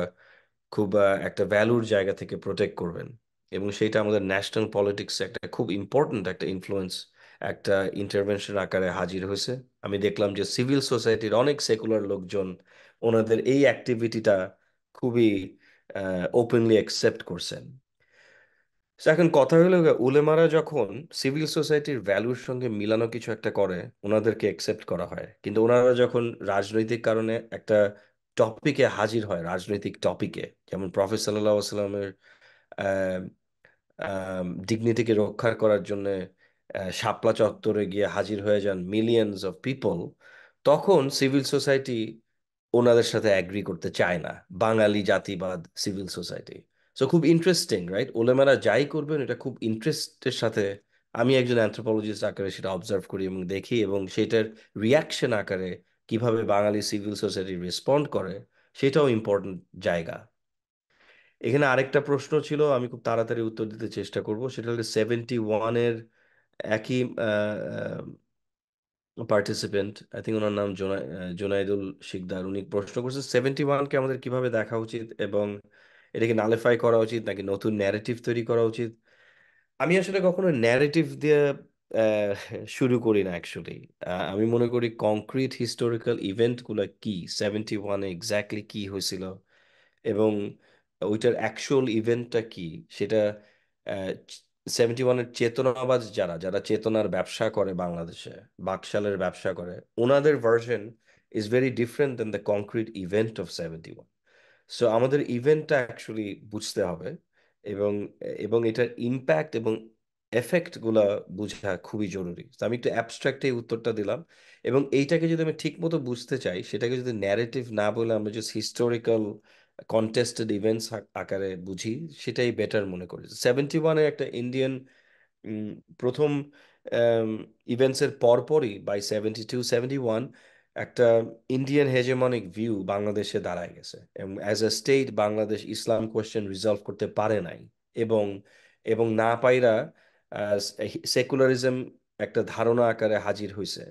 Speaker 3: খুব একটা ভ্যালুর জায়গা থেকে প্রোটেক্ট করবেন। এবং সেইটা আমাদের ন্যাশনাল পলিটিক্সে একটা খুব ইম্পর্ট্যান্ট একটা ইনফ্লুয়েন্স, একটা ইন্টারভেনশন আকারে হাজির হয়েছে। আমি দেখলাম যে সিভিল সোসাইটির অনেক সেকুলার লোকজন ওনাদের এই অ্যাক্টিভিটিটা খুবই ওপেনলি অ্যাকসেপ্ট করছেন। So, এখন কথা হলো গিয়ে, উলেমারা যখন সিভিল সোসাইটির ভ্যালুর সঙ্গে মিলানো কিছু একটা করে ওনাদেরকে অ্যাকসেপ্ট করা হয়, কিন্তু ওনারা যখন রাজনৈতিক কারণে একটা টপিকে হাজির হয়, রাজনৈতিক টপিকে, যেমন প্রফেসর সাল্লাল্লাহু আলাইহি ওয়াসাল্লামের ডিগনিটিকে রক্ষা করার জন্য শাপলা চত্বরে গিয়ে হাজির হয়ে যান মিলিয়নস অফ পিপল, তখন সিভিল সোসাইটি ওনাদের সাথে অ্যাগ্রি করতে চায় না, বাঙালি জাতিবাদ সিভিল সোসাইটি। সো খুব ইন্টারেস্টিং, রাইট? ওলেমারা যাই করবেন এটা খুব ইন্টারেস্টের সাথে, আমি একজন অ্যানথ্রোপোলজিস্ট আকারে সেটা অবজার্ভ করি এবং দেখি, এবং সেটার রিয়াকশন আকারে কিভাবে বাঙালি সিভিল সোসাইটি রেসপন্ড করে, সেটাও ইম্পর্টেন্ট জায়গা। এখানে আরেকটা প্রশ্ন ছিল, আমি খুব তাড়াতাড়ি উত্তর দিতে চেষ্টা করব, সেটা হলো 71-এর একই পার্টিসিপেন্ট, আই থিঙ্ক ওনার নাম জোনাইদুল শিকদার, উনি প্রশ্ন করছে 71-কে আমাদের কিভাবে দেখা উচিত, এবং এটাকে নালিফাই করা উচিত নাকি নতুন ন্যারেটিভ তৈরি করা উচিত। আমি আসলে কখনো ন্যারেটিভ দিয়ে আহ, শুরু করি না অ্যাকচুয়ালি। আমি মনে করি কংক্রিট হিস্টোরিক্যাল ইভেন্ট গুলা কি, 71-এ এক্স্যাক্টলি কি হয়েছিল, এবং ওইটার অ্যাকচুয়াল ইভেন্টটা কি, সেটা 71-এর চেতনাবাজ যারা যারা চেতনার ব্যবসা করে বাংলাদেশে, বাকশালের ব্যবসা করে, ওনাদের version is very different than the concrete event of 71। So আমাদের ইভেন্টটা অ্যাকচুয়ালি বুঝতে হবে, এবং এবং এটার ইম্প্যাক্ট এবং এফেক্ট গুলা বোঝা খুবই জরুরি। তো আমি একটু অ্যাবস্ট্রাক্টে উত্তরটা দিলাম, এবং এইটাকে যদি আমি ঠিক মতো বুঝতে চাই, সেটাকে যদি ন্যারেটিভ না বলে আমরা জাস্ট হিস্টোরিক্যাল কন্টেস্টেড ইভেন্টস আকারে বুঝি, সেটাই বেটার মনে করি। 71-এ একটা ইন্ডিয়ান উম, প্রথম ইভেন্টসের পরপরই বাই 72-71 একটা ইন্ডিয়ান হেজেমনিক ভিউ বাংলাদেশে দাঁড়ায় গেছে, এবং as a state Bangladesh Islam question resolve করতে পারে নাই, এবং এবং না পাইরা সেকুলারিজম একটা ধারণা আকারে হাজির হয়েছে।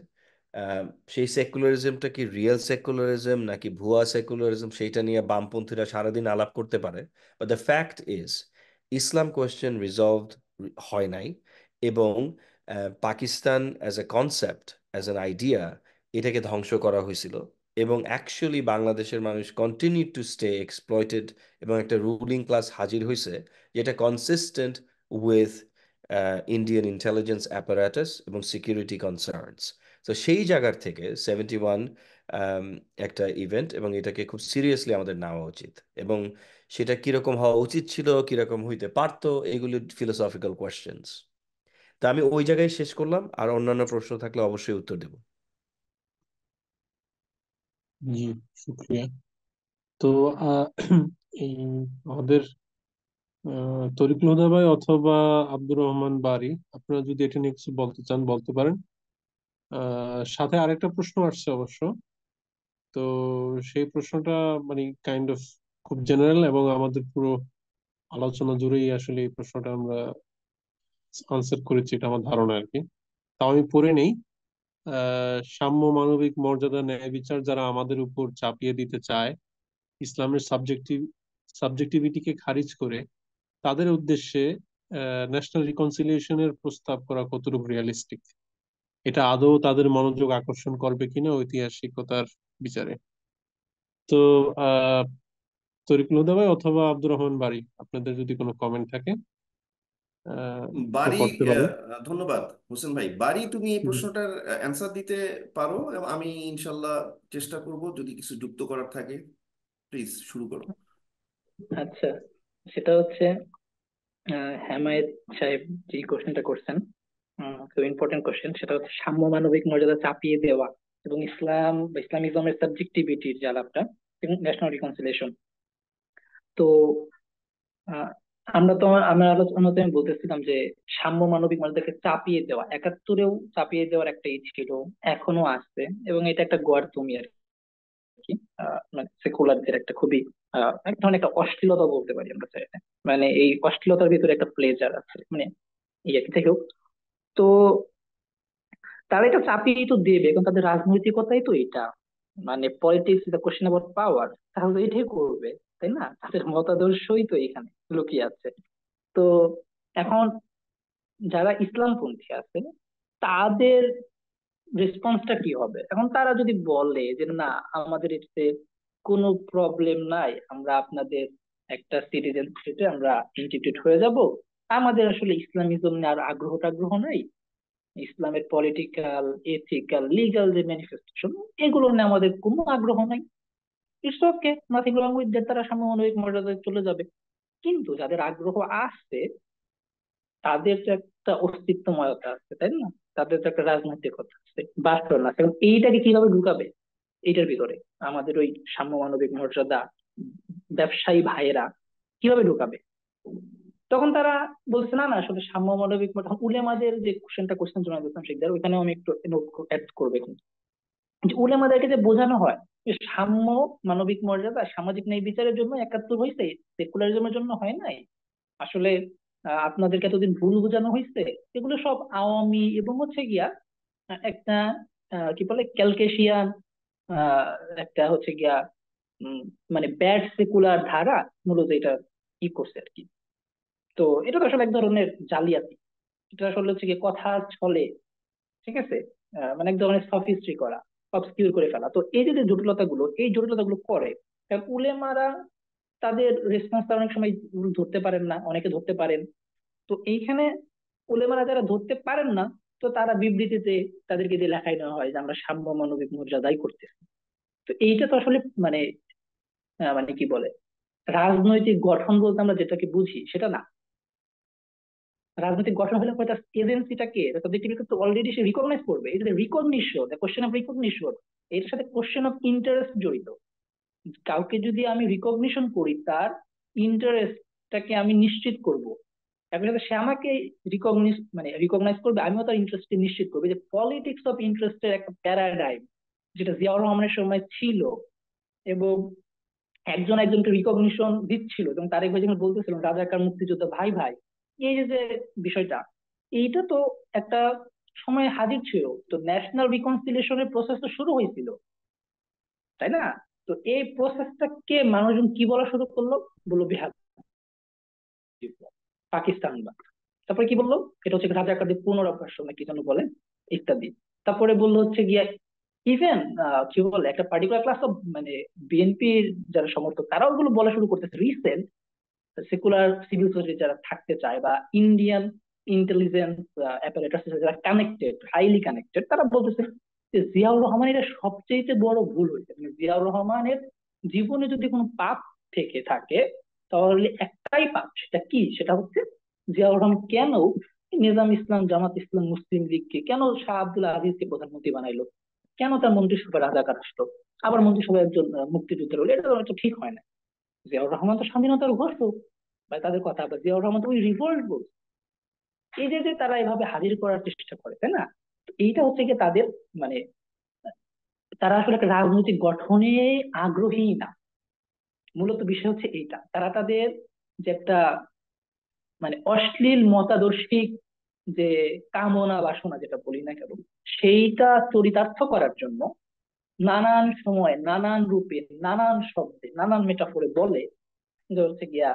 Speaker 3: আহ, সেই সেকুলারিজমটা কি রিয়েল সেকুলারিজম নাকি ভুয়া সেকুলারিজম, সেইটা নিয়ে বামপন্থীরা সারাদিন আলাপ করতে পারে, but the fact is Islam question resolved হয় নাই, এবং Pakistan as a concept, as an idea, এটাকে ধ্বংস করা হয়েছিল, এবং অ্যাকচুয়ালি বাংলাদেশের মানুষ কন্টিনিউ টু স্টে এক্সপ্লয়েটেড, এবং একটা রুলিং ক্লাস হাজির হয়েছে যেটা consistent with Indian intelligence apparatus এবং সিকিউরিটি কনসার্নস। তো সেই জায়গার থেকে 71 একটা ইভেন্ট, এবং এটাকে খুব সিরিয়াসলি আমাদের নেওয়া উচিত, এবং সেটা কিরকম হওয়া উচিত ছিল, কিরকম হইতে পারতো, এগুলো ফিলোসফিক্যাল কোয়েশ্চেন্স। তা আমি ওই জায়গায় শেষ করলাম, আর অন্যান্য প্রশ্ন থাকলে অবশ্যই উত্তর দেব।
Speaker 1: জি, শুক্রিয়া। তো আহ, এই আমাদের তরিকুল হুদা ভাই অথবা আব্দুর রহমান বারী, আপনারা যদি এটা নিয়ে কিছু বলতে চান বলতে পারেন। সাথে আরেকটা প্রশ্ন আসছে অবশ্য। তো সেই প্রশ্নটা মানে কাইন্ড অফ খুব জেনারেল, এবং আমাদের পুরো আলোচনা জুড়েই আসলে এই প্রশ্নটা আমরা আনসার করেছি, এটা আমার ধারণা আর কি। তাও আমি পড়ে নেই। সাম্য, মানবিক মর্যাদা, ন্যায় বিচার যারা আমাদের উপর চাপিয়ে দিতে চায়, ইসলামের সাবজেক্টিভিটিকে খারিজ করে, তাদের উদ্দেশ্যে ন্যাশনাল রিকনসিলিয়েশনের প্রস্তাব করা কতটুকু রিয়ালিস্টিক? এটা আদৌ তাদের মনোযোগ আকর্ষণ করবে কিনা ঐতিহাসিকতার বিচারে? তো আহ তরিকুল হুদা ভাই অথবা আব্দুর রহমান বারী, আপনাদের যদি কোনো কমেন্ট থাকে তো
Speaker 2: বাড়ি
Speaker 1: করতে পারেন।
Speaker 2: ধন্যবাদ হোসেন ভাই। বাড়ি, তুমি এই
Speaker 1: হুম।
Speaker 2: প্রশ্নটার অ্যান্সার দিতে পারো, এবং আমি ইনশাল্লাহ চেষ্টা করব যদি কিছু যুক্ত করার থাকে। প্লিজ শুরু করো।
Speaker 4: আচ্ছা, সেটা হচ্ছে হেমায়েত সাহেব যে কোশ্চেনটা করছেন, খুব ইম্পর্টেন্ট কোশ্চেন। সেটা হচ্ছে সাম্য, মানবিক মর্যাদা চাপিয়ে দেওয়া এবং ইসলাম বা ইসলামিজমের সাবজেক্টিভিটির যে আলাপটা, এবং ন্যাশনাল রিকনসিলিয়েশন। তো আহ, আমার আলোচনাতে আমি বলতেছিলাম যে সাম্য, মানবিক মর্যাদাকে চাপিয়ে দেওয়া, একাত্তরেও চাপিয়ে দেওয়ার একটা ছিল, এখনো আছে, এবং এটা একটা গোয়ার তুমি আর কি। মানে সেকুলারদের একটা খুবই এক ধরনের একটা অশ্লীলতা বলতে পারি আমরা চাইলে। মানে এই অশ্লীলতার ভিতরে একটা প্লেজার আছে, মানে ইয়ে যাই হোক। তো তারা এটা চাপিয়ে তো দেবে, কারণ তাদের রাজনৈতিকতাই তো এটা। মানে পলিটিক্স ইজ কোশ্চেন অ্যাবাউট পাওয়ার, তাহলে এটাই করবে, তাই না? তাদের মতাদর্শই তো এখানে লুকিয়ে আছে। তো এখন যারা ইসলামপন্থী আছে, তাদের রেসপন্সটা কি হবে? এখন তারা যদি বলে যে না, আমাদের এতে কোনো প্রবলেম নাই, আমরা আপনাদের একটা সিটিজেনশিপে আমরা ইন্টিগ্রেট হয়ে যাব, আমাদের আসলে ইসলামিজম নিয়ে আর আগ্রহ টাগ্রহ নাই, ইসলামের পলিটিক্যাল, এথিক্যাল, লিগ্যাল যে ম্যানিফেস্টেশন, এগুলো নিয়ে আমাদের কোনো আগ্রহ নাই, it's okay, nothing wrong with that, তারা সাময়িক মর্যাদায় চলে যাবে। কিন্তু যাদের আগ্রহ আছে, তাদের তো একটা অস্তিত্বময়তা আছে, তাই না? তাদের তো একটা রাজনৈতিকতা আছে, বাস্তব না। এখন এইটাকে কিভাবে ঢুকাবে এইটার ভিতরে? আমাদের ওই সাম্য, মানবিক মর্যাদা ব্যবসায়ী ভাইয়েরা কিভাবে ঢুকাবে? তখন তারা বলছে না না, আসলে সাম্য, মানবিক মর্যাদা, উলেমাদের যে কোশ্চেনটা কোশ্চেন জনাব ইসলাম শিকদার, ওইখানেও আমি একটু অ্যাড করবো এখানে। যে উলেমাদেরকে যে বোঝানো হয় যে সাম্য, মানবিক মর্যাদা, সামাজিক ন্যায় বিচারের জন্য একাত্তর হয়েছে, সেকুলারিজমের জন্য হয় নাই। আসলে আপনাদেরকে এতদিন ভুল বোঝানো হয়েছে, এগুলো সব আওয়ামী এবং হচ্ছে গিয়া একটা কি বলে ক্যালকেশিয়ান, আহ, একটা হচ্ছে গিয়া উম, মানে ব্যাড সেকুলার ধারা মূলত এটা কি করছে আর কি। তো এটা তো আসলে এক ধরনের জালিয়াতি। এটা আসলে হচ্ছে গিয়ে কথা ছলে, ঠিক আছে, মানে এক ধরনের সফিস্ট্রি করা, অবসকিউর করে ফেলা। তো এই যে জটিলতাগুলো, এই জটিলতাগুলো করে, কারণ উলেমারা তাদের রেসপন্স অনেক সময় ধরতে পারেন না, অনেকে ধরতে পারেন। তো এইখানে উলেমারা যারা ধরতে পারেন না, তো তারা বিবৃতিতে তাদেরকে দিয়ে লেখাই নেওয়া হয় যে আমরা সাম্য মানবিক মর্যাদাই করতেছি। তো এইটা তো আসলে মানে মানে কি বলে, রাজনৈতিক গঠন বলতে আমরা যেটাকে বুঝি সেটা না। রাজনৈতিক গঠন হলে পরে তার এজেন্সিটা কে, সাবজেক্টিভিটি তো অলরেডি সে রিকগনাইজ করবে। এটা রিকগনিশন, কোশ্চেন অফ রিকগনিশন, এটার সাথে কোশ্চেন অফ ইন্টারেস্ট জড়িত। কাউকে যদি আমি রিকগনিশন করি, তার ইন্টারেস্টটাকে আমি নিশ্চিত করব। একই সাথে সে আমাকে রিকগনাইজ করবে, আমিও তার ইন্টারেস্ট নিশ্চিত করবো। যে পলিটিক্স অফ ইন্টারেস্টের একটা প্যারাডাইম যেটা জিয়াউর রহমানের সময় ছিল, এবং একজন একজনকে রিকগনিশন দিচ্ছিল, এবং তারেক ভাই যখন বলতেছিলেন রাজাকার মুক্তিযোদ্ধা ভাই ভাই, এই যে যে বিষয়টা, এইটা তো একটা সময় হাজির ছিল। তো ন্যাশনাল রিকনসিলিয়েশনের প্রসেস তো শুরু হয়েছিল, তাই না? তো এই প্রসেসটাকে মানুষজন কি বলা শুরু করলো, বললো বিহার বিপ্লব, পাকিস্তান বাদ। তারপরে কি বললো, এটা হচ্ছে রাজাকারদের পুনরাবাসন না কি যেন বলে, ইত্যাদি। তারপরে বললো হচ্ছে গিয়া ইভেন কি বলে একটা পার্টিকুলার ক্লাস অফ বিএনপির যারা সমর্থক, তারাও ওগুলো বলা শুরু করতেছে রিসেন্ট। সেকুলার সিভিল সোসাইটি যারা থাকতে চায়, বা ইন্ডিয়ান ইন্টেলিজেন্স অ্যাপারেটাসের সাথে যারা কানেক্টেড, হাইলি কানেক্টেড, তারা বলতেছে যে জিয়াউর রহমানের এটা সবচেয়ে বড় ভুল হয়েছে। মানে জিয়াউর রহমানের জীবনে যদি কোনো পাপ থেকে থাকে, তাহলে একটাই পাপ, সেটা কি, সেটা হচ্ছে জিয়াউর রহমান কেন নিজাম ইসলাম, জামাত ইসলাম, মুসলিম লীগকে কেন শাহ আব্দুল আজিজকে প্রধানমন্ত্রী বানাইলো, কেন তার মন্ত্রিসভায় রাজাকার আসলো, আবার মন্ত্রিসভায় একজন মুক্তিযোদ্ধা হলো। এটা তো ঠিক হয় না। জিয়াউর রহমান তো স্বাধীনতার ঘোষক, বা তাদের কথা, বা জিয়াউর রহমান তো ওই রিভোল্ট বলছে। এই যে যে তারা এভাবে হাজির করার চেষ্টা করে, তাই না? তো এইটা হচ্ছে কি তাদের মানে তারা আসলে একটা রাজনৈতিক গঠনে আগ্রহী না। মূলত বিষয় হচ্ছে এইটা, তারা তাদের যে একটা অশ্লীল মতাদর্শিক যে কামনা বাসনা যেটা বলি না কেন, সেইটা চরিতার্থ করার জন্য নানান সময়, নানান রূপে, নানান শব্দে, নানান মেটাফোরে বলে যে হচ্ছে গিয়া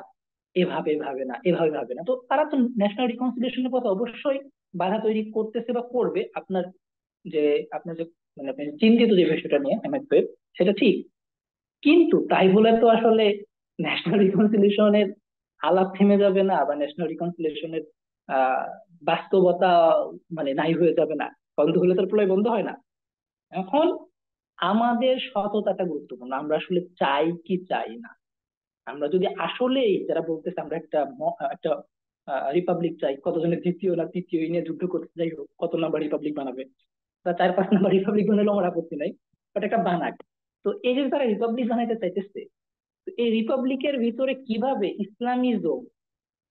Speaker 4: এভাবে ভাবে না, এভাবে ভাবে না। তো তারা তো ন্যাশনাল রিকনসিলিয়েশনের পথে অবশ্যই বাধা তৈরি করতেছে বা করবে। যে আপনার যে আপনি চিন্তিত যে বিষয়টা নিয়ে এমএফ, সেটা ঠিক। কিন্তু তাই বলে তো আসলে ন্যাশনাল রিকনসিলিয়েশনের আলাপ থেমে যাবে না, বা ন্যাশনাল রিকনসিলিয়েশনের আহ বাস্তবতা নাই হয়ে যাবে না। বন্ধ হলে তো প্রলয় বন্ধ হয় না। এখন আমাদের সততাটা গুরুত্বপূর্ণ, আমরা আসলে চাই কি চাই না। আমরা যদি আসলেই যারা বলতেছে আমরা একটা রিপাবলিক চাই, কতজনের দ্বিতীয় না তৃতীয় এই নিয়ে যুদ্ধ করতে, যাই হোক, কত নাম্বার রিপাবলিক বানাবে, বা 4-5 নাম্বার রিপাবলিক বানালে আমার আপত্তি নাই, বাট একটা বানাক। তো এই যে তারা রিপাবলিক বানাইতে চাইতেছে, তো এই রিপাবলিকের ভিতরে কিভাবে ইসলামিজম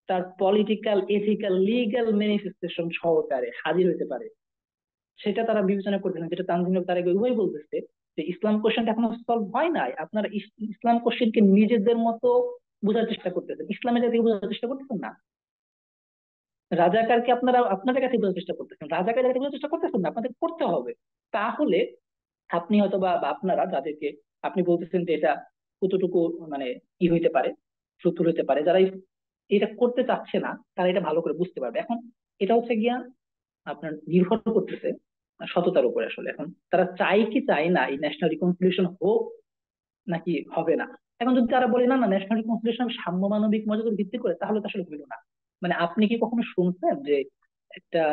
Speaker 4: তার পলিটিক্যাল, এথিক্যাল, লিগ্যাল ম্যানিফেস্টেশন সহকারে হাজির হতে পারে, সেটা তারা বিবেচনা করবে না। যেটা তানজিম তারেক উভয় বলতেছে, যে ইসলাম কোশ্চেনটা এখনো সলভ হয় নাই, আপনারা ইসলাম কোশ্চেনকে নিজেদের মতো বোঝার চেষ্টা করতেছেন, ইসলামের জায়গায় বোঝার চেষ্টা করতেছেন না। রাজাকারকে আপনারা আপনাদের কাছে বোঝার চেষ্টা করতেছেন, রাজাকার জায়গায় বোঝার চেষ্টা করতেছেন না, আপনাদের করতে হবে। তাহলে আপনি হয়তো বা আপনারা যাদেরকে আপনি বলতেছেন যে এটা কতটুকু মানে ই হইতে পারে, ফ্রুটফুল হইতে পারে, যারা এটা করতে চাচ্ছে না, তারা এটা ভালো করে বুঝতে পারবে। এখন এটা হচ্ছে গিয়া আপনার নির্ভর করতেছে সততার উপরে। আসলে এখন তারা চাই কি চাই না এই ন্যাশনাল রিকনসিলিয়েশন হোক, নাকি হবে না। এখন যদি তারা বলে না না ন্যাশনাল রিকনসিলিয়েশন সাম্য মানবিক মর্যাদার ভিত্তি করে, তাহলে তো আসলে হইল না। আপনি কি কখনো শুনছেন যে একটা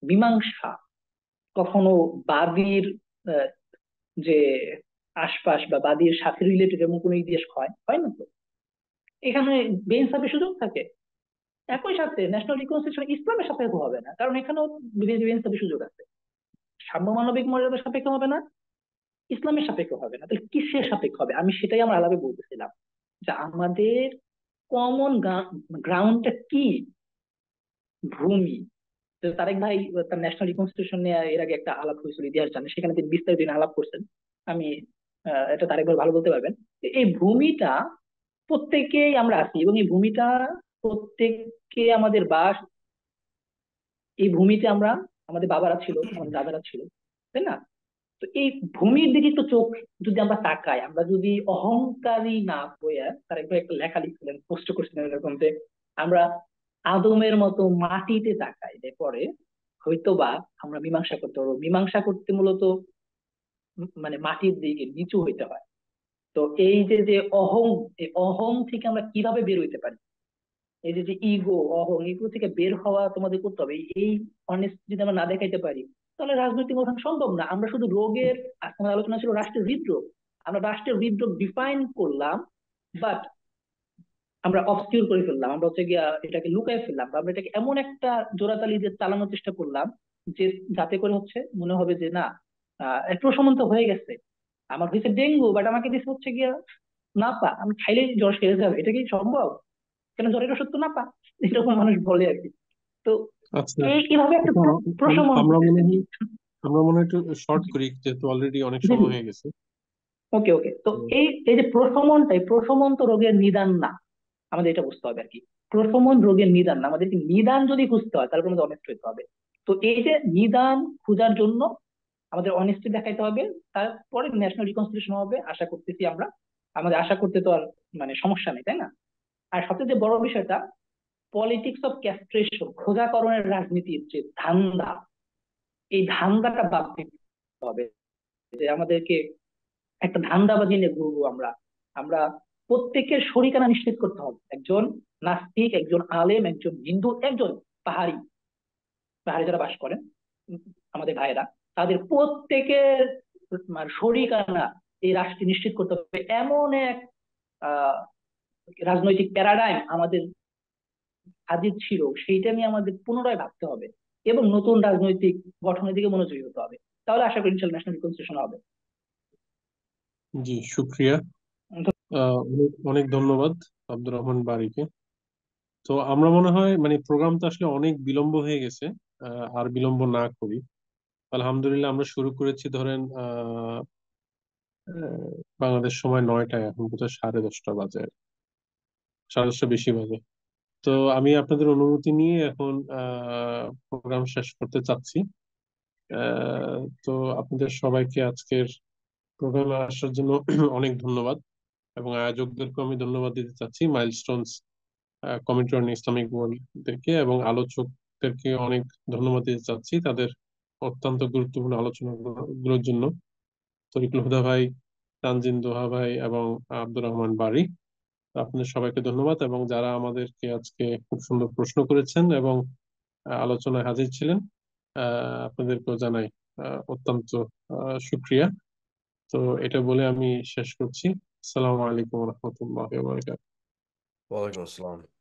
Speaker 4: মীমাংসা কখনো বাদীর আহ, যে আশপাশ বা বাদীর সাথে রিলেটেড এমন কোনো ইতিহাস হয়? হয় না তো। এখানে বেঞ্চ সাপে সুযোগ থাকে। একই সাথে ন্যাশনাল রিকনসিলিয়েশন ইসলামের সাপেক্ষে হবে না, কারণ এখানেও বেঞ্চ সাপে সুযোগ আছে। সাম্য মানবিক মর্যাদার সাপেক্ষে হবে না, ইসলামের সাপেক্ষে হবে না, তাহলে কিসের সাপেক্ষে হবে? আমি সেটাই আমার আলাপে বলতেছিলাম, যে আমাদের কমন গ্রাউন্ডটা কি, ভূমি। তো তারেক ভাই তার ন্যাশনাল রিকনস্ট্রাকশন নিয়ে এর আগে একটা আলাপ হয়েছিল, ইতিহাস জানে, সেখানে তিনি বিস্তারিত দিন আলাপ করছেন। আমি এটা তারেক ভাই ভালো বলতে পারবেন। এই ভূমিটা প্রত্যেকেই আমরা আছি, এবং এই ভূমিটা প্রত্যেককে আমাদের বাস। এই ভূমিতে আমরা, আমাদের বাবারা ছিল, আমাদের দাদারা ছিল, তাই না? তো এই ভূমির দিকে একটু চোখ যদি আমরা তাকাই, আমরা যদি অহংকারী না হয়ে, তার একবার একটা লেখা লিখছিলেন, পোস্ট করছিলেন এরকম যে আমরা আদমের মতো মাটিতে তাকাই, যে পরে হয়তোবা আমরা মীমাংসা করতে পারবো। মীমাংসা করতে মূলত মাটির দিকে নিচু হইতে হয়। তো এই যে যে অহং, এই অহং থেকে আমরা কিভাবে বের হইতে পারি, এই যে যে ইগো, অহং, এগুলো থেকে বের হওয়া তোমাদের করতে হবে। এই অনেস্ট যদি আমরা না দেখাইতে পারি, তাহলে রাজনৈতিক গঠন সম্ভব না। আমরা শুধু রোগের, আজকে আমাদের আলোচনা ছিল রাষ্ট্রের হৃদরোগ, আমরা রাষ্ট্রের হৃদরোগ ডিফাইন করলাম, বাট আমরা অবসকিউর করে ফেললাম, আমরা হচ্ছে গিয়া এটাকে লুকায় ফেললাম, বা আমরা এটাকে এমন একটা জোড়াতালি দিয়ে চালানোর চেষ্টা করলাম যে যাতে করে হচ্ছে মনে হবে যে না, একটু প্রশমন তো হয়ে গেছে, আমার হয়েছে ডেঙ্গু বাট আমাকে দিচ্ছে হচ্ছে গিয়া না পা, আমি খাইলেই জ্বর সেরে যাবে, এটা কি সম্ভব? কেন জ্বরের ওষুধ তো না পা, এরকম মানুষ বলে আর কি। তো
Speaker 1: আচ্ছা
Speaker 4: এইভাবে একটা
Speaker 1: আচ্ছা,
Speaker 4: প্রশমন
Speaker 1: আমরা
Speaker 4: ঘটেছে।
Speaker 1: মনে হয় একটু শর্ট করি, যেহেতু অলরেডি অনেক
Speaker 4: জি
Speaker 1: সময় হয়ে গেছে।
Speaker 4: ওকে ওকে। তো
Speaker 1: তো
Speaker 4: এই এই যে প্রশমনটাই, প্রশমন তো রোগের নিদান না, আমাদের এটা বুঝতে হবে আর কি। প্রশমন রোগের নিদান না, আমাদেরকে নিদান যদি খুঁজতে হয় তাহলে আমাদের অনেস্ট হতে হবে। তো এই যে নিদান খোঁজার জন্য আমাদের অনেস্টি দেখাইতে হবে, তারপরে ন্যাশনাল রিকনসিলিয়েশন হবে আশা করতেছি আমরা। আমাদের আশা করতে তো আর মানে সমস্যা নেই, তাই না? আর সবচেয়ে যে বড় বিষয়টা, পলিটিক্স অফ ক্যাস্ট্রেশন, খোঁজাকরণের রাজনীতির যে ধান্দা, এই ধান্দাটা বাদ দিতে হবে। যে আমাদেরকে একটা ধান্দাবাজি নিয়ে ঘুরবো আমরা, আমরা প্রত্যেকের শরিকানা নিশ্চিত করতে হবে। একজন নাস্তিক, একজন আলেম, একজন হিন্দু, একজন পাহাড়ি, পাহাড়ে যারা বাস করেন উম, আমাদের ভাইয়েরা, তাদের প্রত্যেকের মানে শরিকানা এই রাষ্ট্রটি নিশ্চিত করতে হবে। এমন এক আহ রাজনৈতিক প্যারাডাইম আমাদের হাজির ছিল, সেইটা নিয়ে আমাদের পুনরায় ভাবতে হবে এবং নতুন রাজনৈতিক গঠনের দিকে মনোযোগী হতে হবে। তাহলে আশা করি ইনশাল্লাহ ন্যাশনাল রিকনসিলিয়েশন হবে।
Speaker 1: জি, শুক্রিয়া। অনেক অনেক ধন্যবাদ আব্দুর রহমান বারিকে। তো আমরা মনে হয় মানে প্রোগ্রামটা আসলে অনেক বিলম্ব হয়ে গেছে, আর বিলম্ব না করি। আলহামদুলিল্লাহ আমরা শুরু করেছি ধরেন বাংলাদেশ সময় 9টায়, এখন বোধহয় 10:30 বাজে, 10:30 বেশি বাজে। তো আমি আপনাদের অনুমতি নিয়ে এখন প্রোগ্রাম শেষ করতে চাচ্ছি। আহ, তো আপনাদের সবাইকে আজকের প্রোগ্রামে আসার জন্য অনেক ধন্যবাদ, এবং আয়োজকদেরকে আমি ধন্যবাদ দিতে চাচ্ছি, মাইলস্টোনস কমিটি অন ইসলামিক ওয়ার্ল্ডদেরকে এবং আলোচকদেরকে অনেক ধন্যবাদ দিতে চাচ্ছি তাদের অত্যন্ত গুরুত্বপূর্ণ আলোচনাগুলোর জন্য। তরিকুল হুদা ভাই, তানজিন দোহা ভাই এবং আব্দুর রহমান বারী, আপনাদের সবাইকে ধন্যবাদ। এবং যারা আমাদেরকে আজকে খুব সুন্দর প্রশ্ন করেছেন এবং আলোচনায় হাজির ছিলেন, আপনাদেরকেও জানাই অত্যন্ত শুক্রিয়া। তো এটা বলে আমি শেষ করছি। আসসালামু আলাইকুম রহমতুল্লাহ।
Speaker 3: ওয়ালাইকুম আসসালাম।